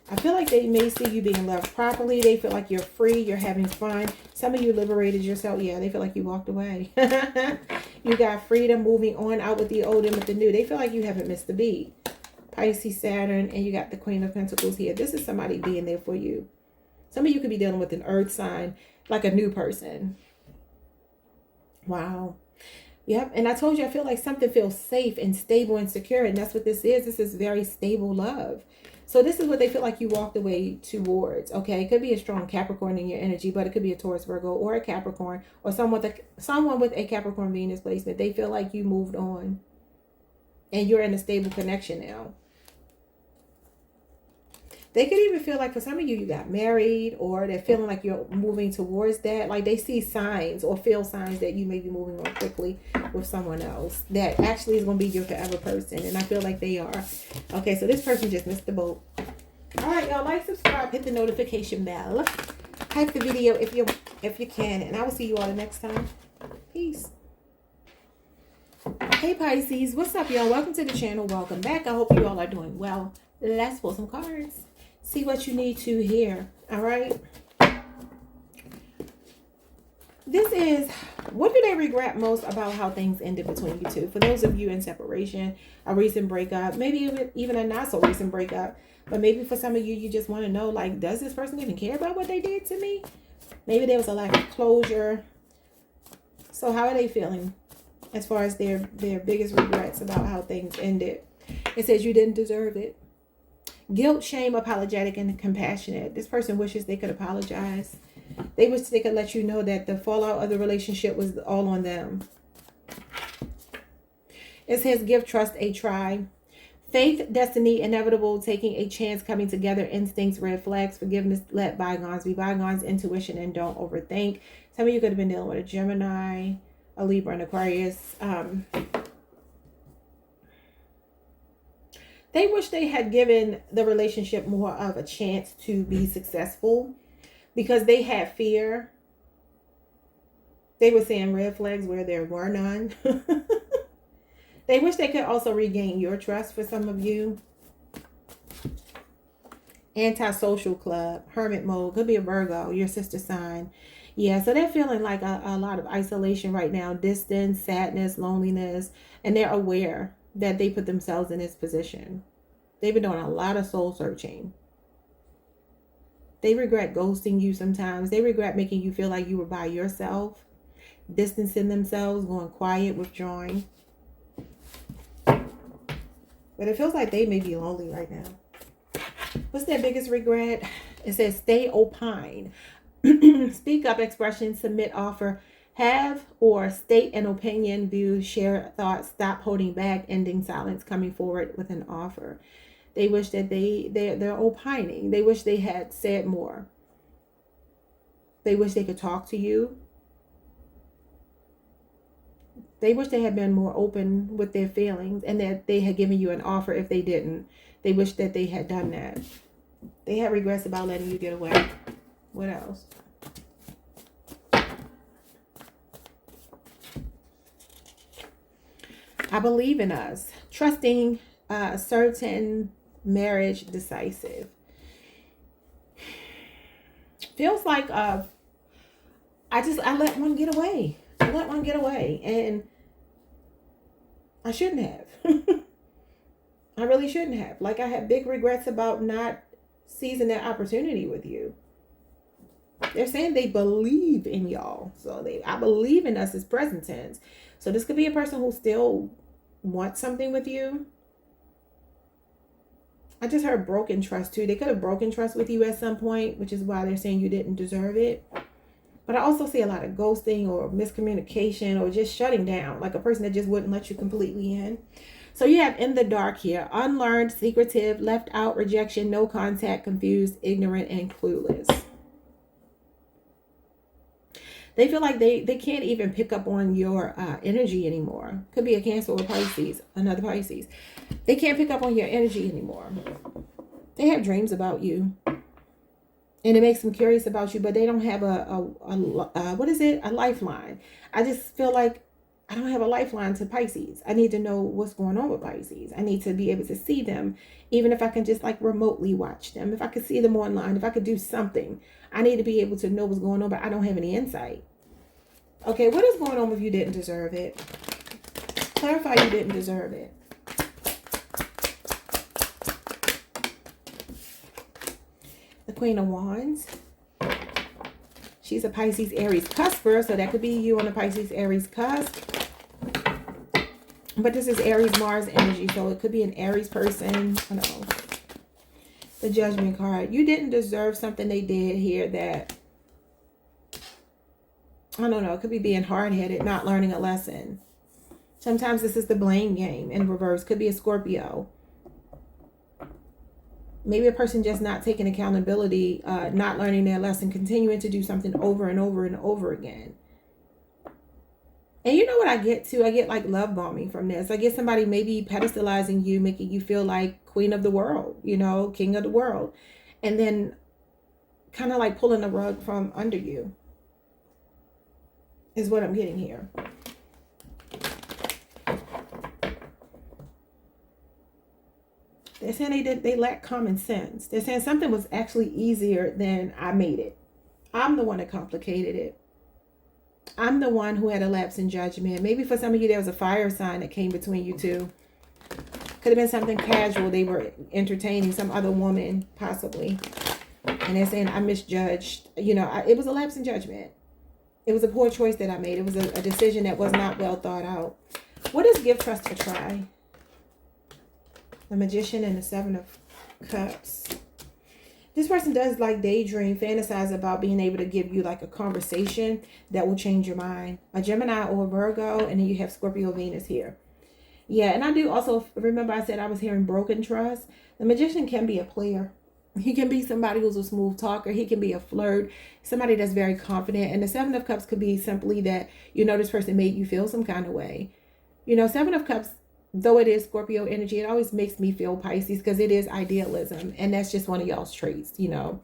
I feel like they may see you being loved properly. They feel like you're free, you're having fun. Some of you liberated yourself. Yeah, they feel like you walked away. You got freedom, moving on, out with the old and with the new. They feel like you haven't missed a beat. Pisces, Saturn, and you got the Queen of Pentacles here. This is somebody being there for you. Some of you could be dealing with an earth sign, like a new person. Wow. Yep. And I told you, I feel like something feels safe and stable and secure. And that's what this is. This is very stable love. So this is what they feel like you walked away towards. Okay. It could be a strong Capricorn in your energy, but it could be a Taurus, Virgo, or a Capricorn, or someone with a Capricorn Venus placement. They feel like you moved on and you're in a stable connection now. They could even feel like for some of you, you got married, or they're feeling like you're moving towards that. Like they see signs or feel signs that you may be moving on quickly with someone else that actually is going to be your forever person. And I feel like they are. Okay, so this person just missed the boat. All right, y'all, like, subscribe, hit the notification bell. Type the video if you can. And I will see you all the next time. Peace. Hey Pisces, what's up y'all? Welcome to the channel. Welcome back. I hope you all are doing well. Let's pull some cards. See what you need to hear. All right. This is, what do they regret most about how things ended between you two? For those of you in separation, a recent breakup, maybe even a not so recent breakup, but maybe for some of you, you just want to know, like, does this person even care about what they did to me? Maybe there was a lack of closure. So how are they feeling as far as their biggest regrets about how things ended? It says you didn't deserve it. Guilt, shame, apologetic, and compassionate. This person wishes they could apologize. They wish they could let you know that the fallout of the relationship was all on them. It says give trust a try. Faith, destiny, inevitable, taking a chance, coming together, instincts, red flags, forgiveness, let bygones be bygones, intuition, and don't overthink. Some of you could have been dealing with a Gemini, a Libra, and Aquarius. They wish they had given the relationship more of a chance to be successful because they had fear. They were seeing red flags where there were none. They wish they could also regain your trust for some of you. Antisocial club, hermit mode, could be a Virgo, your sister sign. Yeah, so they're feeling like a lot of isolation right now, distance, sadness, loneliness, and they're aware that they put themselves in this position. They've been doing a lot of soul searching. They regret ghosting you sometimes. They regret making you feel like you were by yourself, distancing themselves, going quiet, withdrawing. But it feels like they may be lonely right now. What's their biggest regret? It says stay opine. Speak up, expression, submit, offer, have or state an opinion, view, share thoughts, stop holding back, ending silence, coming forward with an offer. They wish that they're opining. They wish they had said more. They wish they could talk to you. They wish they had been more open with their feelings and that they had given you an offer if they didn't. They wish that they had done that. They had regrets about letting you get away. What else? I believe in us. Trusting a certain marriage, decisive. Feels like I let one get away. I let one get away. And I shouldn't have. I really shouldn't have. Like, I had big regrets about not seizing that opportunity with you. They're saying they believe in y'all. So I believe in us is present tense. So this could be a person who still wants something with you. I just heard broken trust too. They could have broken trust with you at some point, which is why they're saying you didn't deserve it. But I also see a lot of ghosting or miscommunication or just shutting down, like a person that just wouldn't let you completely in. So you have in the dark here, unlearned, secretive, left out, rejection, no contact, confused, ignorant, and clueless. They feel like they can't even pick up on your energy anymore. Could be a Cancer or Pisces, another Pisces. They can't pick up on your energy anymore. They have dreams about you. And it makes them curious about you, but they don't have what is it? A lifeline. I just feel like I don't have a lifeline to Pisces. I need to know what's going on with Pisces. I need to be able to see them, even if I can just like remotely watch them. If I could see them online, if I could do something, I need to be able to know what's going on, but I don't have any insight. Okay, what is going on if you didn't deserve it? Clarify you didn't deserve it. The Queen of Wands. She's a Pisces Aries cusper, so that could be you on the Pisces Aries cusp. But this is Aries Mars energy, so it could be an Aries person. I don't know. The Judgment card. You didn't deserve something they did here that, I don't know, it could be being hard-headed, not learning a lesson. Sometimes this is the blame game in reverse. Could be a Scorpio. Maybe a person just not taking accountability, not learning their lesson, continuing to do something over and over and over again. And you know what I get too? I get like love bombing from this. I get somebody maybe pedestalizing you, making you feel like queen of the world, you know, king of the world. And then kind of like pulling the rug from under you is what I'm getting here. They're saying they lack common sense. They're saying something was actually easier than I made it. I'm the one that complicated it. I'm the one who had a lapse in judgment. Maybe for some of you, there was a fire sign that came between you two. Could have been something casual. They were entertaining some other woman, possibly. And they're saying, I misjudged. You know, it was a lapse in judgment. It was a poor choice that I made. It was a decision that was not well thought out. What does give trust a try? The Magician and the Seven of Cups. This person does like daydream, fantasize about being able to give you like a conversation that will change your mind. A Gemini or a Virgo, and then you have Scorpio Venus here. Yeah, and I do also, remember I said I was hearing broken trust. The Magician can be a player. He can be somebody who's a smooth talker. He can be a flirt, somebody that's very confident. And the Seven of Cups could be simply that, you know, this person made you feel some kind of way. You know, Seven of Cups, though it is Scorpio energy, it always makes me feel Pisces because it is idealism. And that's just one of y'all's traits, you know.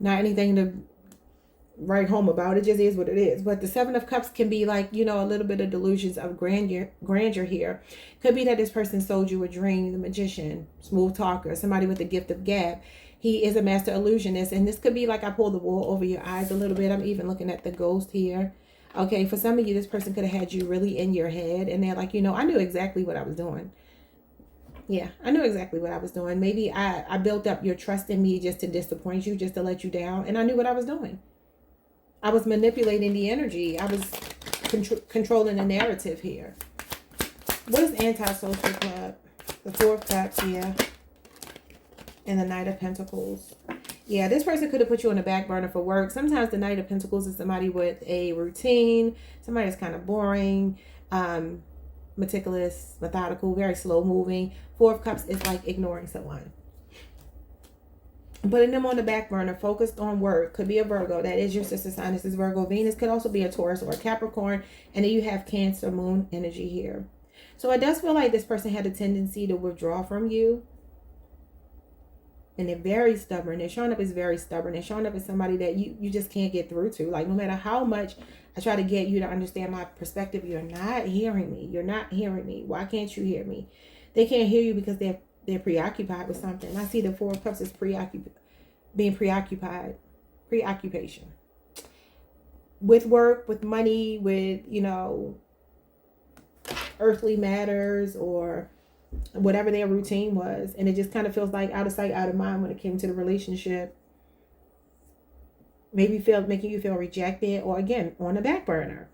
Not anything to write home about. It just is what it is. But the Seven of Cups can be like, you know, a little bit of delusions of grandeur here. Could be that this person sold you a dream, the Magician, smooth talker, somebody with the gift of gab. He is a master illusionist. And this could be like I pulled the wool over your eyes a little bit. I'm even looking at the ghost here. Okay, for some of you, this person could have had you really in your head. And they're like, you know, I knew exactly what I was doing. Yeah, I knew exactly what I was doing. Maybe I built up your trust in me just to disappoint you, just to let you down. And I knew what I was doing. I was manipulating the energy. I was controlling the narrative here. What is anti-social club? The Four of Cups, yeah. And the Knight of Pentacles. Yeah, this person could have put you on the back burner for work. Sometimes the Knight of Pentacles is somebody with a routine. Somebody that's kind of boring, meticulous, methodical, very slow moving. Four of Cups is like ignoring someone. Putting them on the back burner, focused on work. Could be a Virgo. That is your sister sign. This is Virgo. Venus could also be a Taurus or a Capricorn. And then you have Cancer moon energy here. So it does feel like this person had a tendency to withdraw from you. And they're very stubborn. They're showing up as very stubborn. They're showing up as somebody that you just can't get through to. Like, no matter how much I try to get you to understand my perspective, you're not hearing me. You're not hearing me. Why can't you hear me? They can't hear you because they're preoccupied with something. I see the Four of Cups as being preoccupied. Preoccupation. With work, with money, with, you know, earthly matters or whatever their routine was. And it just kind of feels like out of sight, out of mind when it came to the relationship. Maybe making you feel rejected or, again, on the back burner.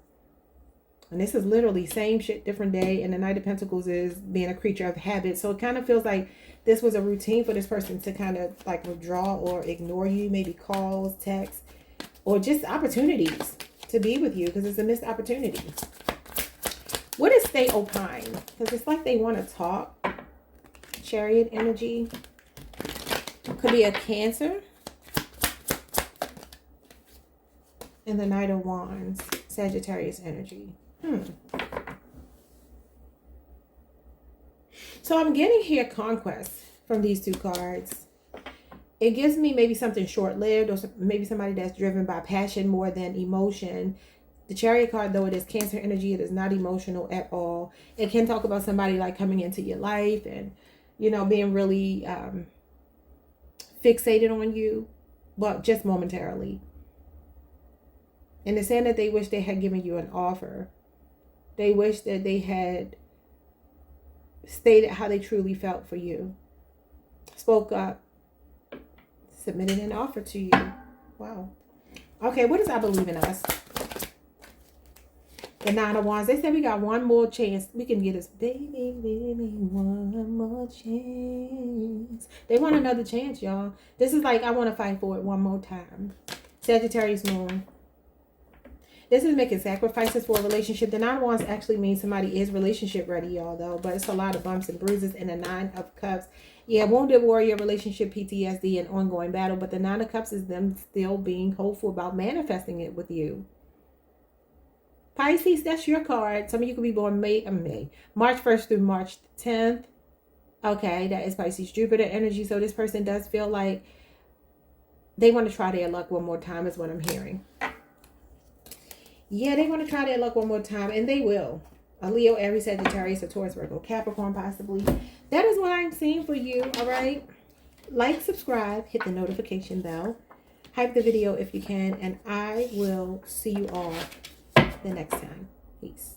And this is literally same shit, different day. And the Knight of Pentacles is being a creature of habit. So it kind of feels like this was a routine for this person to kind of like withdraw or ignore you. Maybe calls, texts, or just opportunities to be with you because it's a missed opportunity. What is stay opine? Because it's like they want to talk. Chariot energy. Could be a Cancer. And the Knight of Wands. Sagittarius energy. So I'm getting here conquest from these two cards. It gives me maybe something short-lived or maybe somebody that's driven by passion more than emotion. The Chariot card, though it is Cancer energy, it is not emotional at all. It can talk about somebody like coming into your life and, you know, being really fixated on you, but just momentarily. And they're saying that they wish they had given you an offer. They wish that they had stated how they truly felt for you. Spoke up. Submitted an offer to you. Wow. Okay, what does I believe in us? The Nine of Wands. They said we got one more chance. We can get this. Baby, baby, one more chance. They want another chance, y'all. This is like, I want to fight for it one more time. Sagittarius moon. This is making sacrifices for a relationship. The Nine of Wands actually means somebody is relationship ready, y'all, though. But it's a lot of bumps and bruises. And the Nine of Cups. Yeah, wounded warrior, relationship, PTSD, and ongoing battle. But the Nine of Cups is them still being hopeful about manifesting it with you. Pisces, that's your card. Some of you could be born March 1st through March 10th. Okay, that is Pisces Jupiter energy. So this person does feel like they want to try their luck one more time is what I'm hearing. Yeah, they want to try their luck one more time, and they will. a Leo, Aries, Sagittarius, a Taurus, Virgo, Capricorn, possibly. That is what I'm seeing for you, all right? Like, subscribe, hit the notification bell. Hype the video if you can, and I will see you all the next time. Peace.